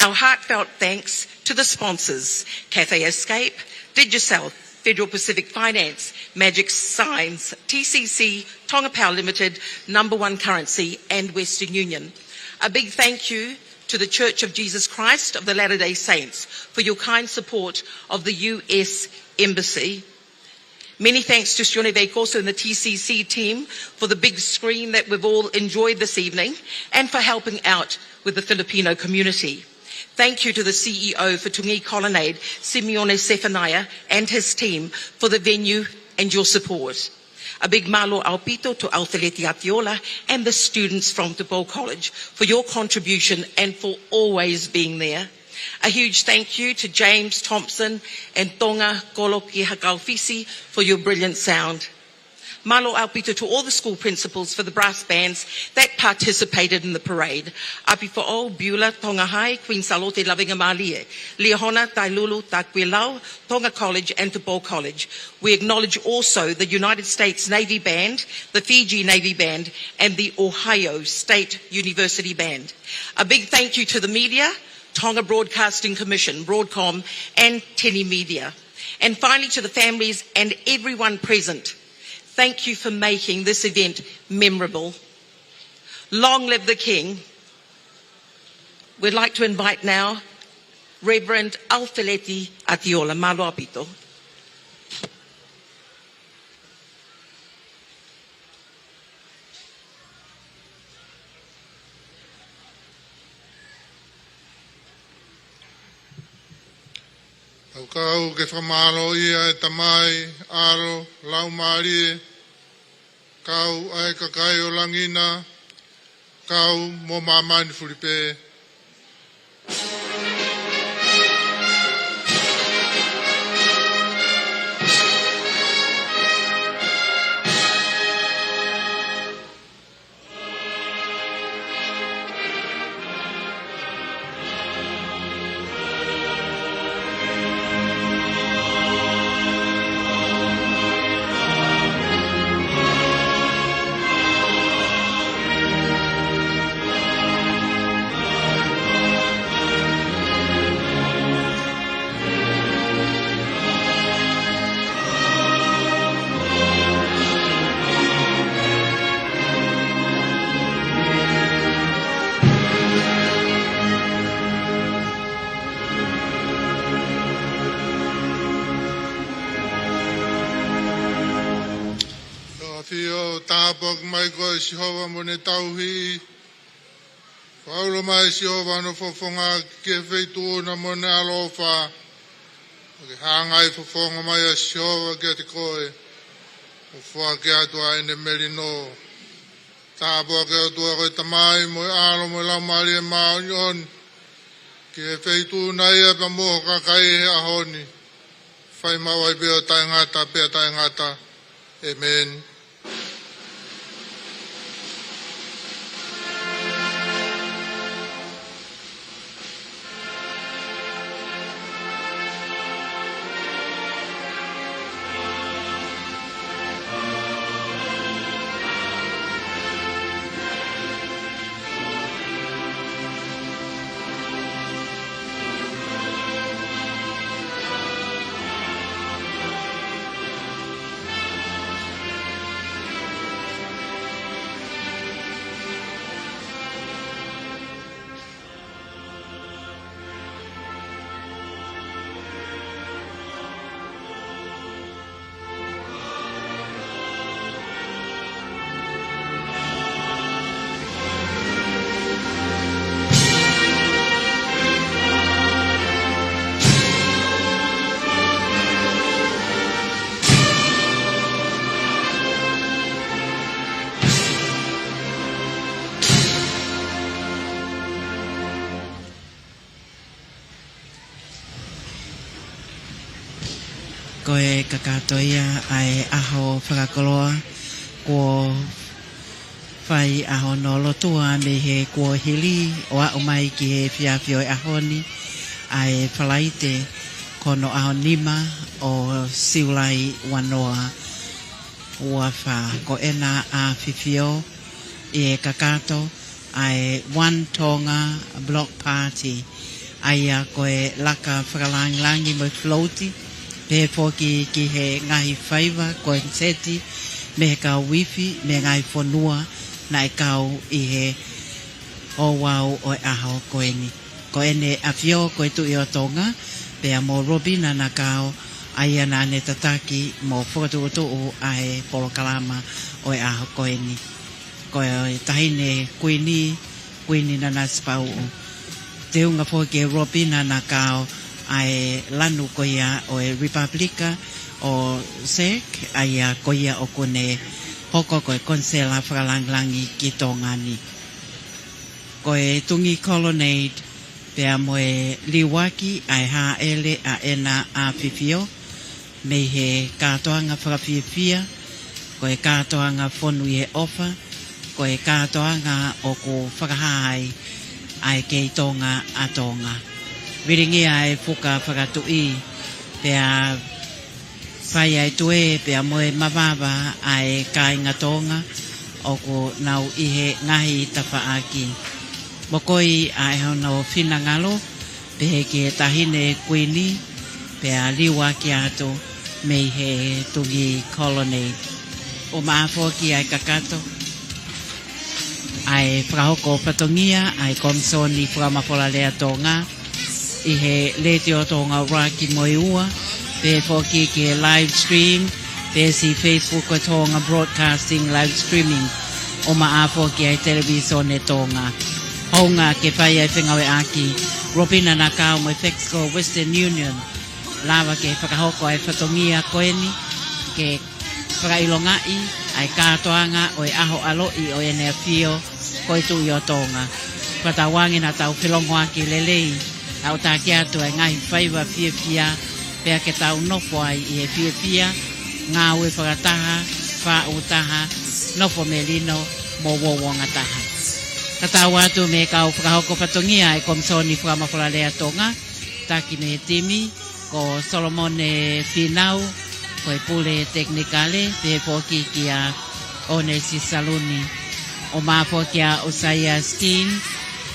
Our heartfelt thanks to the sponsors, Cafe Escape, Digicel, Federal Pacific Finance, Magic Signs, TCC, Tonga Power Limited, Number One Currency, and Western Union. A big thank you to the Church of Jesus Christ of the Latter-day Saints for your kind support of the US Embassy. Many thanks to Sione Veikoso and the TCC team for the big screen that we've all enjoyed this evening and for helping out with the Filipino community. Thank you to the CEO for Tungi Colonnade, Simeone Sefania, and his team for the venue and your support. A big malo aupito to Alfeleti Atiola and the students from Tupou College for your contribution and for always being there. A huge thank you to James Thompson and Tonga Koloki Hakaufisi for your brilliant sound. Malo aupito to all the school principals for the brass bands that participated in the parade. Api for all Beulah, Tonga High, Queen Salote Lavinga Malie, Leahona, Tailulu, Taquilau, Tonga College and Tupou College. We acknowledge also the United States Navy Band, the Fiji Navy Band and the Ohio State University Band. A big thank you to the media, Tonga Broadcasting Commission, Broadcom and Teni Media. And finally to the families and everyone present. Thank you for making this event memorable. Long live the King. We'd like to invite now Reverend Alfeleti Atiola. Malo apito. Kau ke whamalo ia e tamai, aro, lau marie, kau ai kakai o langina, kau mo mamani furipe. Tāpok mai koe si hoa mo ne tauhi. Paula mai si hoa no fofonga ke feitu na mo ne alofa. Ke hangai fofonga mai a si hoa ke te koe. O fua ke atua ene merino. Tāpok ke atua koe tamai mo alo mo lau mari e maunion. Ke feitu na ia pa mo kakai he ahoni. Whai mawai peo tai ngata, peo tai ngata. Amen. koe kakatoia ai aho whakakoloa ko whai aho no lotua me he kua hili o a umai ki he whiawhio e ahoni ai whalaite kono aho nima o siulai wanoa ua wha ko ena a whiwhio i e kakato ai one Tonga block party ai a koe laka whakalangi mo floati pe poki ki he ngahi whaiva koe seti me he kau wifi me ngai whanua na e kau i he o wau o e aho koe ni koe ne a whio koe tu i o Tonga pe a mo robina na kau ai ana ne tataki mo whakatu a he polo kalama o e aho koe ni koe tahine kuini Nanasipau'u te unga po ke robina na kau ai lanu koia o e Republika o Sek ai a koia o kone hoko koe konsela whakalanglangi ki tongani koe Tungi Colonnade pea moe liwaki ai ha ele a ena a whiwhio me he katoanga whakawhiwhia koe katoanga whonu e ofa koe katoanga o ko whakahai ai kei Tonga a Tonga. Viringi ai fuka whakatui pea whai ai tue pea moe mawaba ai kainga Tonga o ko nau ihe ngahi tawhaaki. Mokoi ai hono whina ngalo pehe ke tahine kuini pea liwa ki ato mei he Tungi Colonnade. O maafoki ai kakato ai whakahoko patongia ai komsoni whakamapola lea Tonga i he leti o Tonga raki moiua pe foki ke live stream pe si Facebook o Tonga broadcasting live streaming o maafoki ai television e Tonga honga ke pai ai whengawe aki Robina na kao mo Fexco Western Union lava ke whakahoko ai patongia koeni ke whakailongai ai katoanga o e aho aloi o e nea fio koe tu i o Tonga. Patawangi na tau whilongoa ki lelei, au tā ki atu ai ngahi whaiva whiawhia, pea ke tau nofo ai i e whiawhia, ngā ue whakataha, wha utaha, nofo me lino, mo wowonga taha. Ka tau atu me kau whakahoko patongia ai komsoni whakamawhala lea Tonga, taki me timi, ko Solomone Finau, koe pule teknikale, pe poki ki a Onesi Saluni, o mapo kia o saia skin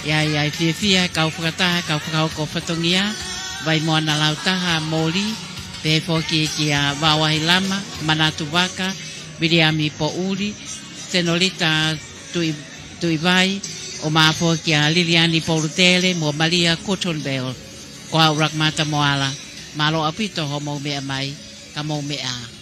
ia fia kau whakataha kau whakahoko whatongia vai moana lautaha moli pe foki kia wawahi lama manatu waka Viriami po uri senolita tui vai o mapo kia Liliani Polutele mo Maria Cotton Bell ko au rakmata moala malo apito ho mo mea mai ka mo mea